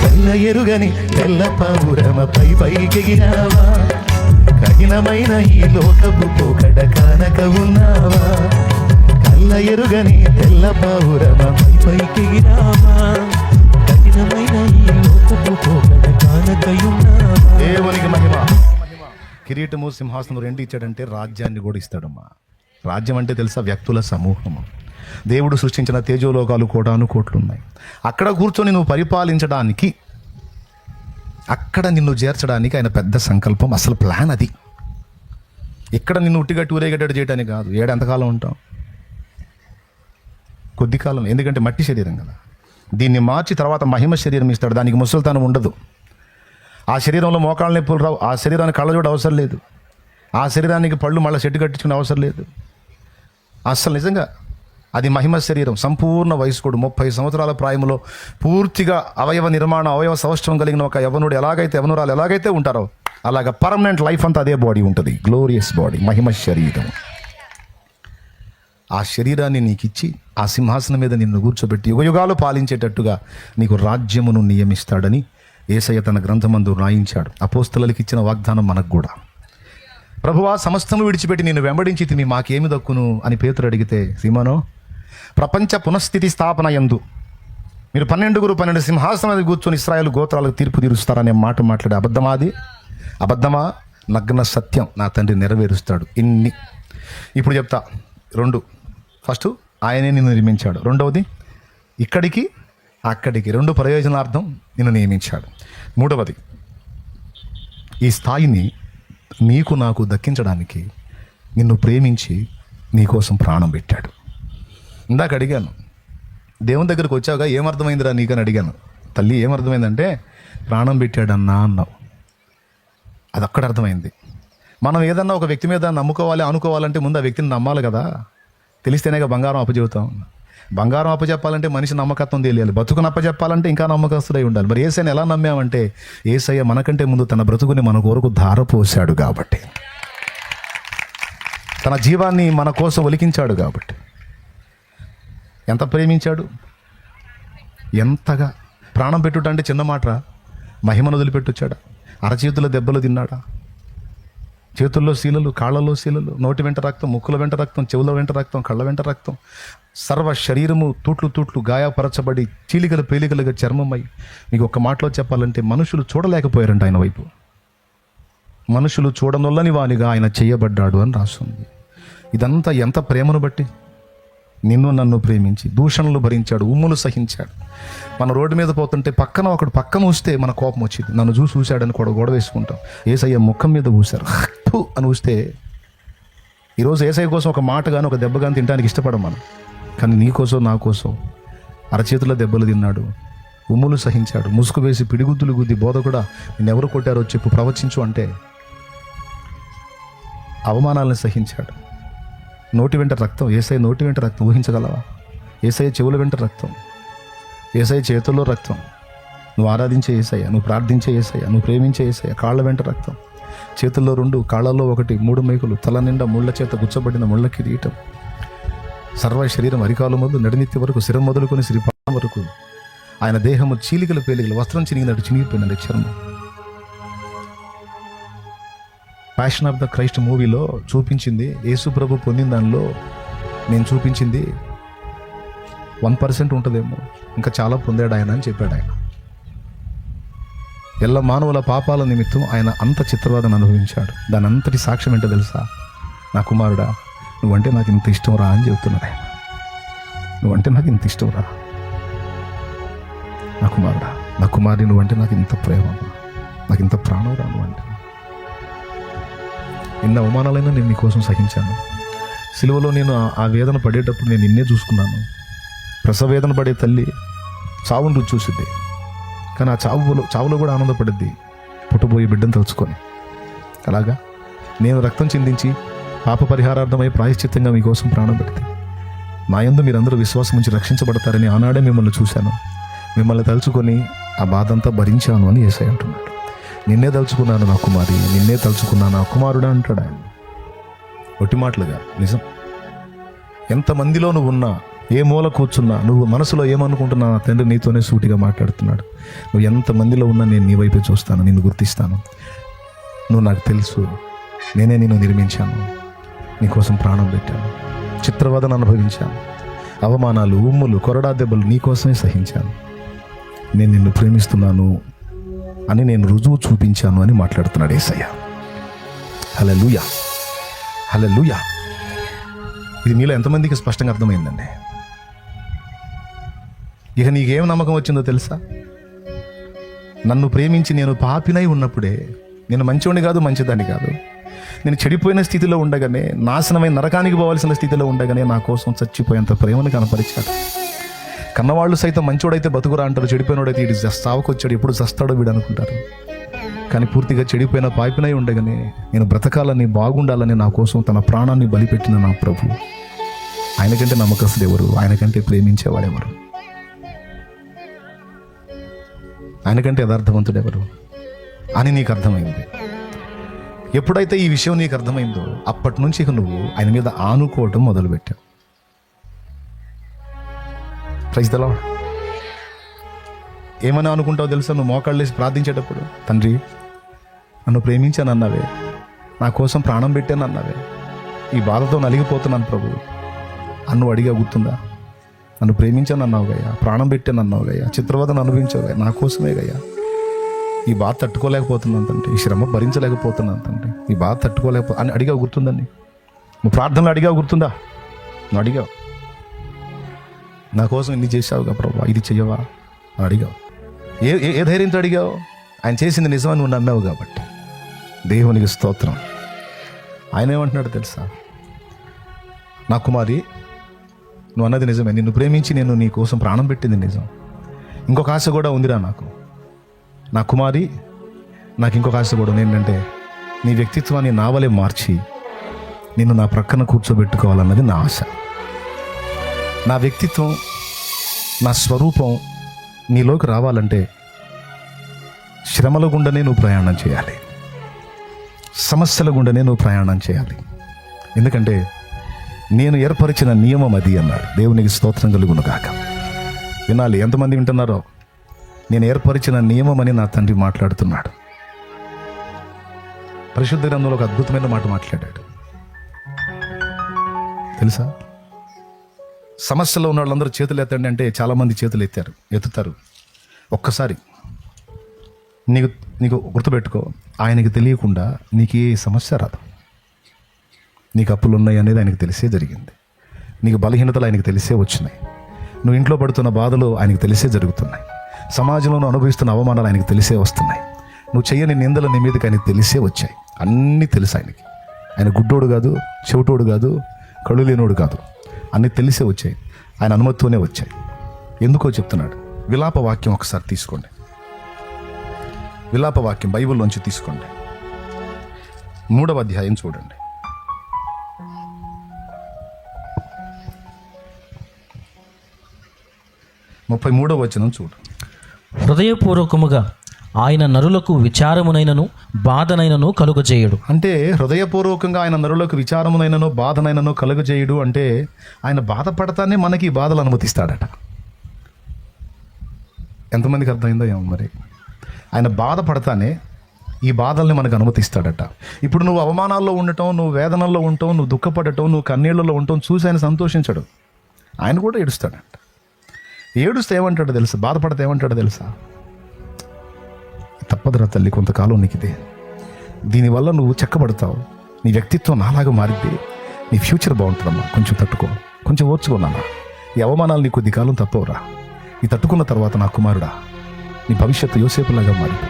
కళ్ళ ఎరుగని తెల్ల పావురమపై పైకెగిరావా, కఠినమైన ఈ లోకపు పోకడ కానక ఉన్నావా. కళ్ళ ఎరుగని తెల్ల పావురమపై పైకెగిరావా, కఠినమైన ఈ లోకపు పోకడ కానక ఉన్నావా. దేవునికి మహిమ. కిరీటము సింహాసనం రెండు ఇచ్చాడంటే రాజ్యాన్ని కూడా ఇస్తాడమ్మా. రాజ్యం అంటే తెలుసా? వ్యక్తుల సమూహము. దేవుడు సృష్టించిన తేజోలోకాలు కోటాను కోట్లున్నాయి. అక్కడ కూర్చొని నువ్వు పరిపాలించడానికి, అక్కడ నిన్ను చేర్చడానికి ఆయన పెద్ద సంకల్పం, అసలు ప్లాన్ అది. ఇక్కడ నిన్ను ఉట్టిగట్టి ఊరేగేటట్టు చేయడానికి కాదు. ఎంతకాలం ఉంటాం? కొద్ది కాలం. ఎందుకంటే మట్టి శరీరం కదా. దీన్ని మార్చి తర్వాత మహిమ శరీరం ఇస్తాడు. దానికి ముసలితనం ఉండదు. ఆ శరీరంలో మోకాళ్ళ నొప్పులు రావు. ఆ శరీరానికి కళ్ళజోడు అవసరం లేదు. ఆ శరీరానికి పళ్ళు మళ్ళీ చెట్టు కట్టించుకునే అవసరం లేదు. అసలు నిజంగా అది మహిమ శరీరం. సంపూర్ణ వయస్కుడు 30 సంవత్సరాల ప్రాయంలో పూర్తిగా అవయవ నిర్మాణం, అవయవ సౌష్ఠవం కలిగిన ఒక యవనుడు ఎలాగైతే, యవనురాలు ఎలాగైతే ఉంటారో అలాగ పర్మనెంట్ లైఫ్ అంతా అదే బాడీ ఉంటుంది. గ్లోరియస్ బాడీ, మహిమ శరీరం. ఆ శరీరాన్ని నీకు ఇచ్చి ఆ సింహాసనం మీద నిన్ను కూర్చోబెట్టి యుగయుగాలు పాలించేటట్టుగా నీకు రాజ్యమును నియమిస్తాడని యేసయ్య తన గ్రంథమందు రాయించాడు. అపోస్తలులకు ఇచ్చిన వాగ్దానం మనకు కూడా. ప్రభువా, సమస్తము విడిచిపెట్టి నేను వెంబడించి తిని మాకేమి దక్కును అని పేతురు అడిగితే, సీమోనో, ప్రపంచ పునఃస్థితి స్థాపన యందు మీరు 12 సింహాసనం మీద కూర్చొని ఇశ్రాయేలు గోత్రాలకు తీర్పు తీరుస్తారనే మాట మాట్లాడే అబద్ధమాది? అబద్ధమా? నగ్న సత్యం. నా తండ్రి నెరవేరుస్తాడు. ఇన్ని ఇప్పుడు చెప్తా. 2, ఫస్ట్ ఆయనే నిన్ను నిర్మించాడు. 2వది ఇక్కడికి అక్కడికి 2 ప్రయోజనార్థం నిన్ను నియమించాడు. 3వది ఈ స్థాయిని నీకు నాకు దక్కించడానికి నిన్ను ప్రేమించి నీకోసం ప్రాణం పెట్టాడు. ఇందాక అడిగాను, దేవుని దగ్గరకు వచ్చాక ఏమర్థమైందిరా నీకని అడిగాను. తల్లి ఏమర్థమైందంటే ప్రాణం పెట్టాడన్నా అన్నావు. అది అక్కడ అర్థమైంది. మనం ఏదన్నా ఒక వ్యక్తి మీద నమ్ముకోవాలి అనుకోవాలంటే ముందు ఆ వ్యక్తిని నమ్మాలి కదా. తెలిస్తేనేగా బంగారం అప్పచెబుతాం. బంగారం అప్పచెప్పాలంటే మనిషి నమ్మకత్వం తెలియాలి. బతుకుని అప్పచెప్పాలంటే ఇంకా నమ్మకస్తుడై ఉండాలి. మరి యేసయ్యని ఎలా నమ్మామంటే యేసయ్య మనకంటే ముందు తన బ్రతుకుని మన కొరకు ధారపోశాడు కాబట్టి, తన జీవాన్ని మన కోసం ఒలికించాడు కాబట్టి. ఎంత ప్రేమించాడు, ఎంతగా. ప్రాణం పెట్టుట అంటే చిన్న మాటరా? మహిమను వదిలిపెట్టొచ్చాడా? అరచేతుల దెబ్బలు తిన్నాడా? చేతుల్లో శీలలు, కాళ్ళలో శీలలు, నోటి వెంట రక్తం, ముక్కుల వెంట రక్తం, చెవుల వెంట రక్తం, కళ్ళ వెంట రక్తం, సర్వ శరీరము తూట్లు గాయపరచబడి చీలికలు పేలికలుగా చర్మమై. మీకు ఒక్క మాటలో చెప్పాలంటే మనుషులు చూడలేకపోయారంట ఆయన వైపు. మనుషులు చూడనొల్లని వానిగా ఆయన చేయబడ్డాడు అని రాస్తుంది. ఇదంతా ఎంత ప్రేమను బట్టి. నిన్ను నన్ను ప్రేమించి దూషణలు భరించాడు, ఉమ్ములు సహించాడు. మన రోడ్డు మీద పోతుంటే ఒకడు పక్కన ఊస్తే మన కోపం వచ్చింది. నన్ను చూశాడని కూడా గొడవ వేసుకుంటాం. యేసయ్య ముఖం మీద ఊశారు అని ఊస్తే, ఈరోజు యేసయ్య కోసం ఒక మాట కానీ ఒక దెబ్బ కానీ తినడానికి ఇష్టపడం మనం. కానీ నీ కోసం నా కోసం అరచేతుల దెబ్బలు తిన్నాడు, ఉమ్ములు సహించాడు, ముసుగు వేసి పిడిగుద్దులు గుద్ది బోధకుడా నిన్నెవరు కొట్టారో చెప్పు, ప్రవచించు అంటే అవమానాలను సహించాడు. నోటి వెంట రక్తం, యేసయ్య నోటి వెంట రక్తం ఊహించగలవా? యేసయ్య చెవుల వెంట రక్తం, యేసయ్య చేతుల్లో రక్తం. నువ్వు ఆరాధించే యేసయ్య, నువ్వు ప్రార్థించే యేసయ్య, నువ్వు ప్రేమించే యేసయ్య కాళ్ళ వెంట రక్తం, చేతుల్లో 2, కాళ్ళల్లో 1, 3 మేకులు, తల నిండా ముళ్ళ చేత గుచ్చబడిన ముళ్ళ కిరీటం, సర్వ శరీరం అరికాలు మొదలు నడినెత్తి వరకు, శిరం మొదలుకొని శ్రీపాదం వరకు ఆయన దేహము చీలికలు పేలికలు, వస్త్రం చినిగినట్టు చినిగిపోయినట్టు చర్మం. ప్యాషన్ ఆఫ్ ద క్రైస్ట్ మూవీలో చూపించింది, యేసు ప్రభు పొందిన దానిలో నేను చూపించింది 1% ఉంటుందేమో, ఇంకా చాలా పొందాడు ఆయన అని చెప్పాడు ఆయన. ఎల్ల మానవుల పాపాల నిమిత్తం ఆయన అంత చిత్రవాదన అనుభవించాడు. దాని అంతటి సాక్ష్యం ఏంటో తెలుసా? నా కుమారుడా, నువ్వంటే నాకు ఇంత ఇష్టం రా అని చెబుతున్నాడు ఆయన. నువ్వంటే నాకు ఇంత ఇష్టం రా నా కుమారుడా, నా కుమారి, నువ్వంటే నాకు ఇంత ప్రేమ, నాకు ఇంత ప్రాణం రా నువ్వంటే. ఎన్ని అవమానాలైనా నేను నీకోసం సహించాను. సిలువలో నేను ఆ వేదన పడేటప్పుడు నేను నిన్నే చూసుకున్నాను. ప్రసవ వేదన పడే తల్లి చావును రుచి చూసిద్ది, కానీ ఆ చావులో కూడా ఆనందపడిద్ది పుట్టబోయే బిడ్డను తలుచుకొని. అలాగా నేను రక్తం చిందించి పాప పరిహారార్థమై ప్రాయశ్చిత్తంగా మీకోసం ప్రాణం పెడితే నా యందు మీరందరూ విశ్వాసం ఉంచి రక్షించబడతారని ఆనాడే మిమ్మల్ని చూశాను. మిమ్మల్ని తలుచుకొని ఆ బాధ అంతా భరించాను అని యేసయ్య అంటున్నాడు. నిన్నే తలుచుకున్నాను నా కుమారి, నిన్నే తలుచుకున్నాను నా కుమారుడా అంటాడు ఆయన. ఒట్టి మాటలుగా నిజం. ఎంతమందిలో నువ్వు ఉన్నా, ఏ మూల కూర్చున్నా, నువ్వు మనసులో ఏమనుకుంటున్నా నా తండ్రి నీతోనే సూటిగా మాట్లాడుతున్నాడు. నువ్వు ఎంతమందిలో ఉన్నా నేను నీ వైపే చూస్తాను, నిన్ను గుర్తిస్తాను. నువ్వు నాకు తెలుసు, నేనే నిన్ను నిర్మించాను, నీకోసం ప్రాణం పెట్టాను, చిత్రవదన అనుభవించాను, అవమానాలు, ఉమ్ములు, కొరడా దెబ్బలు నీకోసమే సహించాను, నేను నిన్ను ప్రేమిస్తున్నాను అని నేను రుజువు చూపించాను అని మాట్లాడుతున్నాడు యేసయ్య. హల్లెలూయా, హల్లెలూయా. ఇది మీలో ఎంతమందికి స్పష్టంగా అర్థమైందండి? ఇక నీకేం నమ్మకం వచ్చిందో తెలుసా? నన్ను ప్రేమించి నేను పాపినై ఉన్నప్పుడే, నేను మంచివాడిని కాదు, మంచిదాన్ని కాదు, నేను చెడిపోయిన స్థితిలో ఉండగానే, నాశనమైన నరకానికి పోవాల్సిన స్థితిలో ఉండగానే నా కోసం చచ్చిపోయేంత ప్రేమను కనపరిచాడు. కన్నవాళ్ళు సైతం మంచోడైతే బతుకురా అంటారు, చెడిపోయినోడైతే వీడు సావుకొచ్చాడు, ఎప్పుడు చస్తాడో వీడు అనుకుంటారు. కానీ పూర్తిగా చెడిపోయిన పాపినై ఉండగానే నేను బ్రతకాలని, బాగుండాలని నా కోసం తన ప్రాణాన్ని బలిపెట్టిన నా ప్రభు, ఆయనకంటే నమ్మకస్తుడు ఎవరు? ఆయనకంటే ప్రేమించేవాడెవరు? ఆయనకంటే యథార్థవంతుడు ఎవరు అని నీకు అర్థమైంది. ఎప్పుడైతే ఈ విషయం నీకు అర్థమైందో అప్పటి నుంచి ఇక నువ్వు ఆయన మీద ఆనుకోవటం మొదలుపెట్టావు. Praise the Lord. ఏమని అనుకుంటావు తెలుసా? నువ్వు మోకాళ్ళు వేసి ప్రార్థించేటప్పుడు, తండ్రి నన్ను ప్రేమించాను అన్నావే, నా కోసం ప్రాణం పెట్టాను అన్నావే, ఈ బాధతో నలిగిపోతున్నాను ప్రభు అన్ను అడిగా గుర్తుందా? నన్ను ప్రేమించాను అన్నావు గయ్యా, ప్రాణం పెట్టాను అన్నావు గయ్యా, చిత్రవదను అనుభవించావు గయ్యా, నా కోసమే గయ్యా. ఈ బాధ తట్టుకోలేకపోతున్నాను తండ్రి, ఈ శ్రమ భరించలేకపోతున్నాను తండ్రి, ఈ బాధ అని అడిగా గుర్తుందండి. నువ్వు ప్రార్థనలు అడిగా గుర్తుందా? నువ్వు అడిగావు, నా కోసం ఇన్ని చేసావుగా ప్రభా, ఇది చెయ్యవా అని అడిగావు. ఏ ధైర్యంతో అడిగావు? ఆయన చేసింది నిజమని నువ్వు నమ్మావు కాబట్టి. దేవునికి స్తోత్రం. ఆయన ఏమంటున్నాడు తెలుసా? నా కుమారి, నువ్వు అన్నది నిజమే, నిన్ను ప్రేమించి నేను నీ కోసం ప్రాణం పెట్టింది నిజం. ఇంకొక ఆశ కూడా ఉందిరా నాకు. నా కుమారి, నాకు ఇంకొక ఆశ కూడా ఉంది. ఏంటంటే నీ వ్యక్తిత్వాన్ని నా వలె మార్చి నిన్ను నా ప్రక్కన కూర్చోబెట్టుకోవాలన్నది నా ఆశ. నా వ్యక్తిత్వం, నా స్వరూపం నీలోకి రావాలంటే శ్రమల గుండనే నువ్వు ప్రయాణం చేయాలి, సమస్యల గుండనే నువ్వు ప్రయాణం చేయాలి. ఎందుకంటే నేను ఏర్పరిచిన నియమం అది అన్నాడు. దేవునికి స్తోత్రం కలుగును గాక. వినాలి, ఎంతమంది వింటున్నారో? నేను ఏర్పరిచిన నియమం అని నా తండ్రి మాట్లాడుతున్నాడు. పరిశుద్ధ గ్రంథంలో ఒక అద్భుతమైన మాట మాట్లాడాడు తెలుసా? సమస్యలో ఉన్న వాళ్ళందరూ చేతులు ఎత్తండి అంటే చాలామంది చేతులు ఎత్తుతారు. ఒక్కసారి నీకు గుర్తుపెట్టుకో, ఆయనకి తెలియకుండా నీకు ఏ సమస్య రాదు. నీకు అప్పులు ఉన్నాయి అనేది ఆయనకు తెలిసే జరిగింది. నీకు బలహీనతలు ఆయనకు తెలిసే వచ్చినాయి. నువ్వు ఇంట్లో పడుతున్న బాధలు ఆయనకు తెలిసే జరుగుతున్నాయి. సమాజంలో నువ్వు అనుభవిస్తున్న అవమానాలు ఆయనకు తెలిసే వస్తున్నాయి. నువ్వు చెయ్యని నిందలు నీ మీదకి ఆయనకు తెలిసే వచ్చాయి. అన్నీ తెలుసు ఆయనకి. ఆయన గుడ్డోడు కాదు, చెవిటోడు కాదు, కళ్ళు లేనోడు కాదు. అన్నీ తెలిసే వచ్చాయి. ఆయన అనుమతితోనే వచ్చాయి. ఎందుకో చెప్తున్నాడు. విలాప వాక్యం ఒకసారి తీసుకోండి. విలాప వాక్యం బైబిల్లోంచి తీసుకోండి. 3వ అధ్యాయం చూడండి. 33వ వచనం చూడు. హృదయపూర్వకముగా ఆయన నరులకు విచారమునైనను బాధనైనను కలుగజేయుడు. అంటే హృదయపూర్వకంగా ఆయన నరులకు విచారమునైనను బాధనైనను కలుగజేయుడు అంటే ఆయన బాధపడతానే మనకి ఈ బాధలు అనుమతిస్తాడట. ఎంతమందికి అర్థమైందో ఏమో మరి. ఆయన బాధపడతానే ఈ బాధల్ని మనకు అనుమతిస్తాడట. ఇప్పుడు నువ్వు అవమానాల్లో ఉండటం, నువ్వు వేదనల్లో ఉండటం, నువ్వు దుఃఖపడటం, నువ్వు కన్నీళ్లలో ఉండటం చూసి ఆయన సంతోషించడు. ఆయన కూడా ఏడుస్తాడంట. ఏడుస్తే ఏమంటాడో తెలుసా? బాధపడితే ఏమంటాడో తెలుసా? తప్పదురా తల్లి, కొంతకాలం నీకు ఇదే. దీనివల్ల నువ్వు చెక్కబడతావు, నీ వ్యక్తిత్వం నాలాగా మారిద్ది, నీ ఫ్యూచర్ బాగుంటుందమ్మా, కొంచెం తట్టుకో, కొంచెం ఓర్చుకోనమ్మా. ఈ అవమానాలు నీ కొద్ది కాలం తప్పవురా. ఈ తట్టుకున్న తర్వాత నా కుమారుడా, నీ భవిష్యత్తు యోసేపులాగా మారింది.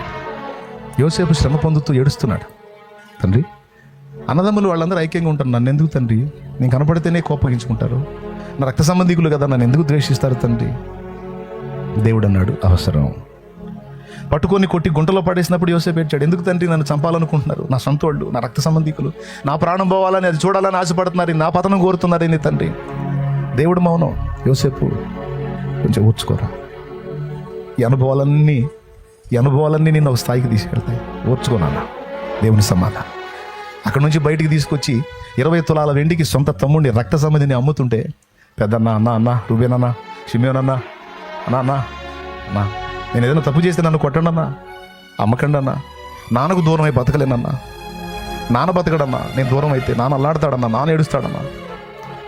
యోసేపు శ్రమ పొందుతూ ఏడుస్తున్నాడు. తండ్రి, అన్నదమ్ములు వాళ్ళందరూ ఐక్యంగా ఉంటారు, నన్ను ఎందుకు తండ్రి? నేను కనపడితేనే కోపగించుకుంటారు, నా రక్త సంబంధికులు కదా, నన్ను ఎందుకు ద్వేషిస్తారు తండ్రి? దేవుడు అన్నాడు, అవసరం. పట్టుకొని కొట్టి గుంటలో పడేసినప్పుడు యోసేపు ఏడ్చాడు. ఎందుకు తండ్రి నన్ను చంపాలనుకుంటున్నారు? నా సొంత వాళ్ళు, నా రక్త సంబంధికులు, నా ప్రాణం పోవాలని, అది చూడాలని ఆశపడుతున్నారు, నా పతనం కోరుతున్నారని తండ్రి. దేవుడు మౌనం. యోసేపు, కొంచెం ఓర్చుకోరా. ఈ అనుభవాలన్నీ నిన్ను ఒక స్థాయికి తీసుకెళ్తాయి. ఓర్చుకోనన్నా. దేవుని సమాధానం. అక్కడ నుంచి బయటికి తీసుకొచ్చి 20 తులాల వెండికి సొంత తమ్ముడిని రక్త సంబంధిని అమ్ముతుంటే, పెద్దన్న అన్న రుబేనన్నా, షిమేనన్నా, అన్నా నేను ఏదైనా తప్పు చేస్తే నన్ను కొట్టండి అన్నా, అమ్మకండి అన్నా, నాన్నకు దూరం అయి బతకలేనన్నా, నాన్న బతకడన్నా, నేను దూరం అయితే నాన్న అల్లాడతాడన్నా, నాన్న ఏడుస్తాడన్నా,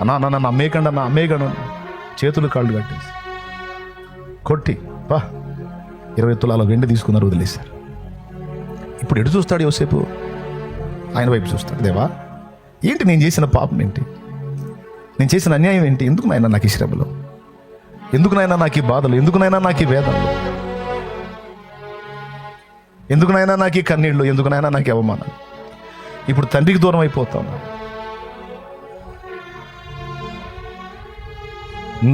అన్నా నన్ను అమ్మేయకండి అన్నా, అమ్మేయకండి, చేతులు కాళ్ళు కట్టేసి కొట్టి 20 తులాల వెండి తీసుకున్నారు, వదిలేశారు. ఇప్పుడు ఎటు చూస్తాడు యోసేపు? ఆయన వైపు చూస్తాడు. దేవా, ఏంటి నేను చేసిన పాపం ఏంటి? నేను చేసిన అన్యాయం ఏంటి? ఎందుకు నాయనా నాకు ఈ శ్రమలు? ఎందుకు నాయనా నాకు ఈ బాధలు? ఎందుకు నాయనా నాకు ఈ వేదనలు? ఎందుకు నాయనా నాకు ఈ కన్నీళ్ళు? ఎందుకు నాయనా నాకు అవమానాలు? ఇప్పుడు తండ్రికి దూరం అయిపోతాను.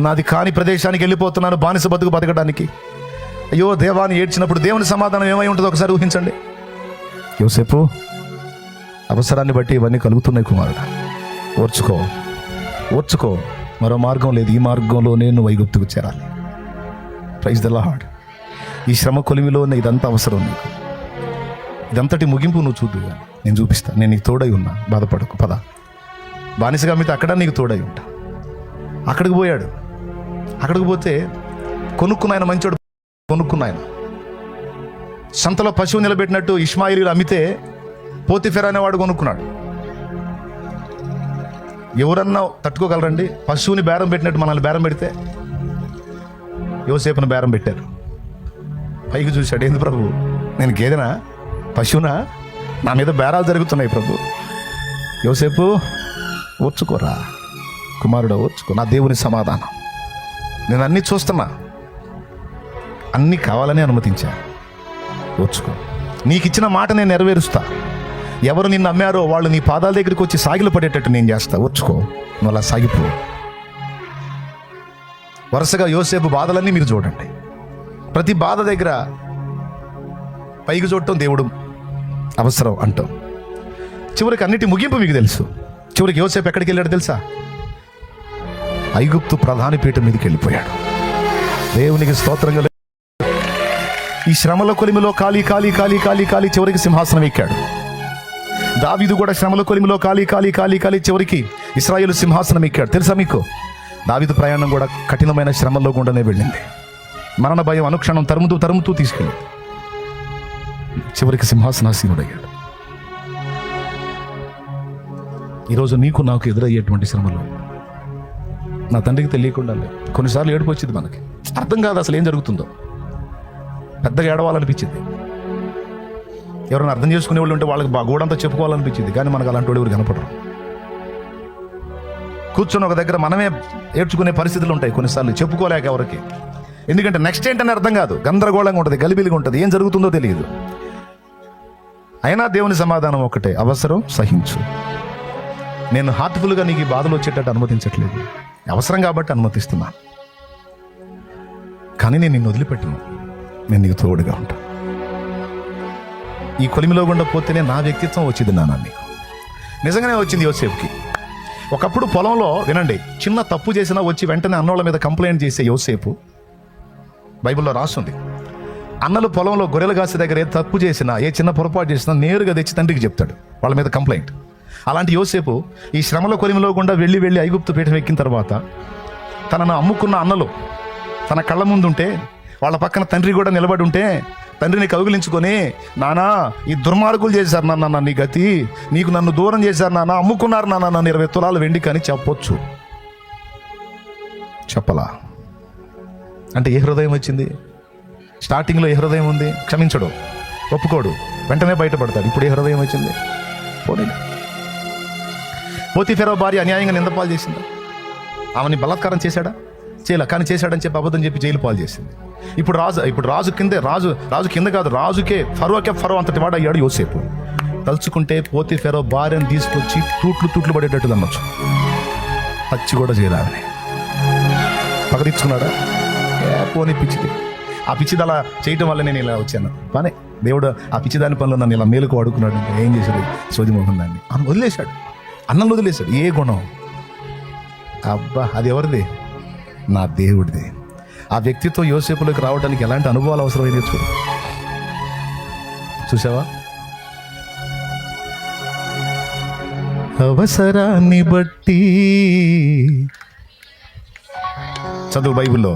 నాది కాని ప్రదేశానికి వెళ్ళిపోతున్నాను, బానిస బతుకు బతకడానికి. అయ్యో దేవాన్ని ఏడ్చినప్పుడు దేవుని సమాధానం ఏమై ఉంటుందో ఒకసారి ఊహించండి. యోసేపు, అవసరాన్ని బట్టి ఇవన్నీ కలుగుతున్నాయి కుమారుడా, ఓర్చుకో, మరో మార్గం లేదు, ఈ మార్గంలోనే నువ్వు ఐగుప్తుకు చేరాలి. Praise the Lord. ఈ శ్రమ కొలిమిలోనే ఇదంతా అవసరం నీకు. ఇదంతటి ముగింపు నువ్వు చూద్దుగా, నేను చూపిస్తాను. నేను నీకు తోడై ఉన్నా, బాధపడకు, పద. బానిసగా మీతో అక్కడ నీకు తోడై ఉంటా. అక్కడికి పోయాడు. అక్కడికి పోతే కొనుక్కున్నాయన, మంచోడు కొనుక్కున్నాయన. సంతలో పశువు నిలబెట్టినట్టు ఇష్మాయిలీలు అమ్మితే పోతిఫెర అనేవాడు కొనుక్కున్నాడు. ఎవరన్నా తట్టుకోగలరండి? పశువుని బేరం పెట్టినట్టు మనల్ని బేరం పెడితే? యోసేపును బేరం పెట్టారు. పైకి చూశాడు, ఏంది ప్రభు, నేను గేదెనా, పశువునా? నా మీద బేరాలు జరుగుతున్నాయి ప్రభు. యోసేపు, ఓర్చుకోరా కుమారుడు, ఓర్చుకో. నా దేవుని సమాధానం. నేను అన్నీ చూస్తున్నా, అన్నీ కావాలని అనుమతించా. ఓర్చుకో. నీకు ఇచ్చిన మాట నేను నెరవేరుస్తా. ఎవరు నిన్ను అమ్మారో వాళ్ళు నీ పాదాల దగ్గరికి వచ్చి సాగిలు పడేటట్టు నేను చేస్తా. ఓర్చుకో, నువ్వు అలా సాగిపో. వరుసగా యోసేపు బాధలన్నీ మీరు చూడండి. ప్రతి బాధ దగ్గర పైకి చూడటం దేవుడు అవసరం అంటాం. చివరికి అన్నిటి ముగింపు మీకు తెలుసు. చివరికి యోసేపు ఎక్కడికి వెళ్ళాడు తెలుసా? ఐగుప్తు ప్రధాని పీఠం మీదకి వెళ్ళిపోయాడు. దేవునికి స్తోత్రంగా. ఈ శ్రమల కొలిమిలో కాలి చివరికి సింహాసనం ఎక్కాడు. దావీదు కూడా శ్రమల కొలిమిలో కాలి చివరికి ఇశ్రాయేలు సింహాసనం ఎక్కాడు. తెలుసా మీకు? దావీదు ప్రయాణం కూడా కఠినమైన శ్రమల్లో గుండానే వెళ్ళింది. మరణ భయం అనుక్షణం తరుముతూ తీసుకెళ్ళింది. చివరికి సింహాసనాసీనుడయ్యాడు. ఈరోజు నీకు నాకు ఎదురయ్యేటువంటి శ్రమలు నా తండ్రికి తెలియకుండా కొన్నిసార్లు ఏడుపు వచ్చింది. మనకి అర్థం కాదు అసలు ఏం జరుగుతుందో. పెద్దగా ఏడవాలనిపించింది. ఎవరైనా అర్థం చేసుకునే వాళ్ళు ఉంటే వాళ్ళకి గోడంతా చెప్పుకోవాలనిపించింది. కానీ మనకు అలాంటి వాడు ఎవరు కనపడరు. కూర్చొని ఒక దగ్గర మనమే ఏడ్చుకునే పరిస్థితులు ఉంటాయి కొన్నిసార్లు, చెప్పుకోలేక ఎవరికి. ఎందుకంటే నెక్స్ట్ ఏంటని అర్థం కాదు, గందరగోళంగా ఉంటుంది, గలిబిలిగా ఉంటుంది, ఏం జరుగుతుందో తెలియదు. అయినా దేవుని సమాధానం ఒకటే, అవసరం సహించు. నేను హార్ట్ఫుల్గా నీకు ఈ బాధలు వచ్చేటట్టు అనుమతించట్లేదు, అవసరం కాబట్టి అనుమతిస్తున్నాను. కానీ నేను నిన్ను వదిలిపెట్టను, నేను నీకు తోడుగా ఉంటాను. ఈ కొలిమిలో గుండా పోతేనే నా వ్యక్తిత్వం వచ్చింది నాన్న నీకు. నిజంగానే వచ్చింది యోసేపుకి. ఒకప్పుడు పొలంలో వినండి, చిన్న తప్పు చేసినా వచ్చి వెంటనే అన్నోళ్ళ మీద కంప్లైంట్ చేసే యోసేపు బైబిల్లో రాస్తుంది. అన్నలు పొలంలో గొర్రెలు కాసే దగ్గర ఏ తప్పు చేసినా, ఏ చిన్న పొరపాటు చేసినా నేరుగా తెచ్చి తండ్రికి చెప్తాడు వాళ్ళ మీద కంప్లైంట్. అలాంటి యోసేపు ఈ శ్రమల కొలిమిలో గుండా వెళ్ళి ఐగుప్తు పీఠం ఎక్కిన తర్వాత తనను అమ్ముకున్న అన్నలు తన కళ్ళ ముందుంటే, వాళ్ళ పక్కన తండ్రి కూడా నిలబడి ఉంటే, తండ్రిని కౌగిలించుకొని, నానా ఈ దుర్మార్గులు చేశారు నాన్న, నీ గతి, నీకు నన్ను దూరం చేశారు నాన్న, అమ్ముకున్నారు నాన్న నన్ను 20 తులాలు వెండి, కానీ చెప్పొచ్చు. చెప్పలా అంటే ఏ హృదయం వచ్చింది? స్టార్టింగ్లో ఏ హృదయం ఉంది? క్షమించడు, ఒప్పుకోడు, వెంటనే బయటపడతాడు. ఇప్పుడు ఏ హృదయం వచ్చింది? పోనీ పోతీఫెరో భార్య అన్యాయంగా నిందపాలు చేసిందా? ఆమెని బలాత్కారం చేశాడా? చేయలే, కానీ చేశాడని చెప్పి అబద్ధం చెప్పి జైలు పాలు చేసింది. ఇప్పుడు రాజు కింద కాదు, రాజుకే ఫరో అంతటి వాడు అయ్యాడు యోసేపు. తలుచుకుంటే పోతీఫెరో భార్యను తీసుకొచ్చి తూట్లు పడేటట్టు అనొచ్చు. పచ్చి కూడా చేయరాదని పగదీర్చుకున్నాడా? పోనీ పిచ్చిది. ఆ పిచ్చిది అలా చేయటం వల్ల నేను ఇలా వచ్చాను. పనే దేవుడు ఆ పిచ్చిదాని పనులు నన్ను ఇలా మేలుకు వాడుకున్నాడు. ఏం చేశాడు? సోదిమోహన్ దాన్ని వదిలేశాడు, అన్నం వదిలేశాడు. ఏ గుణం? అబ్బా, అది ఎవరిది? నా దేవుడిది. ఆ వ్యక్తిత్వం యోసేపులోకి రావడానికి ఎలాంటి అనుభవాలు అవసరమైంది చూసావా? అవసరాన్ని బట్టి చదువు బైబిల్లో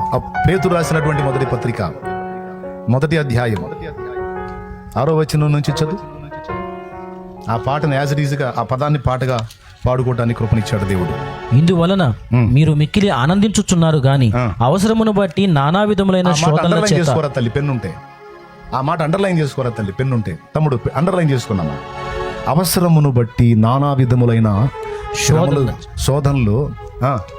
పేతురు రాసినటువంటి మొదటి పత్రిక 1వ అధ్యాయం 6వ వచనం నుంచి చదువు. ఆ పాటను యాజ్ ఇట్ ఈజ్గా, ఆ పదాన్ని పాటగా పాడుకోవడానికి కృపనిచ్చాడు దేవుడు. ఇందువలన మీరు మిక్కిలి ఆనందించుచున్నారు గాని అవసరమును బట్టి నానా విధములైన శోధనల చేత. చేసుకోరా తల్లి, పెన్నుంటే ఆ మాట అండర్లైన్ చేసుకోరా తల్లి, పెన్నుంటే. తమ్ముడు అండర్లైన్ చేసుకున్నామా? అవసరమును బట్టి నానా విధములైన శోధనలు.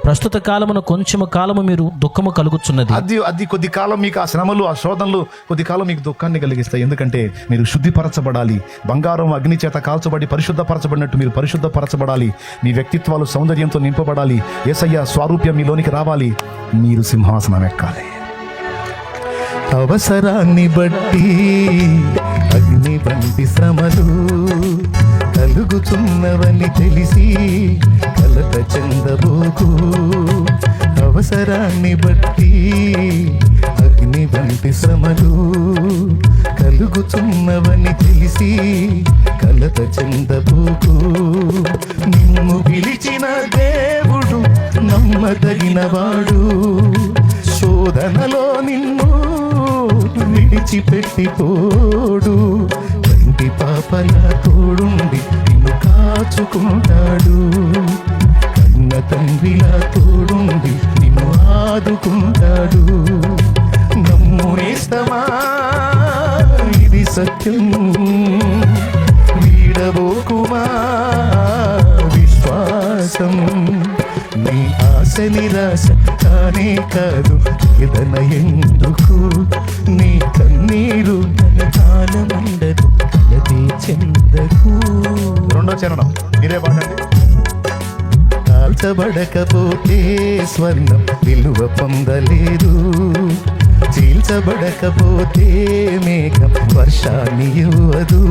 ప్రస్తుత కాలమున కొంచెము కాలము మీరు దుఃఖము కలుగుచున్నది. అది కొద్ది కాలం మీకు ఆ శ్రమలు, ఆ శోధనలు కొద్ది కాలం మీకు దుఃఖాన్ని కలిగిస్తాయి. ఎందుకంటే మీరు శుద్ధిపరచబడాలి. బంగారం అగ్ని చేత కాల్చబడి పరిశుద్ధపరచబడినట్టు మీరు పరిశుద్ధపరచబడాలి. మీ వ్యక్తిత్వాలు సౌందర్యంతో నింపబడాలి. యేసయ్య స్వారూప్యం మీలోనికి రావాలి. మీరు సింహాసనం ఎక్కాలి. అవసరాన్ని బట్టి అగ్ని వంటి శ్రమలు కలుగుతున్నవని తెలిసి కలత చెందబోకు. అవసరాన్ని బట్టి అగ్ని వంటి శ్రమలు కలుగుతున్నవని తెలిసి కలత చెందబోకు. నిన్ను పిలిచిన దేవుడు నమ్మదగినవాడు. శోధనలో నిన్ను విడిచిపెట్టిపోడు. కంటి పాపల తోడుండి నిన్ను కాచుకుంటాడు. కన్న తండ్రిలా తోడుండి నిన్ను ఆదుకుంటాడు. నమ్మునేస్తమా, ఇది సత్యం, వీడబోకుమా విశ్వాసం. నీ ఆశ నిరాశ కానే కాదు, వేదన ఎందుకు? నీ కన్నీరు కాలముండదు, కలతే చెందకు. 2వ చరణం మీరే పాడండి. కాల్చబడకపోతే స్వర్ణం విలువ పొందలేదు. చీల్చబడకపోతే మేఘం వర్షాన్ని ఇవ్వదు.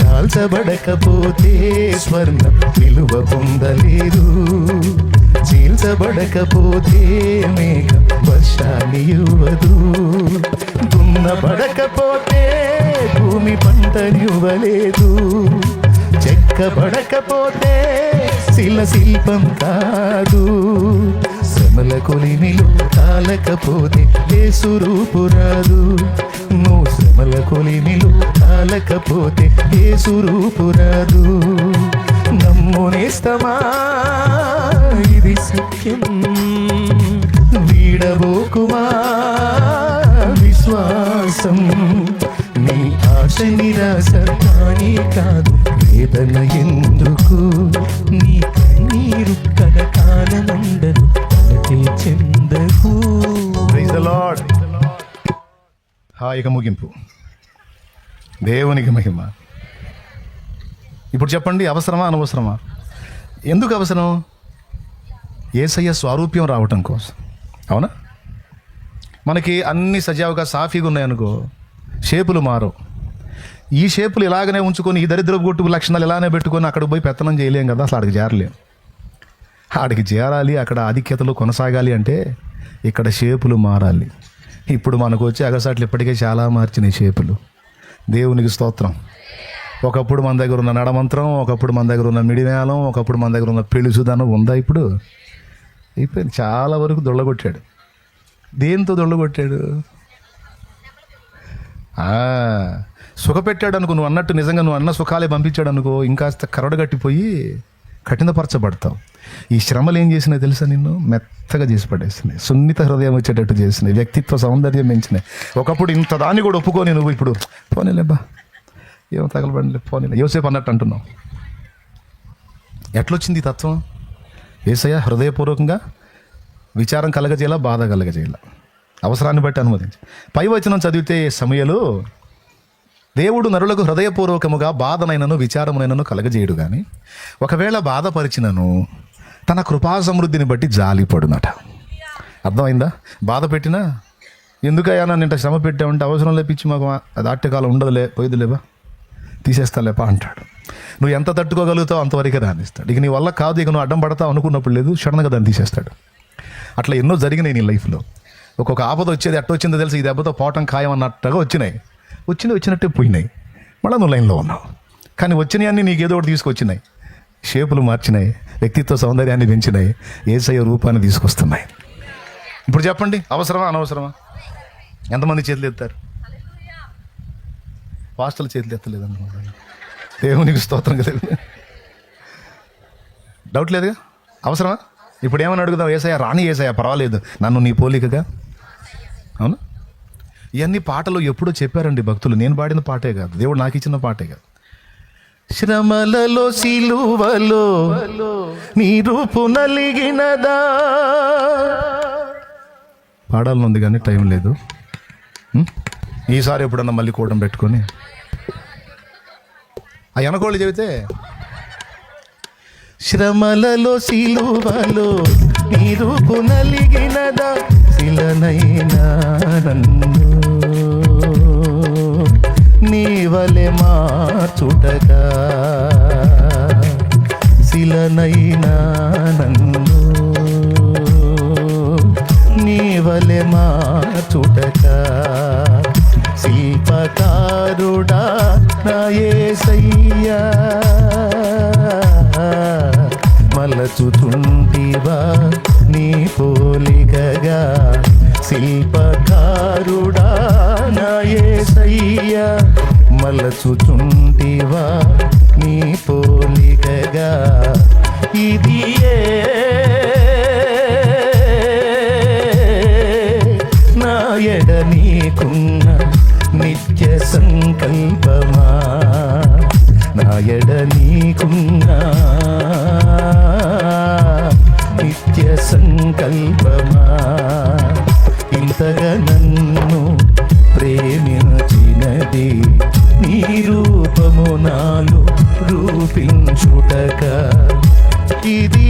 కాల్చబడకపోతే స్వర్ణం విలువ పొందలేదు. చీల్చబడకపోతే మేఘం వర్షాన్ని ఇవ్వదు. దున్నబడకపోతే భూమి పంటనివ్వలేదు. చెక్కబడకపోతే శిల్పం కాదు. శ్రమల కొలిమిలో కాలకపోతే యేసు రూపు రాదు. నువ్వు శ్రమల కొలిమిలో కాలకపోతే యేసు రూపు రాదు. నమ్మునేస్తమా, ఇది సత్యం, వీడబోకుమా విశ్వాసం. నీ ఆశ నిరాశ కానీ కాదు, వేదన ఎందుకు? నీ కన్నీరు కనక మనముండను కలతే చెందకు. Praise the Lord. ఇక ముగింపు. దేవునికి మహిమ. ఇప్పుడు చెప్పండి, అవసరమా అనవసరమా? ఎందుకు అవసరం? యేసయ్య స్వారూప్యం రావటం కోసం. అవునా? మనకి అన్ని సజావుగా సాఫీగా ఉన్నాయనుకో, షేపులు మారవు. ఈ షేపులు ఇలాగనే ఉంచుకొని, ఈ దరిద్రపు కొట్టు లక్షణాలు ఇలానే పెట్టుకొని అక్కడికి పోయి పెత్తనం చేయలేం కదా. అసలు ఆడికి చేరలేం. ఆడికి చేరాలి, అక్కడ ఆధిక్యతలు కొనసాగాలి అంటే ఇక్కడ షేపులు మారాలి. ఇప్పుడు మనకు వచ్చే అగసాట్లు ఇప్పటికే చాలా మార్చినాయి షేపులు. దేవునికి స్తోత్రం. ఒకప్పుడు మన దగ్గర ఉన్న నడమంత్రం, ఒకప్పుడు మన దగ్గర ఉన్న మిడివేలం, ఒకప్పుడు మన దగ్గర ఉన్న పెళుసుదనం ఉందా? ఇప్పుడు అయిపోయింది. చాలా వరకు దొళ్ళగొట్టాడు. దేంతో దొళ్ళగొట్టాడు? సుఖపెట్టాడు అనుకో, నువ్వు అన్నట్టు నిజంగా నువ్వు అన్న సుఖాలే పంపించాడు అనుకో, ఇంకాస్త కరడు కట్టిపోయి కఠినపరచబడతావు. ఈ శ్రమలు ఏం చేసినాయి తెలుసా? నిన్ను మెత్తగా చేసి పడేసినాయి, సున్నిత హృదయం వచ్చేటట్టు చేసినాయి, వ్యక్తిత్వ సౌందర్యం పెంచినాయి. ఒకప్పుడు ఇంత దాన్ని కూడా ఒప్పుకొని నువ్వు ఇప్పుడు పోనీలేబ్బా, ఏమో తగలబడిలే, పోనీలే, యోసేపు అన్నట్టు అంటున్నావు. ఎట్లొచ్చింది ఈ తత్వం? యేసయ్య హృదయపూర్వకంగా విచారం కలగజేయాల, బాధ కలగజేయాల, అవసరాన్ని బట్టి అనుమతించి. పై వచనం చదివితే సమయలు, దేవుడు నరులకు హృదయపూర్వకముగా బాధనైనను విచారమునైనను కలగజేయడు, కానీ ఒకవేళ బాధపరిచినను తన కృపా సమృద్ధిని బట్టి జాలిపడునట. అర్థమైందా? బాధ పెట్టినా ఎందుకయ్యా నన్ను ఇంత శ్రమ పెట్టామంటే, అవసరం లేపించి మాకు అది ఆట్టకాలం ఉండదులే, పోయిదులేబా, తీసేస్తాలేపా అంటాడు. నువ్వు ఎంత తట్టుకోగలుగుతావు అంతవరకే రానిస్తాడు. ఇక నీ వల్ల కాదు, ఇక నువ్వు అడ్డం పడతావు అనుకున్నప్పుడు లేదు, సడన్గా దాన్ని తీసేస్తాడు. అట్లా ఎన్నో జరిగినాయి నీ లైఫ్లో. ఒక్కొక్క ఆపద వచ్చేది ఎట్టొచ్చిందో తెలిసి, ఈ దెబ్బతో పోవటం ఖాయం అన్నట్టుగా వచ్చినట్టే పోయినాయి. మళ్ళీ నువ్వు లైన్లో ఉన్నావు. కానీ వచ్చినాయి అన్నీ నీకు ఏదో ఒకటి తీసుకొచ్చినాయి, షేపులు మార్చినాయి, వ్యక్తిత్వ సౌందర్యాన్ని పెంచినాయి, యేసయ్య రూపాన్ని తీసుకొస్తున్నాయి. ఇప్పుడు చెప్పండి, అవసరమా అనవసరమా? ఎంతమంది చేతులు ఎత్తారు? పాస్టర్లు చేతులు ఎత్తలేదన్నమాట. దేవునికి స్తోత్రం కదా. డౌట్ లేదుగా, అవసరమా? ఇప్పుడు ఏమని అడుగుదాం? యేసయ్య రాని, యేసయ్య పర్వాలేదు, నన్ను నీ పోలికగా. అవునా? ఇవన్నీ పాటలు ఎప్పుడో చెప్పారండి భక్తులు. నేను పాడిన పాటే కాదు, దేవుడు నాకు ఇచ్చిన పాటే కాదు. శ్రమలలో సిలువలో నీ రూపు నలిగినదా పాడాలనుంది కానీ టైం లేదు. ఈసారి ఎప్పుడన్నా మళ్ళీ కూడం పెట్టుకొని ఆ వెనకోళ్ళు చెబితే, శ్రమలలో సిలువలో నీ రూపు నలిగినదా, శిలనైనా నన్ను నీవలె మార్చుటగా, శిలనైనా నన్ను నీవలె మార్చుటగా, శిల్పకారుడా నా యేసయ్యా, మలచుతుంటివా నీ పోలికగా, శిల్పకారుడా నా యేసయ్యా, మలచుతుంటివా నీ పోలికగా. ఇది నా ఎడ నీకున్న నిత్య సంకల్పమా, నా ఎడ నీకున్న నిత్య సంకల్పమా, ఇంతగా నన్ను ప్రేమించినది నీ రూపము నాలో రూపించుటక. ఇది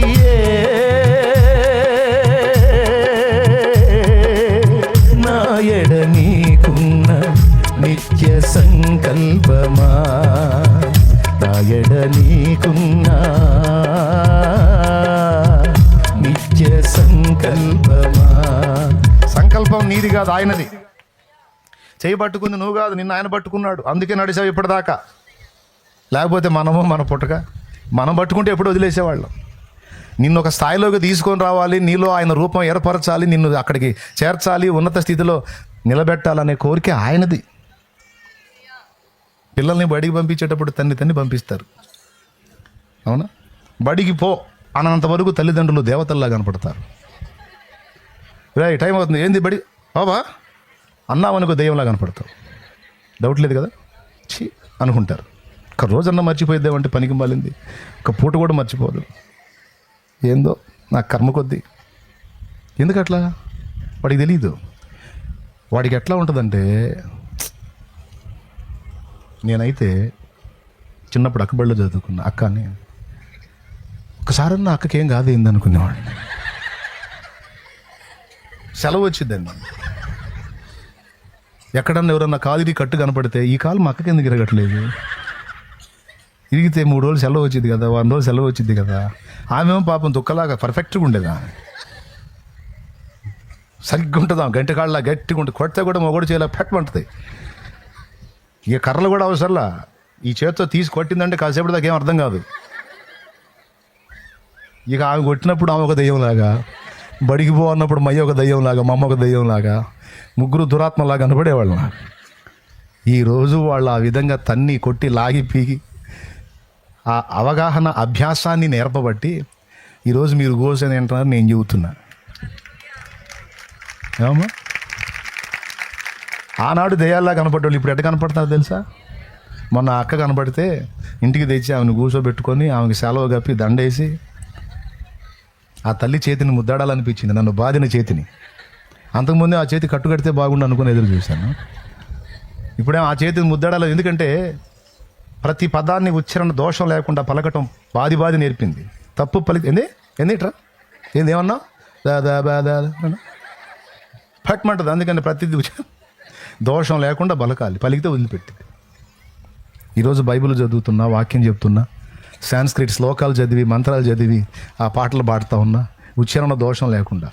నా ఎడ నీకున్న నిత్య సంకల్పమా, నా ఎడ నీకున్న నిత్య సంకల్పమా. సంకల్పం నీది కాదు, ఆయనది. చేయబట్టుకుంది నువ్వు కాదు, నిన్ను ఆయన పట్టుకున్నాడు. అందుకే నడిచావు ఇప్పటిదాకా. లేకపోతే మన పుట్టక మనం పట్టుకుంటే ఎప్పుడు వదిలేసేవాళ్ళం. నిన్ను ఒక స్థాయిలోకి తీసుకొని రావాలి, నీలో ఆయన రూపం ఏర్పరచాలి, నిన్ను అక్కడికి చేర్చాలి, ఉన్నత స్థితిలో నిలబెట్టాలనే కోరిక ఆయనది. పిల్లల్ని బడికి పంపించేటప్పుడు తన్ని పంపిస్తారు. అవునా? బడికి పో అన్నంత వరకు తల్లిదండ్రులు దేవతల్లా కనపడతారు. టైం అవుతుంది, ఏంది బడి బాబా అన్నామనుకో దెయ్యంలా కనపడతావు. డౌట్ లేదు కదా. ఛీ అనుకుంటారు. ఒక రోజన్నా మర్చిపోయిద్దామంటే పనికి మాలింది, ఒక పూట కూడా మర్చిపోదు. ఏందో నా కర్మ కొద్దీ. ఎందుకు అట్లా? వాడికి తెలీదు. వాడికి ఎట్లా ఉంటుందంటే, నేనైతే చిన్నప్పుడు అక్కబడిలో చదువుకున్నా. అక్కని ఒకసారన్నా అక్కకేం కాదు ఏంది అనుకునేవాడిని. సెలవు వచ్చిందండి, ఎక్కడన్నా ఎవరన్నా కాలు కట్టు కనపడితే ఈ కాలు మా అక్కకి ఎందుకు ఇరగట్లేదు, ఇరిగితే 3 రోజులు సెలవు వచ్చింది కదా, 1 రోజు సెలవు వచ్చింది కదా. ఆమెమో పాపం దుక్కలాగా పర్ఫెక్ట్గా ఉండేదా, సరిగ్గా ఉంటుందా, గంట కాళ్ళ గట్టిగా ఉంటుంది. కొడితే కూడా మొగడు చేయలే పెట్టమంటుంది. ఇక కర్రలు కూడా అవసరంలా, ఈ చేతితో తీసి కొట్టిందంటే కాసేపటి దాకా ఏం అర్థం కాదు. ఇక ఆమె కొట్టినప్పుడు ఆమె ఒక దెయ్యంలాగా, బడికి పో అన్నప్పుడు మయ్య ఒక దెయ్యంలాగా, మా అమ్మ ఒక దెయ్యంలాగా, ముగ్గురు దురాత్మలాగా కనపడేవాళ్ళు. ఈరోజు వాళ్ళు ఆ విధంగా తన్ని కొట్టి లాగి పీకి ఆ అవగాహన అభ్యాసాన్ని నేర్పబట్టి ఈరోజు మీరు గోసని అంటున్నారు, నేను చెబుతున్నా. ఏమమ్మా, ఆనాడు దెయ్యాల్లా కనపడ్డోళ్ళు ఇప్పుడు ఎట్ట కనపడుతున్నారు తెలుసా? మొన్న అక్క కనపడితే ఇంటికి తెచ్చి ఆమెను కూర్చోబెట్టుకొని ఆమెకి సెలవు కప్పి దండేసి ఆ తల్లి చేతిని ముద్దాడాలనిపించింది, నన్ను బాధిన చేతిని. అంతకుముందే ఆ చేతి కట్టుకడితే బాగుండు అనుకుని ఎదురు చూశాను. ఇప్పుడేమో ఆ చేతిని ముద్దాడాలి, ఎందుకంటే ప్రతి పదాన్ని ఉచ్చారణ దోషం లేకుండా పలకటం బాది నేర్పింది. తప్పు ఏందిట్రా ఏమన్నా పట్టమంటుంది. అందుకని ప్రతిదీ దోషం లేకుండా బలకాలి, పలికితే వదిలిపెట్టింది. ఈరోజు బైబిల్ చదువుతున్నా, వాక్యం చెప్తున్నా, సాంస్క్రిట్ శ్లోకాలు చదివి మంత్రాలు చదివి ఆ పాటలు పాడుతూ ఉన్నా, ఉచ్చారణ దోషం లేకుండా.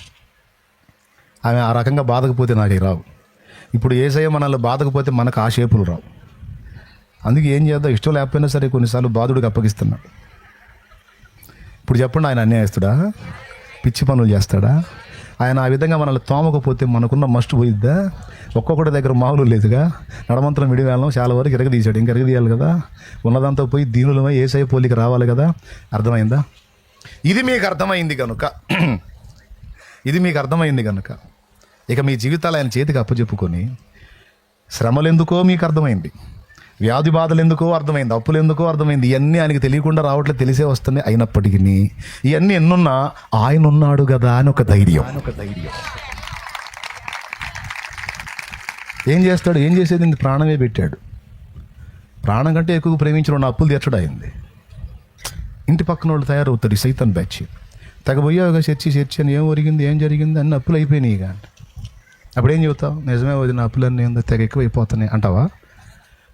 ఆమె ఆ రకంగా బాధకపోతే నాకు రావు. ఇప్పుడు యేసయ్య మనల్ని బాధకపోతే మనకు ఆ షేపులు రావు. అందుకే ఏం చేద్దాం, ఇష్టం లేకపోయినా సరే కొన్నిసార్లు బాధుడికి అప్పగిస్తున్నాడు. ఇప్పుడు చెప్పండి, ఆయన అన్యాయస్తుడా? పిచ్చి పనులు చేస్తాడా? ఆయన ఆ విధంగా మనల్ని తోమకపోతే మనకున్న మస్ట్ పోయిద్దా? ఒక్కొక్కటి దగ్గర మామూలు లేదుగా. నడమంతరం విడివేళం చాలా వరకు ఎరగదీశాడు, ఇంకా ఎరగదీయాలి కదా. ఉన్నదంతా పోయి దీనులమై యేసయ్య పోలికి రావాలి కదా. అర్థమైందా? ఇది మీకు అర్థమైంది కనుక ఇక మీ జీవితాలు ఆయన చేతికి అప్పచెప్పుకొని, శ్రమలు ఎందుకో మీకు అర్థమైంది, వ్యాధి బాధలు ఎందుకో అర్థమైంది, అప్పులు ఎందుకో అర్థమైంది. ఇవన్నీ ఆయనకి తెలియకుండా రావట్లేదు, తెలిసే వస్తున్నాయి. అయినప్పటికీ ఇవన్నీ ఎన్నున్నా ఆయన ఉన్నాడు కదా అని ఒక ధైర్యం. ఏం చేస్తాడు? ఏం చేసేది? ఇంక ప్రాణమే పెట్టాడు. ప్రాణం కంటే ఎక్కువ ప్రేమించిన నా అప్పులు తీర్చడం అయింది. ఇంటి పక్కన వాళ్ళు తయారవుతారు, సైతాన్ బ్యాచ్. తెగబోయావుగా చర్చి అని, ఏం ఒరిగింది, ఏం జరిగింది, అన్ని అప్పులు అయిపోయినాయి. ఇక అప్పుడేం చెబుతావు? నిజమే వదిన, అప్పులన్నీ తెగ ఎక్కువైపోతున్నాయి అంటావా?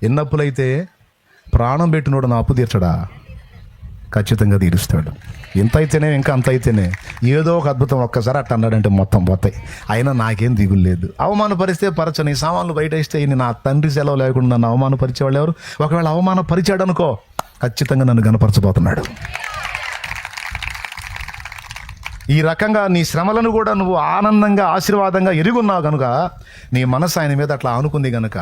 ఎన్ని అప్పులైతే ప్రాణం పెట్టినోడు నా అప్పు తీర్చడా? ఖచ్చితంగా తీరుస్తాడు. ఎంత అయితేనే, ఇంకా అంత అయితేనే, ఏదో ఒక అద్భుతం. ఒక్కసారి అట్ట అన్నాడంటే మొత్తం పోతాయి. అయినా నాకేం దిగులు లేదు. అవమానపరిస్తే పరచని, సామాన్లు బయట ఇస్తే నా తండ్రి సెలవు లేకుండా నన్ను అవమానపరిచేవాళ్ళు ఎవరు? ఒకవేళ అవమానపరిచాడు అనుకో, ఖచ్చితంగా నన్ను గణపరచబోతున్నాడు. ఈ రకంగా నీ శ్రమలను కూడా నువ్వు ఆనందంగా, ఆశీర్వాదంగా ఎరుగున్నావు కనుక, నీ మనసు ఆయన మీద అట్లా ఆనుకుంది కనుక,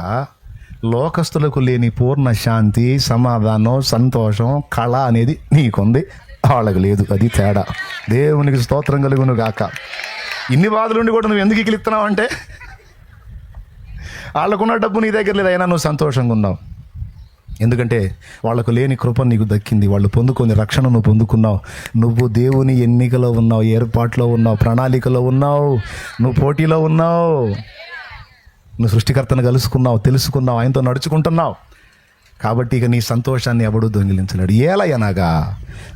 లోకస్తులకు లేని పూర్ణ శాంతి, సమాధానం, సంతోషం, కళ అనేది నీకుంది, వాళ్ళకి లేదు. అది తేడా. దేవునికి స్తోత్రం కలుగును గాక. ఇన్ని బాధలుండి కూడా నువ్వు ఎందుకు ఇకిలిస్తున్నావు అంటే, వాళ్ళకున్న డబ్బు నీ దగ్గర లేదు, అయినా నువ్వు సంతోషంగా ఉన్నావు. ఎందుకంటే వాళ్ళకు లేని కృప నీకు దక్కింది. వాళ్ళు పొందుకొని రక్షణ నువ్వు పొందుకున్నావు. నువ్వు దేవుని ఎన్నికలో ఉన్నావు, ఏర్పాట్లో ఉన్నావు, ప్రణాళికలో ఉన్నావు, నువ్వు పోటీలో ఉన్నావు, నువ్వు సృష్టికర్తను కలుసుకున్నావు, తెలుసుకున్నావు, ఆయనతో నడుచుకుంటున్నావు. కాబట్టి ఇక నీ సంతోషాన్ని ఎవడూ దొంగిలించలేడు. ఏలయనగా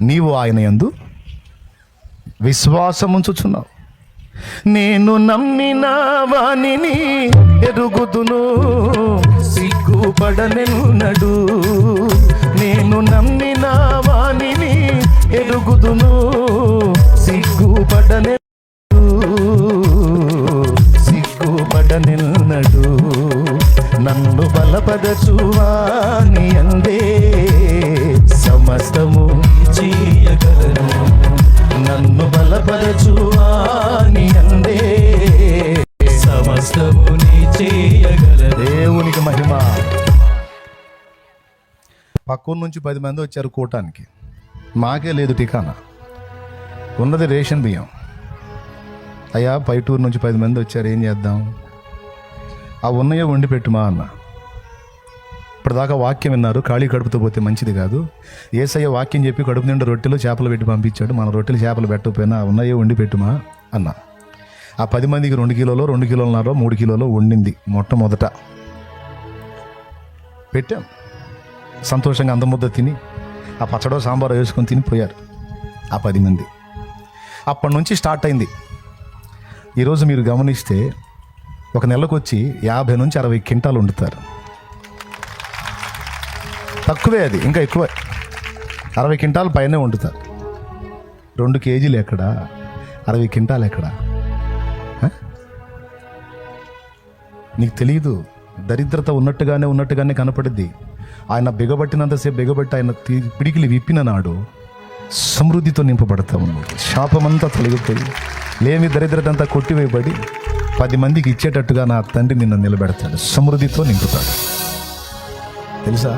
నీవు ఆయన యందు విశ్వాసం ఉంచుచున్నావు. నేను నమ్మిన వానిని ఎరుగుదును, సిగ్గుపడనెన్నడు. నేను నమ్మిన వానిని ఎరుగుదును, సిగ్గుపడనెన్నడు. నన్ను బలపరచువాని అందే సమస్తము చేయగలను. నన్ను బలపరచువాని అందే సమస్తము చేయగలను. దేవునికి మహిమ. పక్కన నుంచి 10 మంది వచ్చారు కూటానికి. మాకే లేదు ఠికానా, ఉన్నది రేషన్ బియ్యం. అయ్యా, పైటూరు నుంచి 10 మంది వచ్చారు, ఏం చేద్దాం? ఆ ఉన్నయో వండి పెట్టుమా అన్న. ఇప్పటిదాకా వాక్యం విన్నారు, ఖాళీ కడుపుతో పోతే మంచిది కాదు. యేసయ్య వాక్యం చెప్పి కడుపు నిండా రొట్టెలు చేపలు పెట్టి పంపించాడు. మన రొట్టెలు చేపలు పెట్టకపోయినా ఉన్నాయో వండి పెట్టుమా అన్న. ఆ 10 మందికి 2 కిలోలో 2 కిలోలన్నర 3 కిలోలో వండింది మొట్టమొదట. పెట్టాం. సంతోషంగా అంత ముద్ద తిని ఆ పచ్చడో సాంబారో వేసుకొని తినిపోయారు ఆ 10 మంది. అప్పటి నుంచి స్టార్ట్ అయింది. ఈరోజు మీరు గమనిస్తే ఒక నెలకు వచ్చి 50 నుంచి 60 క్వింటాలు వండుతారు. తక్కువే, అది ఇంకా ఎక్కువ. 60 క్వింటాలు పైనే వండుతారు. 2 కేజీలు ఎక్కడా, 60 క్వింటాలు ఎక్కడా? నీకు తెలియదు. దరిద్రత ఉన్నట్టుగానే కనపడుద్ది. ఆయన బిగబట్టినంతసేపు బిగబట్టి ఆయన పిడికిలి విప్పిన నాడు సమృద్ధితో నింపబడతా ఉన్నాడు. శాపమంతా తొలగిపోయి లేమి దరిద్రత అంతా కొట్టివేయబడి 10 మందికి ఇచ్చేటట్టుగా నా తండ్రి నిన్ను నిలబెడతాడు, సమృద్ధితో నింపుతాడు. తెలుసా,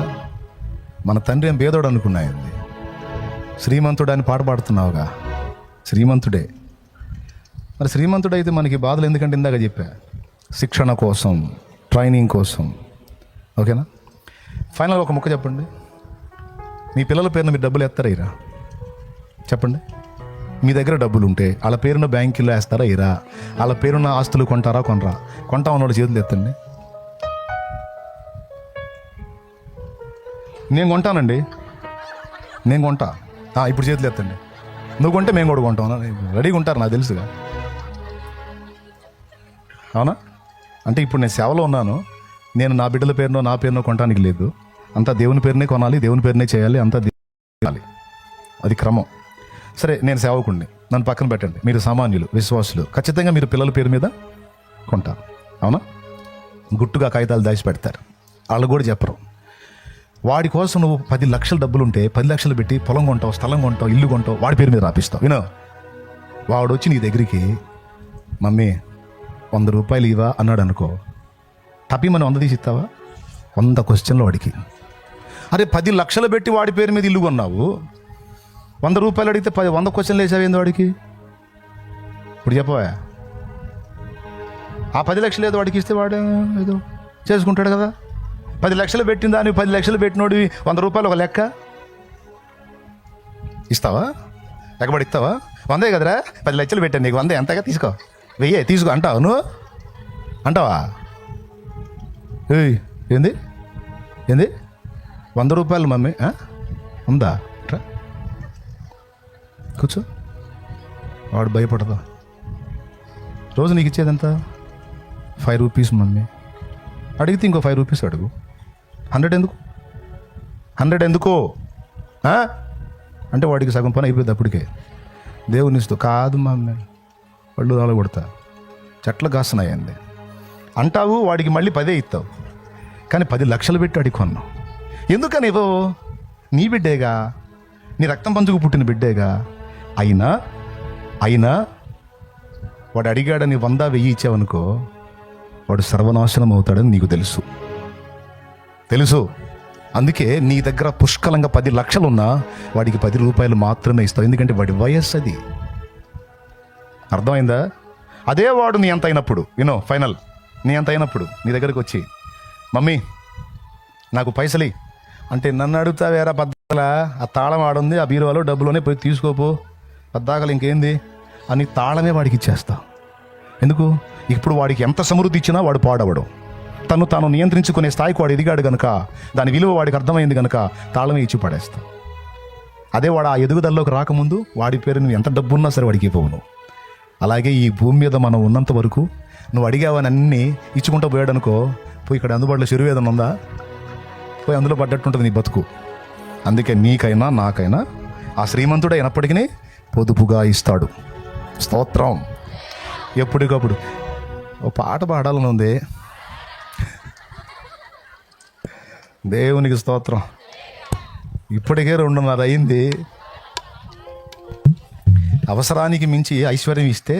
మన తండ్రి ఏం పేదోడు అనుకున్నాయండి. శ్రీమంతుడు అని పాట పాడుతున్నావుగా, శ్రీమంతుడే. మరి శ్రీమంతుడైతే మనకి బాధలు ఎందుకంటే ఇందాక చెప్పా, శిక్షణ కోసం, ట్రైనింగ్ కోసం. ఓకేనా? ఫైనల్ ఒక ముక్క చెప్పండి. మీ పిల్లల పేరున మీరు డబ్బులు ఎత్తారా ఇరా? చెప్పండి. మీ దగ్గర డబ్బులు ఉంటే వాళ్ళ పేరున బ్యాంకులో వేస్తారా ఇరా? వాళ్ళ పేరున ఆస్తులు కొంటారా కొనరా? కొంటా ఉన్నోడు చేతులు ఎత్తండి. నేను కొంటానండి, నేను కొంటా. ఇప్పుడు చేతులు ఎత్తండి. నువ్వు కొంటే మేము కూడా కొంటాం. రెడీగా ఉంటారు, నాకు తెలుసుగా. అవునా? అంటే ఇప్పుడు నేను సేవలో ఉన్నాను. నేను నా బిడ్డల పేరునో నా పేరునో కొనడానికి లేదు. అంతా దేవుని పేరునే కొనాలి, దేవుని పేరునే చేయాలి, అంతా చేయాలి. అది క్రమం. సరే, నేను సేవకుడిని, నన్ను పక్కన పెట్టండి. మీరు సామాన్యులు, విశ్వాసులు, ఖచ్చితంగా మీరు పిల్లల పేరు మీద కొంటారు. అవునా? గుట్టుగా కాగితాలు దాచి పెడతారు. వాళ్ళు కూడా చెప్పరు. వాడి కోసం నువ్వు 10 లక్షల డబ్బులు ఉంటే 10 లక్షలు పెట్టి పొలం కొంటావు, స్థలం కొంటావు, ఇల్లు కొంటావు, వాడి పేరు మీద రాపిస్తావు. వినో, వాడు వచ్చి నీ దగ్గరికి మమ్మీ 100 రూపాయలు ఇవా అన్నాడు అనుకో, తప్పి మనం 100 తీసి ఇస్తావా? 100 క్వశ్చన్లు వాడికి. అరే 10 లక్షలు పెట్టి వాడి పేరు మీద ఇల్లు కొన్నావు, 100 రూపాయలు అడిగితే 100 క్వశ్చన్లు వేసావేంది వాడికి? ఇప్పుడు చెప్పవా? ఆ 10 లక్షలు ఏదో వాడికి ఇస్తే వాడు ఏదో చేసుకుంటాడు కదా. 10 లక్షలు పెట్టిన దాన్ని 10 లక్షలు పెట్టినోడివి 100 రూపాయలు ఒక లెక్క ఇస్తావా? ఎక్కబడి ఇస్తావా? 100 కదరా, 10 లక్షలు పెట్టాను నీకు 100 ఎంతగా తీసుకో, 1000 తీసుకో అంటావు నువ్వు? అంటావా? ఏయ్ ఏంది 100 రూపాయలు మమ్మీ ఉందా? కూర్చో. వాడు భయపడదా? రోజు నీకు ఇచ్చేది ఎంత? 5 రూపీస్ మమ్మీ. అడిగితే ఇంకో 5 రూపీస్ అడుగు. 100 ఎందుకు? 100 ఎందుకో అంటే వాడికి సగం పని అయిపోయింది అప్పటికే. దేవుని ఇస్తూ కాదు మమ్మీ, వాళ్ళు రాళ్ళు కొడతా, చెట్లు కాస్తున్నాయండి అంటావు. వాడికి మళ్ళీ 10 ఇస్తావు. కానీ 10 లక్షలు పెట్టి అడిగి కొన్నావు. ఎందుకని ఇవ్వో? నీ బిడ్డేగా, నీ రక్తం పంచుకు పుట్టిన బిడ్డేగా. అయినా వాడు అడిగాడని 100, 1000 ఇచ్చావనుకో, వాడు సర్వనాశనం అవుతాడని నీకు తెలుసు. అందుకే నీ దగ్గర పుష్కలంగా 10 లక్షలున్నా వాడికి 10 రూపాయలు మాత్రమే ఇస్తావు. ఎందుకంటే వాడి వయస్సు అది. అర్థమైందా? అదే వాడు నీ అంత అయినప్పుడు, ఫైనల్ నీ అంత అయినప్పుడు నీ దగ్గరికి వచ్చి మమ్మీ నాకు పైసలి అంటే, నన్ను అడుగుతావేరా పద్దాకలా, ఆ తాళం ఆడుంది ఆ బీరువాలో, డబ్బులోనే పోయి తీసుకోపో, పద్దాకలు ఇంకేంది అని తాళమే వాడికి ఇచ్చేస్తావు. ఎందుకు? ఇప్పుడు వాడికి ఎంత సమృద్ధి ఇచ్చినా వాడు పాడవడు. తాను నియంత్రించుకునే స్థాయికి వాడు ఎదిగాడు కనుక, దాని విలువ వాడికి అర్థమైంది కనుక తాళమే ఇచ్చి పడేస్తావు. అదే వాడు ఆ ఎదుగుదలలోకి రాకముందు వాడి పేరు నువ్వు ఎంత డబ్బున్నా సరే వాడికి ఇవ్వవు. అలాగే ఈ భూమి మీద మనం ఉన్నంత వరకు నువ్వు అడిగావని అన్నీ ఇచ్చుకుంటూ పోయాడు అనుకో, పోయి ఇక్కడ అందుబాటులో చెరువు ఏదైనా ఉందా, పోయి అందులో పడ్డట్టుంటుంది నీ బతుకు. అందుకే నీకైనా నాకైనా ఆ శ్రీమంతుడే అయినప్పటికీ పొదుపుగా ఇస్తాడు. స్తోత్రం. ఎప్పటికప్పుడు ఓ పాట పాడాలని ఉంది. దేవునికి స్తోత్రం. ఇప్పటికే 2:30 అయింది. అవసరానికి మించి ఐశ్వర్యం ఇస్తే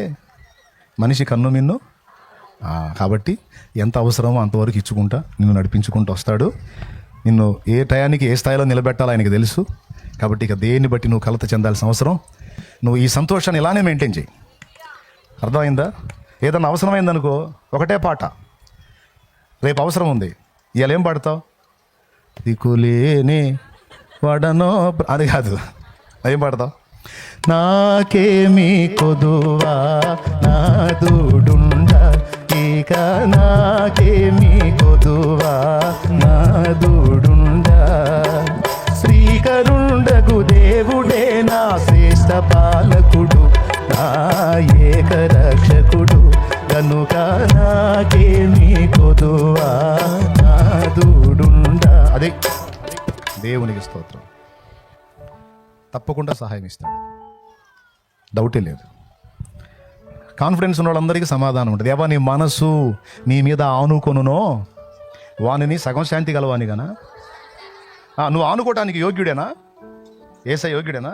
మనిషి కన్ను మిన్ను. కాబట్టి ఎంత అవసరమో అంతవరకు ఇచ్చుకుంటా నిన్ను నడిపించుకుంటూ వస్తాడు. నిన్ను ఏ టయానికి ఏ స్థాయిలో నిలబెట్టాలో ఆయనకి తెలుసు. కాబట్టి ఇక దేన్ని బట్టి నువ్వు కలత చెందాల్సిన అవసరం. నువ్వు ఈ సంతోషాన్ని ఇలానే మెయింటైన్ చేయి. అర్థమైందా? ఏదన్నా అవసరమైందనుకో, ఒకటే పాట. రేపు అవసరం ఉంది, ఇవాళ ఏం పాడతావు? దిక్కులేని వడనో అది కాదు, ఏం పాడతావు? నాకేమి కొదువా నాదుడుండ, ఇక నాకేమి కొదువా నాదుడుండ, శ్రీకరుండగు దేవుడే నా శ్రేష్ఠ పాలకుడు, నా ఏక రక్షకుడు, కనుక నాకేమి కొదువా నాదుడుండ. అదే దేవునికి స్తోత్రం. తప్పకుండా సహాయం ఇస్తాడు, డౌటే లేదు. కాన్ఫిడెన్స్ ఉన్న వాళ్ళందరికీ సమాధానం ఉంటుంది. ఏవా నీ మనసు నీ మీద ఆనుకొనునో వానిని సగం శాంతి గలవాని గానా. నువ్వు ఆనుకోవటానికి యోగ్యుడేనా? ఏసై యోగ్యుడేనా?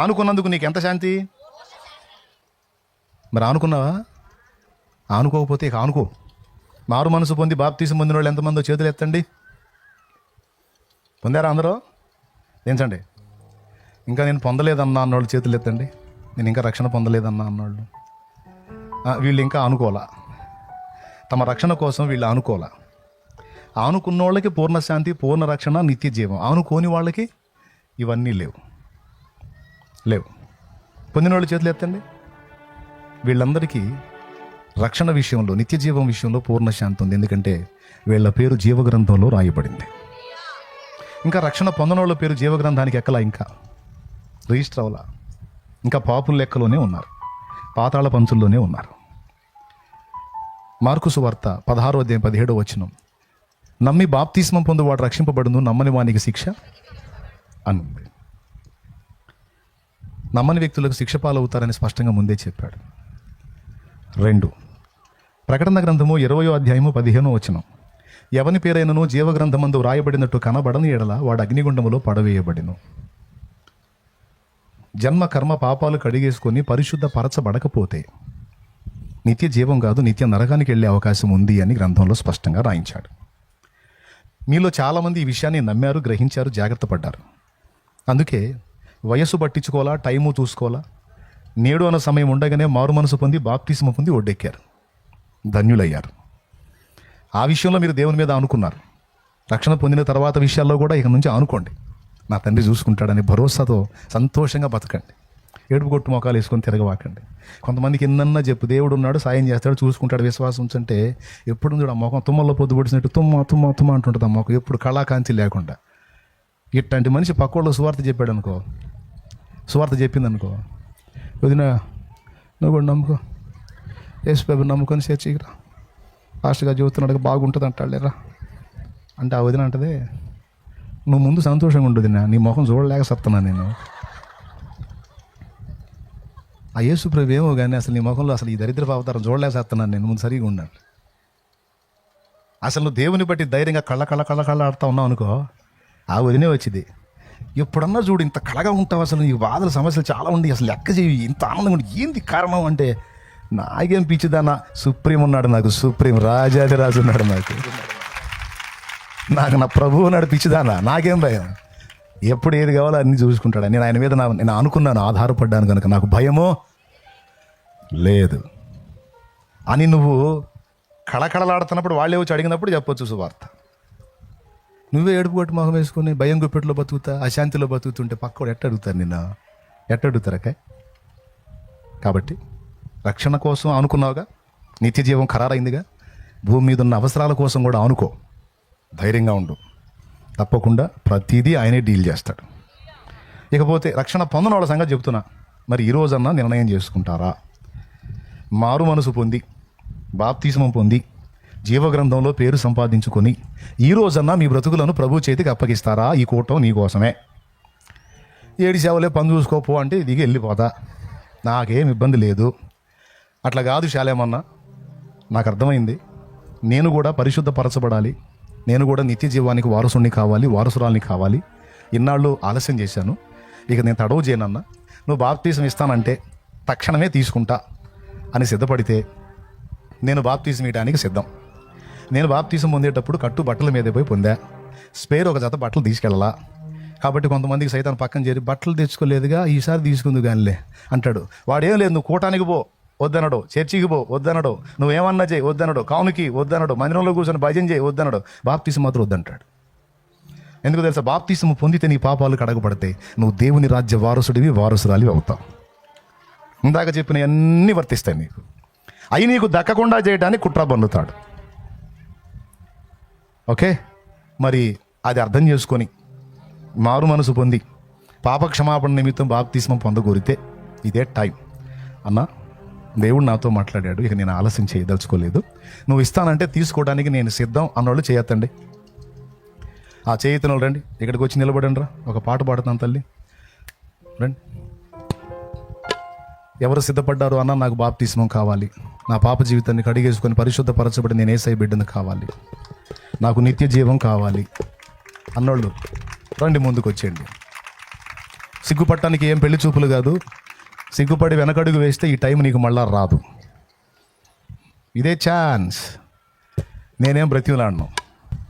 ఆనుకున్నందుకు నీకు ఎంత శాంతి? మరి ఆనుకున్నావా? ఆనుకోకపోతే ఇక ఆనుకో. మారు మనసు పొంది బాప్తీసం పొందిన వాళ్ళు ఎంతమందో చేతులు ఎత్తండి. పొందారా అందరూ? ఏంచండి. ఇంకా నేను పొందలేదన్నా అన్నోళ్ళు చేతులు ఎత్తండి. నేను ఇంకా రక్షణ పొందలేదన్నా అన్నోళ్ళు. వీళ్ళు ఇంకా ఆనుకోలా, తమ రక్షణ కోసం వీళ్ళు ఆనుకోలా. ఆనుకున్న వాళ్ళకి పూర్ణ శాంతి, పూర్ణ రక్షణ, నిత్య జీవం. ఆనుకోని వాళ్ళకి ఇవన్నీ లేవు. పొందిన వాళ్ళు చేతులు ఎత్తండి. వీళ్ళందరికీ రక్షణ విషయంలో, నిత్య జీవం విషయంలో పూర్ణ శాంతి ఉంది. ఎందుకంటే వీళ్ళ పేరు జీవగ్రంథంలో రాయబడింది. ఇంకా రక్షణ పొందిన వాళ్ళ పేరు జీవగ్రంథానికి ఎక్కలా, ఇంకా రిజిస్టర్ అవలా. ఇంకా పాపుల లెక్కలోనే ఉన్నారు, పాతాళ పంచుల్లోనే ఉన్నారు. మార్కు సువార్త 16:17 నమ్మి బాప్తిస్మం పొందు వాడు రక్షింపబడును, నమ్మని వానికి శిక్ష అనుంది. నమ్మని వ్యక్తులకు శిక్ష పాలవుతారని స్పష్టంగా ముందే చెప్పాడు. 2 ప్రకటన గ్రంథము 20:15 ఎవని పేరైనను జీవగ్రంథమందు వ్రాయబడినట్టు కనబడని ఎడల వాడు అగ్నిగుండములో పడవేయబడిను. జన్మ కర్మ పాపాలు కడిగేసుకొని పరిశుద్ధ పరచబడకపోతే నిత్య జీవం కాదు, నిత్య నరకానికి వెళ్ళే అవకాశం ఉంది అని గ్రంథంలో స్పష్టంగా రాయించాడు. మీలో చాలామంది ఈ విషయాన్ని నమ్మారు, గ్రహించారు, జాగ్రత్త పడ్డారు. అందుకే వయస్సు పట్టించుకోవాలా, టైము చూసుకోవాలా, నేడు అన్న సమయం ఉండగానే మారు మనసు పొంది బాప్తిస్మ పొంది ఒడ్డెక్కారు, ధన్యులయ్యారు. ఆ విషయంలో మీరు దేవుని మీద ఆనుకున్నారు. రక్షణ పొందిన తర్వాత విషయాల్లో కూడా ఇక నుంచి ఆనుకోండి. నా తండ్రి చూసుకుంటాడని భరోసాతో సంతోషంగా బతకండి. ఏడుపు కొట్టు మొఖాలు వేసుకొని తిరగవాకండి. కొంతమందికి ఎన్నన్నా చెప్పు, దేవుడు ఉన్నాడు, సాయం చేస్తాడు, చూసుకుంటాడు, విశ్వాసం ఉంచంటే ఎప్పుడు చూడు ఆ మొఖం తుమ్మల్లో పొద్దు పొడిచినట్టు తుమ్మ అంటుంటుంది. ఆ మొఖం ఎప్పుడు కళాకాంతి లేకుండా. ఇట్లాంటి మనిషి పక్కోళ్ళు సువార్త చెప్పాడు అనుకో, సువార్త చెప్పింది అనుకో, వదిన నువ్వు కూడా నమ్ముకో, యేసుబాబు నమ్ముకొని చర్చికిరా, ఫాస్ట్గా చెబుతున్నాడు, బాగుంటుంది అంటాడులేరా అంటే ఆ వదిన అంటది, నువ్వు ముందు సంతోషంగా ఉంటుంది, నీ ముఖం చూడలేక సత్తున్నా నేను. ఆ యేసు ప్రభు ఏమో కానీ అసలు నీ ముఖంలో అసలు ఈ దరిద్రపు అవతారం చూడలేక సత్తున్నాను నేను, ముందు సరిగా ఉండాలి. అసలు నువ్వు దేవుని బట్టి ధైర్యంగా కళ్ళ ఆడుతూ ఉన్నావు అనుకో, ఆ వదినే వచ్చింది. ఎప్పుడన్నా చూడు ఇంత కళగా ఉంటావు, అసలు నీ బాధల సమస్యలు చాలా ఉండి అసలు లెక్క చేయి, ఇంత ఆనందంగా ఉండి ఏంది కారణం అంటే, నాకేం పిచ్చిదానా, సుప్రీం ఉన్నాడు నాకు, సుప్రీం రాజాదిరాజు ఉన్నాడు నాకు నా ప్రభువు ఉన్నాడు, పిచ్చిదానా నాకేం భయం, ఎప్పుడు ఏది కావాలో అన్నీ చూసుకుంటాడు. నేను ఆయన మీద నేను అనుకున్నాను, ఆధారపడ్డాను కనుక నాకు భయమో లేదు అని నువ్వు కళకళలాడుతున్నప్పుడు వాళ్ళే వచ్చి అడిగినప్పుడు చెప్పొచ్చు సువార్త. నువ్వే ఏడుపు కొట్టి మొహం వేసుకుని భయం గుప్పెట్లో బతుకుతా, అశాంతిలో బతుకుతుంటే పక్కవాడు ఎట్ట అడుగుతారు నిన్న, ఎట్ట అడుగుతారక? కాబట్టి రక్షణ కోసం అనుకున్నావుగా, నిత్య జీవం ఖరారైందిగా, భూమి మీద ఉన్న అవసరాల కోసం కూడా అనుకో, ధైర్యంగా ఉండు. తప్పకుండా ప్రతిదీ ఆయనే డీల్ చేస్తాడు. ఇకపోతే రక్షణ పొందిన వాళ్ళ సంగతి చెప్తున్నా. మరి ఈరోజన్నా నిర్ణయం చేసుకుంటారా? మారు మనసు పొంది బాప్తిస్మం పొంది జీవగ్రంథంలో పేరు సంపాదించుకొని ఈ రోజన్నా మీ బ్రతుకులను ప్రభు చేతికి అప్పగిస్తారా? ఈ కూటం నీ కోసమే. ఏడి సేవలే పని చూసుకోపో అంటే దిగి వెళ్ళిపోతా, నాకేం ఇబ్బంది లేదు. అట్లా కాదు శాలేమన్నా, నాకు అర్థమైంది, నేను కూడా పరిశుద్ధపరచబడాలి, నేను కూడా నిత్య జీవానికి వారసుని కావాలి, వారసురాల్ని కావాలి. ఇన్నాళ్ళు ఆలస్యం చేశాను, ఇక నేను తడవు చేయనన్నా, నువ్వు బాప్తీసం ఇస్తానంటే తక్షణమే తీసుకుంటా అని సిద్ధపడితే నేను బాప్తీసం ఇవ్వడానికి సిద్ధం. నేను బాప్తీసం పొందేటప్పుడు కట్టు బట్టల మీద పోయి పొందా, స్పేర్ ఒక జత బట్టలు తీసుకెళ్ళాలా. కాబట్టి కొంతమందికి సైతం పక్కన చేరి బట్టలు తెచ్చుకోలేదుగా, ఈసారి తీసుకుంది కానిలే అంటాడు. వాడేం లేదు, నువ్వు కూటానికి పో వద్దనడు, చర్చికి పో వద్దనడు, నువ్వేమన్నా చేయి వద్దనడు, కానుకి వద్దనడు, మందిరంలో కూర్చొని భజన చేయి వద్దనడు, బాప్తీసం మాత్రం వద్దంటాడు. ఎందుకు తెలుసా? బాప్తిస్మం పొందితే నీ పాపాలు కడగబడతాయి, నువ్వు దేవుని రాజ్య వారసుడివి, వారసురాలివి అవుతావు. ఇందాక చెప్పిన అన్నీ వర్తిస్తాయి నీకు. అవి నీకు దక్కకుండా చేయడానికి కుట్ర బన్నుతాడు. ఓకే, మరి అది అర్థం చేసుకొని మారు మనసు పొంది పాప క్షమాపణ నిమిత్తం బాప్తిస్మం పొందగోరితే ఇదే టైం. అన్న, దేవుడు నాతో మాట్లాడాడు, ఇక నేను ఆలస్యం చేయదలుచుకోలేదు, నువ్వు ఇస్తానంటే తీసుకోవడానికి నేను సిద్ధం అన్నోళ్ళు చేయొద్దండి. ఆ చేయతన వాళ్ళు రండి, ఇక్కడికి వచ్చి నిలబడండి రా, ఒక పాట పాడుతాను తల్లి, రండి. ఎవరు సిద్ధపడ్డారు? అన్న, నాకు బాప్తిస్మం కావాలి, నా పాప జీవితాన్ని కడిగేసుకొని పరిశుద్ధపరచబడి నేను యేసయ్య బిడ్డను కావాలి, నాకు నిత్య జీవం కావాలి అన్నోళ్ళు రండి, ముందుకు వచ్చేయండి. సిగ్గుపడటానికి ఏం పెళ్లి చూపులు కాదు. సిగ్గుపడి వెనకడుగు వేస్తే ఈ టైం నీకు మళ్ళా రాదు. ఇదే ఛాన్స్. నేనేం బ్రతిమలాడను,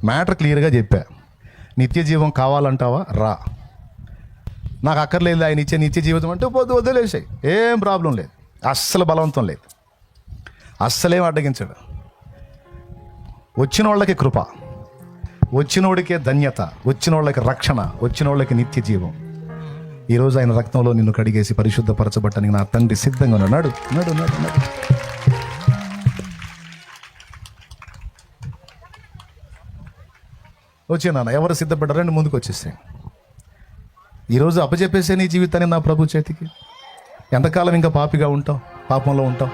మ్యాటర్ క్లియర్గా చెప్పా. నిత్య జీవం కావాలంటావా? రా. నాకు అక్కర్లేదు ఆయన ఇచ్చే నిత్య జీవితం అంటే వదిలేసాయి, ఏం ప్రాబ్లం లేదు. అస్సలు బలవంతం లేదు, అస్సలేం అడ్డగించడు. వచ్చిన వాళ్ళకి కృప, వచ్చినోడికే ధన్యత, వచ్చిన వాళ్ళకి రక్షణ, వచ్చిన వాళ్ళకి నిత్య జీవం. ఈరోజు ఆయన రక్తంలో నిన్ను కడిగేసి పరిశుద్ధపరచబట్టడానికి నా తండ్రి సిద్ధంగా ఉన్నాడు. నడు నడు నడు. వచ్చే నాన్న, ఎవరు సిద్ధపడ్డారండి ముందుకు వచ్చేసాయి. ఈరోజు అప్పచెప్పేసే నీ జీవితాన్ని నా ప్రభు చేతికి. ఎంతకాలం ఇంకా పాపిగా ఉంటావు, పాపంలో ఉంటావు?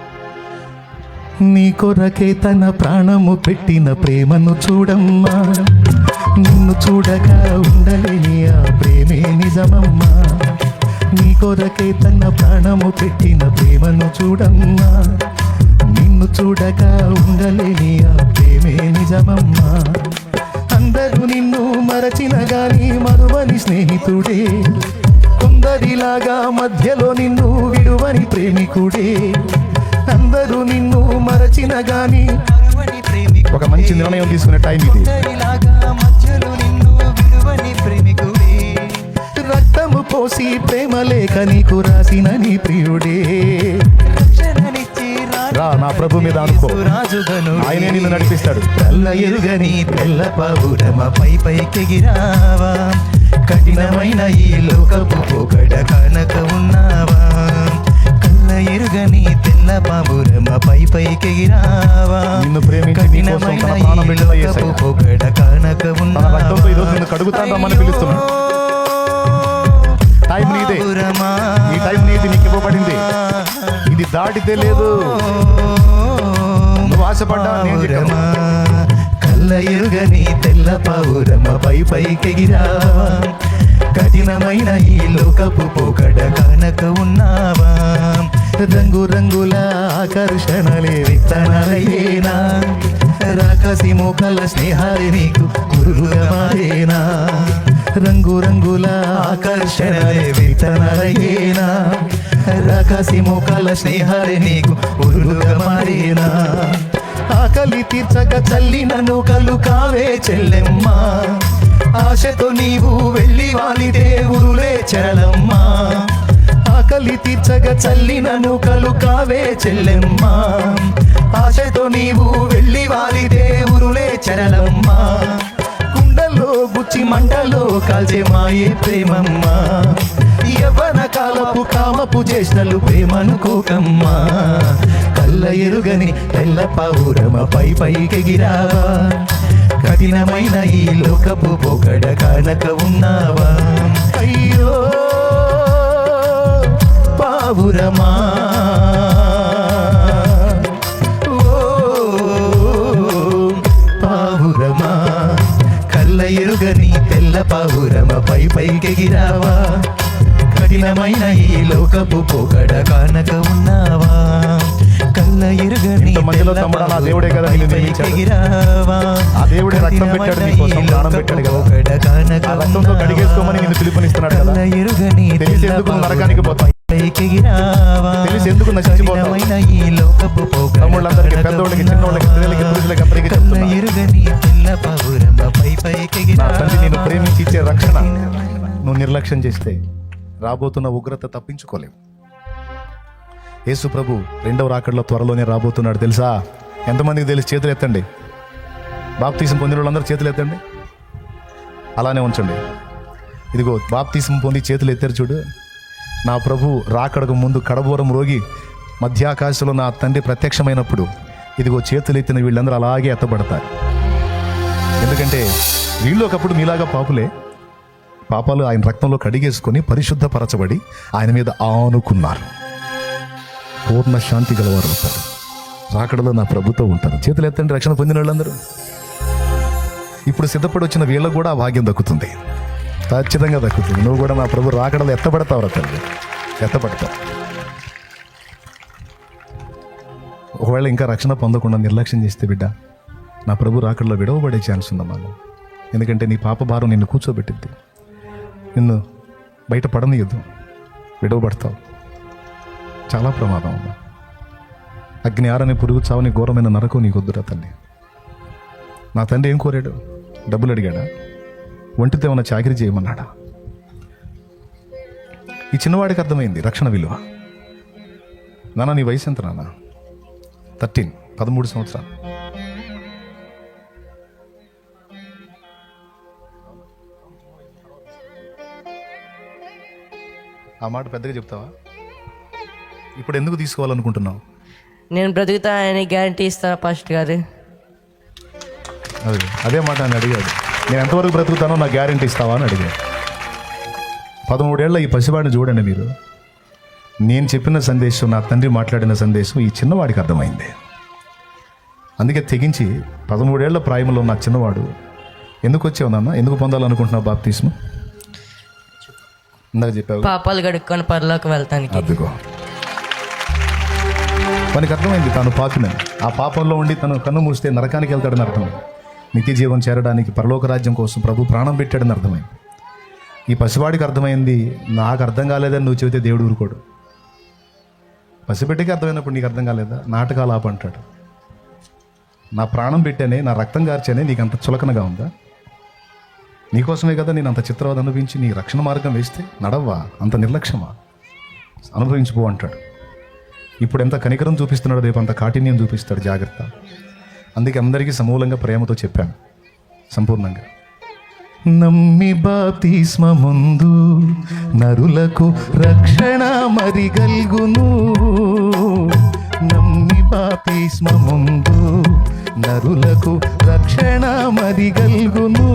నీ కొరకే తన ప్రాణము పెట్టిన ప్రేమను చూడమ్మా, నిన్ను చూడగా ఉండలేని ఆ ప్రేమే నిజమమ్మా. నీ కొరకే తన ప్రాణము పెట్టిన ప్రేమను చూడమ్మా, నిన్ను చూడగా ఉండలేని ఆ ప్రేమే నిజమమ్మా. అందరూ నిన్ను మరచిన గాని మరువని స్నేహితుడే, కొందరిలాగా మధ్యలో నిన్ను విడువని ప్రేమికుడే. అందరూ నిన్ను మరచిన గాని ఒక మంచి నిర్ణయం తీసుకునే టైం ఇది. రక్తము పోసి ప్రేమ లేఖ నీకు రాసిన నీ ప్రియుడే. రా, నా ప్రభు మీద అనుకో, ఆయనే నిన్ను నడిపిస్తాడు. తెల్ల ఎరుగని తెల్ల పావురమ పైకెగిరావా, కఠినమైన ఈ లోకపు పోకడ కనక ఉన్నావా. కళ్ళ ఎరుగని తెల్ల పావురమ పైకెగిరావా, నిన్ను ప్రేమించి నీ కోసం తన ప్రాణం పెట్టిన యేసయ్య పోకడ కనక తన రక్తంతో ఈరోజు నిన్ను కడుగుతాడమ్మని పిలుస్తున్నాడు. టైం నీదే, ఈ టైం నీది, నీకు ఇవ్వబడింది. ఇది దాటితే లేదు. నువ్వు ఆశపడ్డా కళ్ళ ఎరుగని తెల్ల పావురమ పైకెగిరావా, కఠినమైన ఈ లోకపు పోకడ కనక ఉన్నావా. రంగు రంగుల ఆకర్షణలే విత్తనాలయేనా, రాకసి మోకల స్నేహాలే నీకు గురువుగా మారేనా. రంగు రంగుల ఆకర్షణలే విత్తనాలయేనా, రాకసి మోకల స్నేహాలే నీకు గురువుగా మారేనా. ఆకలి తీర్చక చల్లిన నూకలు కావే చెల్లెమ్మా, ఆశతో నీవు వెళ్ళి వాలిదే ఉరులే చెరలమ్మా. ఆకలి తీర్చక చల్లిన నూకలు కావే చెల్లెమ్మా, ఆశతో నీవు వెళ్ళి వాలిదే ఉరులే చెరలమ్మా. కుండల్లో గుచ్చి మంటలో కాల్చే మాయే ప్రేమమ్మా, యవ్వన కాలపు కామపు చేష్టలు ప్రేమనుకోకమ్మా. కళ్ళ ఎరుగని తెల్ల పావురమ పైకెగిరావా, కఠినమైన ఈ లోకపు పోకడ కనక ఉన్నావా. అయ్యో పావురమా, ఓ పావురమా, కళ్ళ ఎరుగని తెల్ల పావురమ పైకెగిరావా, కఠినమైన ఈ లోకపు పోకడ కనక ఉన్నావా. కళ్ళ ఎరుగని మధ్యలో తమ్ముడా, నా దేవుడే కదా నిన్ను నియమించాడు. ఆ దేవుడే రక్తం పెట్టాడు నీ కోసం, ప్రాణం పెట్టాడు కదా. ఆ రక్తంతో కడిగేసుకోమని నిన్ను పిలుపునిస్తున్నాడు కదా. తెలిసి ఎందుకు నువ్వు నరకానికి పోతావు, తెలిసి ఎందుకు నశించిపోతావు. తమ్ముళ్ళందరికీ, పెద్దోళ్ళకి, చిన్నోళ్ళకి, పిల్లలకి, పురుషులకి అందరికీ చెప్తున్నా, నా తండ్రి నిన్ను ప్రేమించి ఇచ్చే రక్షణ నువ్వు నిర్లక్ష్యం చేస్తే రాబోతున్న ఉగ్రత తప్పించుకోలేవు. యేసు ప్రభు రెండవ రాకడలో త్వరలోనే రాబోతున్నాడు తెలుసా? ఎంతమందికి తెలిసి చేతులు ఎత్తండి. బాప్తీసం పొందిన వాళ్ళందరూ చేతులు ఎత్తండి. అలానే ఉంచండి. ఇదిగో బాప్తిసం పొంది చేతులు ఎత్తారు చూడు. నా ప్రభు రాకడకు ముందు కడబోరం రోగి మధ్యాకాశంలో నా తండ్రి ప్రత్యక్షమైనప్పుడు ఇదిగో చేతులు ఎత్తిన వీళ్ళందరూ అలాగే ఎత్తబడతారు. ఎందుకంటే వీళ్ళు ఒకప్పుడు మీలాగా పాపులే. పాపాలు ఆయన రక్తంలో కడిగేసుకొని పరిశుద్ధపరచబడి ఆయన మీద ఆనుకున్నారు. పూర్ణ శాంతి గలవారు అవుతారు. రాకడలో నా ప్రభుతో ఉంటారు. చేతులు ఎత్తండి రక్షణ పొందిన వాళ్ళందరూ. ఇప్పుడు సిద్ధపడి వచ్చిన వీళ్ళకు కూడా ఆ భాగ్యం దక్కుతుంది, ఖచ్చితంగా దక్కుతుంది. నువ్వు కూడా నా ప్రభు రాకడలో ఎత్తబడతావు తల్లి, ఎత్తబడతావు. ఒకవేళ ఇంకా రక్షణ పొందకుండా నిర్లక్ష్యం చేస్తే బిడ్డ, నా ప్రభు రాకడలో విడవబడే ఛాన్స్ ఉందమ్మా. ఎందుకంటే నీ పాప భారం నిన్ను కూర్చోబెట్టిద్ది, నిన్ను బయట పడనీయద్దు, విడవబడతావు. చాలా ప్రమాదం అమ్మా. అగ్ని ఆరని పురుగు చావని ఘోరమైన నరకం నీకు వద్దురా తల్లి. నా తండ్రి ఏం కోరాడు? డబ్బులు అడిగాడా? ఒంటితో ఏమైనా చాకిరీ చేయమన్నాడా? ఈ చిన్నవాడికి అర్థమైంది రక్షణ విలువ. నాన్న నీ వయసు ఎంత నాన్న? 13 సంవత్సరాలు. ఆ మాట పెద్దగా చెప్తావా? ఇప్పుడు ఎందుకు తీసుకోవాలనుకుంటున్నావు? నేను బ్రతుకుతా అని గ్యారంటీ ఇస్తా పాస్టర్ గారు. అదే మాట అని అడిగాడు. నేను ఎంతవరకు బ్రతుకుతానో నాకు గ్యారెంటీ ఇస్తావా అని అడిగాడు. 13 ఏళ్ల ఈ పసివాడిని చూడండి మీరు. నేను చెప్పిన సందేశం, నా తండ్రి మాట్లాడిన సందేశం ఈ చిన్నవాడికి అర్థమైంది. అందుకే తెగించి 13 ఏళ్ల ప్రాయంలో నా చిన్నవాడు, ఎందుకు వచ్చావు నాన్న, ఎందుకు పొందాలనుకుంటున్నావు బాప్తిస్మ? ఇందాక చెప్పావు పాపాలు గడుక్కొని పరలోకి వెళ్తానికి. అదిగో మనకి అర్థమైంది తాను పాపినని. ఆ పాపంలో ఉండి తను కన్ను మూస్తే నరకానికి వెళ్తాడని అర్థమైంది. నిత్య జీవం చేరడానికి పరలోక రాజ్యం కోసం ప్రభు ప్రాణం పెట్టాడని అర్థమైంది. ఈ పసివాడికి అర్థమైంది. నాకు అర్థం కాలేదని నువ్వు చెబితే దేవుడు ఊరుకోడు. పసిబిడ్డకి అర్థమైనప్పుడు నీకు అర్థం కాలేదా? నాటకాలు ఆపంటాడు. నా ప్రాణం పెట్టానే, నా రక్తం గార్చానే నీకు అంత చులకనగా ఉందా? నీకోసమే కదా నేను అంత చిత్రవద అనుభవించి నీ రక్షణ మార్గం వేస్తే నడవ్వా? అంత నిర్లక్ష్యమా? అనుభవించిపో అంటాడు. ఇప్పుడు ఎంత కనికరం చూపిస్తున్నాడు, రేపు అంత కాఠిన్యం చూపిస్తాడు. జాగ్రత్త. అందుకే అందరికీ సమూలంగా ప్రేమతో చెప్పాను సంపూర్ణంగా. నమ్మి బాప్తిస్మ ముందు నరులకు రక్షణ మరి గల్గును. నమ్మి బాప్తిస్మ ముందు నరులకు రక్షణ మరి గల్గును.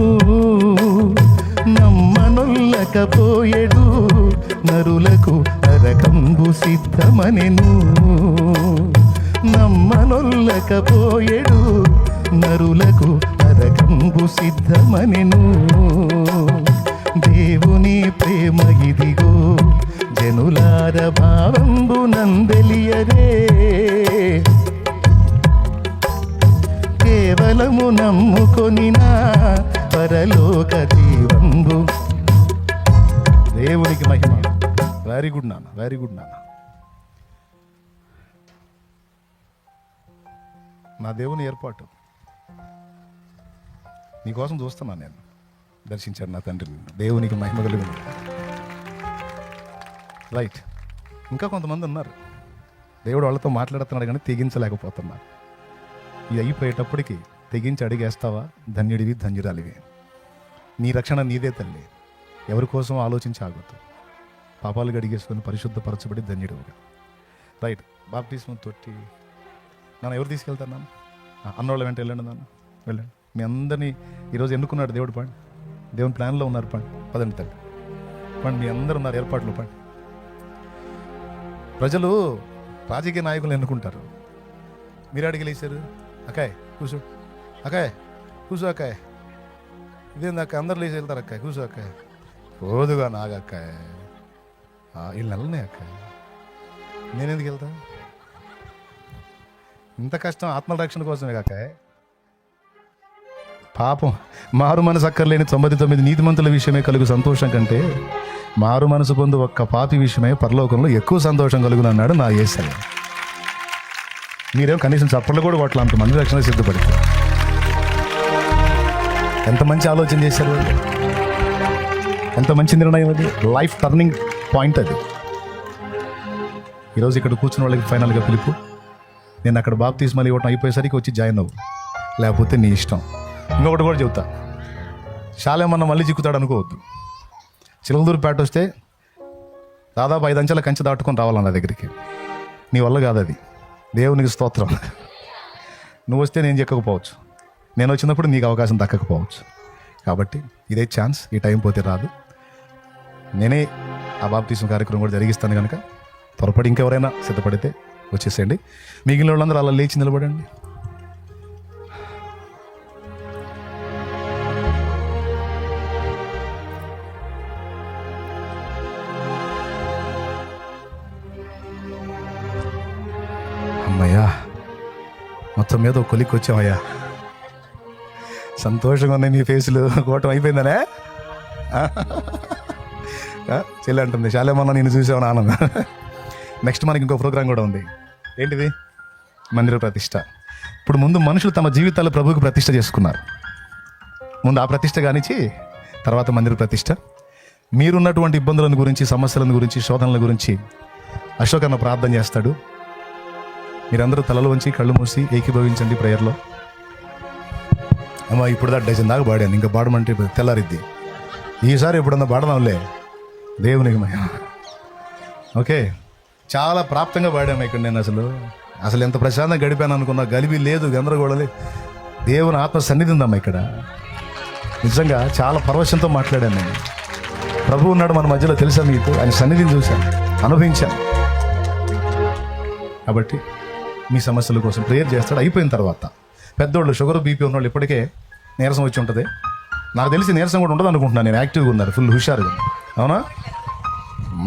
నమ్మనొల్లకపోయేడు నరులకు నరకంబు సిద్ధమనెను. నమ్మనొల్లకపోయేడు నరులకు నరకంబు సిద్ధమనెను. దేవుని ప్రేమ ఇదిగో జనులార భావంబు నందెలియరే. కేవలము నమ్ముకొనినా పరలోక జీవంబు. దేవునికి మహిమ. వెరీ గుడ్ నాన్న, వెరీ గుడ్ నాన్న. నా దేవుని ఏర్పాటు నీకోసం చూస్తున్నాను నేను. దర్శించాడు నా తండ్రి. దేవునికి మహిమ కలిగింది. రైట్. ఇంకా కొంతమంది ఉన్నారు, దేవుడు వాళ్ళతో మాట్లాడుతున్నాడు కానీ తెగించలేకపోతున్నారు. ఇది అయిపోయేటప్పటికి తెగించి అడిగేస్తావా? ధన్యుడివి, ధన్యురాలివి. నీ రక్షణ నీదే తల్లి. ఎవరి కోసం ఆలోచించి ఆగొద్దు. పాపాలు గడిగేసుకొని పరిశుద్ధపరచబడి ధన్యుడుగా. రైట్. బాప్టిస్మం తొట్టి నన్ను ఎవరు తీసుకెళ్తారు? నాన్న అన్నోళ్ళ వెంట వెళ్ళండి. నాన్న వెళ్ళండి. మీ అందరినీ ఈరోజు ఎన్నుకున్నాడు దేవుడు. పండి, దేవుని ప్లాన్లో ఉన్నారు. పదండి తల్లి, పండి. మీ అందరూ ఉన్నారు ఏర్పాట్లు. పండి. ప్రజలు రాజకీయ నాయకులు ఎన్నుకుంటారు. మీరు అడిగలేసారు. అక్కాయ్ కూర్చో, అక్కాయ్ కూర్చో, అక్కాయ్ ఇదేంది అక్క అందరు లేచి వెళ్తారు. అక్కాయ్ కూర్చో, అక్కాయ్ పోదుగా నాగ అక్కాయ్ వీళ్ళు నెలనే అక్కాయ్ నేనెందుకు వెళ్తా? ఇంత కష్టం ఆత్మల రక్షణ కోసమే కాకాయ్. పాపం మారు మనసు అక్కర్లేని 99 నీతిమంతుల విషయమే కలుగు సంతోషం కంటే మారు మనసు పొందు ఒక్క పాపి విషయమే పరలోకంలో ఎక్కువ సంతోషం కలుగునన్నాడు నా యేసయ్య. మీరేం కనీసం చప్పట్లు కూడా కొట్ల అంతమంది రక్షణ సిద్ధపడితే. ఎంత మంచి ఆలోచన చేశారు వాళ్ళు. ఎంత మంచి నిర్ణయం అది. లైఫ్ టర్నింగ్ పాయింట్ అది. ఈరోజు ఇక్కడ కూర్చున్న వాళ్ళకి ఫైనల్గా పిలుపు. నేను అక్కడ బాప్తిస్మాలు ఇవ్వటం అయిపోయేసరికి వచ్చి జాయిన్ అవ్వు, లేకపోతే నీ ఇష్టం. ఇంకొకటి కూడా చెబుతా, శాలేమన్న మళ్ళీ చిక్కుతాడు అనుకోవద్దు. చిలకలూరుపేట వస్తే దాదాపు 5 అంచెల కంచె దాటుకొని రావాలన్న నా దగ్గరికి. నీ వల్ల కాదు అది. దేవునికి స్తోత్రం. నువ్వు వస్తే నేను చెక్కకపోవచ్చు, నేను వచ్చినప్పుడు నీకు అవకాశం దక్కకపోవచ్చు. కాబట్టి ఇదే ఛాన్స్, ఈ టైం పోతే రాదు. నేనే ఆ బాప్తిసం కార్యక్రమం కూడా జరిగిస్తాను కనుక త్వరపడి ఇంకెవరైనా సిద్ధపడితే వచ్చేసేయండి. మిగిలిన వాళ్ళందరూ అలా లేచి నిలబడండి. అమ్మయ్యా, మొత్తం మీద ఒక కొలిక్కి వచ్చామయ్యా. సంతోషంగా ఉన్నాయి మీ ఫేసులు. కోటం అయిపోయిందనే చెల్లి అంటుంది, శాలేమన్నా నేను చూసామని ఆనందం. నెక్స్ట్ మనకి ఇంకో ప్రోగ్రాం కూడా ఉంది. ఏంటిది? మందిర ప్రతిష్ట. ఇప్పుడు ముందు మనుషులు తమ జీవితాలు ప్రభువుకి ప్రతిష్ట చేసుకున్నారు. ముందు ఆ ప్రతిష్ట కానిచ్చి తర్వాత మందిర ప్రతిష్ట. మీరున్నటువంటి ఇబ్బందులను గురించి, సమస్యలను గురించి, శోధనల గురించి అశోక్ అన్న ప్రార్థన చేస్తాడు. మీరందరూ తలలు వంచి కళ్ళు మూసి ఏకీభవించండి ప్రేయర్లో. అమ్మా ఇప్పుడు డజన్ దాకా పాడాను, ఇంకా పాడమంటే తెల్లారిద్ది. ఈసారి ఎప్పుడన్నా పాడదాంలే, దేవునికి మహిమ. ఓకే, చాలా ప్రాప్తంగా పాడాము ఇక్కడ. నేను అసలు ఎంత ప్రశాంతంగా గడిపాను అనుకున్నా. గలిబి లేదు, గందరగోళం లేదు. దేవుని ఆత్మ సన్నిధి ఉందమ్మా ఇక్కడ. నిజంగా చాలా పరవశంతో మాట్లాడాను నేను. ప్రభు ఉన్నాడు మన మధ్యలో, తెలుసా మీకు? ఆయన సన్నిధిని చూశాను, అనుభవించాను. కాబట్టి మీ సమస్యల కోసం ప్రేయర్ చేస్తాడు. అయిపోయిన తర్వాత పెద్దోళ్ళు, షుగర్ బీపీ ఉన్నవాళ్ళు ఇప్పటికే నీరసం వచ్చి ఉంటుంది. నాకు తెలిసి నీరసం కూడా ఉండదు అనుకుంటున్నాను నేను. యాక్టివ్గా ఉన్నారు, ఫుల్ హుషారుగా. అవునా?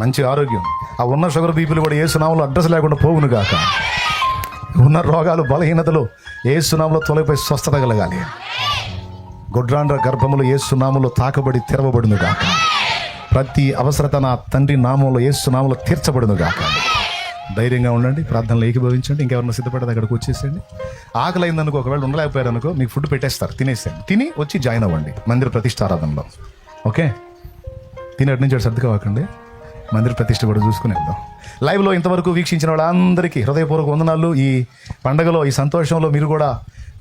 మంచి ఆరోగ్యం. ఆ ఉన్న షుగర్ బీపీలు కూడా యేసు నామములో అడ్రస్ లేకుండా పోవును గాక. ఉన్న రోగాలు, బలహీనతలు యేసు నామములో తొలగిపోయి స్వస్థత కలగాలి. గొడ్రాండ్ర గర్భములు యేసు నామములో తాకబడి తెరవబడును గాక. ప్రతి అవసరత నా తండ్రి నామంలో యేసు నామములో తీర్చబడును గాక. ధైర్యంగా ఉండండి, ప్రార్థనలు ఏకీభవించండి. ఇంకెవరన్నా సిద్ధపడేది అక్కడికి వచ్చేసేయండి. ఆకలి అయిందనుకో, ఒకవేళ ఉండలేకపోయారనుకో, మీకు ఫుడ్ పెట్టేస్తారు, తినేసేయండి. తిని వచ్చి జాయిన్ అవ్వండి మందిర ప్రతిష్టారాధనలో. ఓకే, తిని అటు నుంచి సర్దుగా అవ్వకండి. మందిర ప్రతిష్ట కూడా చూసుకుని వెళ్దాం. లైవ్లో ఇంతవరకు వీక్షించిన వాళ్ళందరికీ హృదయపూర్వక వందనాలు. ఈ పండగలో, ఈ సంతోషంలో మీరు కూడా,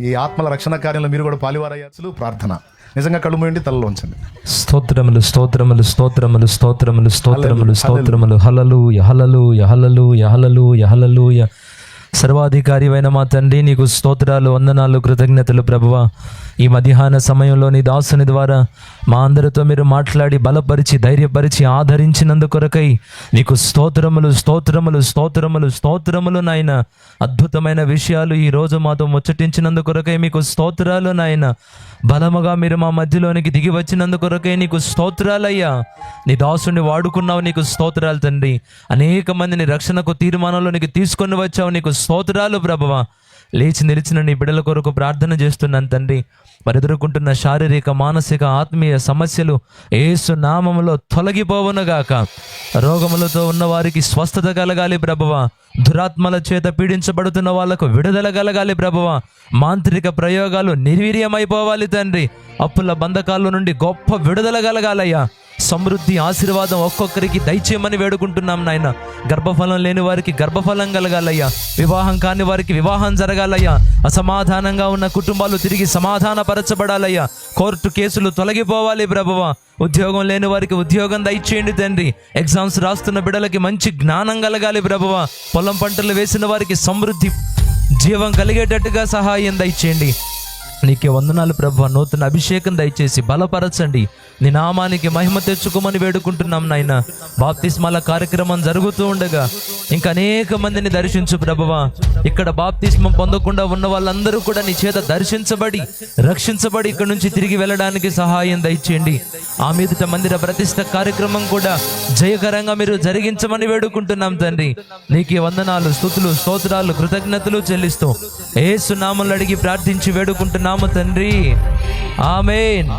ఈ ఆత్మల రక్షణ కార్యంలో మీరు కూడా పాలివారయ్యారు. ప్రార్థన నిజంగా కళ్ళు మూయండి, తలలో ఉంచండి. స్తోత్రములు స్తోత్రములు స్తోత్రములు స్తోత్రములు స్తోత్రములు స్తోత్రములు. హల్లెలూయ హల్లెలూయ హల్లెలూయ హల్లెలూయ హల్లెలూయ. సర్వాధికారివైన మా తండ్రి, నీకు స్తోత్రాలు, వందనాలు, కృతజ్ఞతలు ప్రభువా. ఈ మధ్యాహ్న సమయంలో నీ దాసుని ద్వారా మా అందరితో మీరు మాట్లాడి బలపరిచి, ధైర్యపరిచి, ఆదరించినందుకొరకై నీకు స్తోత్రములు స్తోత్రములు స్తోత్రములు స్తోత్రములు నాయన. అద్భుతమైన విషయాలు ఈరోజు మాతో ముచ్చటించినందుకొరకై మీకు స్తోత్రాలు నాయన. బలముగా మీరు మా మధ్యలోనికి దిగి వచ్చినందుకొరకై నీకు స్తోత్రాలయ్యా. నీ దాసుని వాడుకున్నావు, నీకు స్తోత్రాలు తండ్రి. అనేక మందిని రక్షణకు తీర్మానంలోనికి తీసుకొని వచ్చావు, నీకు స్తోత్రాలు ప్రభువా. లేచి నిలిచిన నీ బిడ్డల కొరకు ప్రార్థన చేస్తున్నాను తండ్రి. వారు ఎదుర్కొంటున్న శారీరక, మానసిక, ఆత్మీయ సమస్యలు యేసు నామములో తొలగిపోవునుగాక. రోగములతో ఉన్న వారికి స్వస్థత కలగాలి ప్రభువా. దురాత్మల చేత పీడించబడుతున్న వాళ్లకు విడుదల కలగాలి ప్రభువా. మాంత్రిక ప్రయోగాలు నిర్వీర్యమైపోవాలి తండ్రి. అప్పుల బంధకాల నుండి గొప్ప విడుదల కలగాలయ్యా. సమృద్ధి, ఆశీర్వాదం ఒక్కొక్కరికి దయచేయమని వేడుకుంటున్నాం నాయన. గర్భఫలం లేని వారికి గర్భఫలం కలగాలయ్యా. వివాహం కాని వారికి వివాహం జరగాలయ్యా. అసమాధానంగా ఉన్న కుటుంబాలు తిరిగి సమాధానపరచబడాలయ్యా. కోర్టు కేసులు తొలగిపోవాలి ప్రభువా. ఉద్యోగం లేని వారికి ఉద్యోగం దయచేయండి తండ్రి. ఎగ్జామ్స్ రాస్తున్న బిడ్డలకి మంచి జ్ఞానం కలగాలి ప్రభువా. పొలం పంటలు వేసిన వారికి సమృద్ధి, జీవం కలిగేటట్టుగా సహాయం దయచేయండి. నీకే వందనాలు ప్రభువా. నూతన అభిషేకం దయచేసి బలపరచండి. నీ నామానికి మహిమ తెచ్చుకోమని వేడుకుంటున్నాం నాయన. బాప్తిస్మాల కార్యక్రమం జరుగుతూ ఉండగా ఇంకా అనేక మందిని దర్శించు ప్రభువా. ఇక్కడ బాప్తిస్మం పొందకుండా ఉన్న వాళ్ళందరూ కూడా నీ చేత దర్శించబడి, రక్షించబడి ఇక్కడ నుంచి తిరిగి వెళ్ళడానికి సహాయం దయచేయండి. ఆ మీదట మందిర ప్రతిష్ట కార్యక్రమం కూడా జయకరంగా మీరు జరిగించమని వేడుకుంటున్నాం తండ్రి. నీకే వందనాలు, స్తుతులు, స్తోత్రాలు, కృతజ్ఞతలు చెల్లిస్తూ యేసు నామములో అడిగి ప్రార్థించి వేడుకుంటున్నాము తండ్రి. ఆమేన్.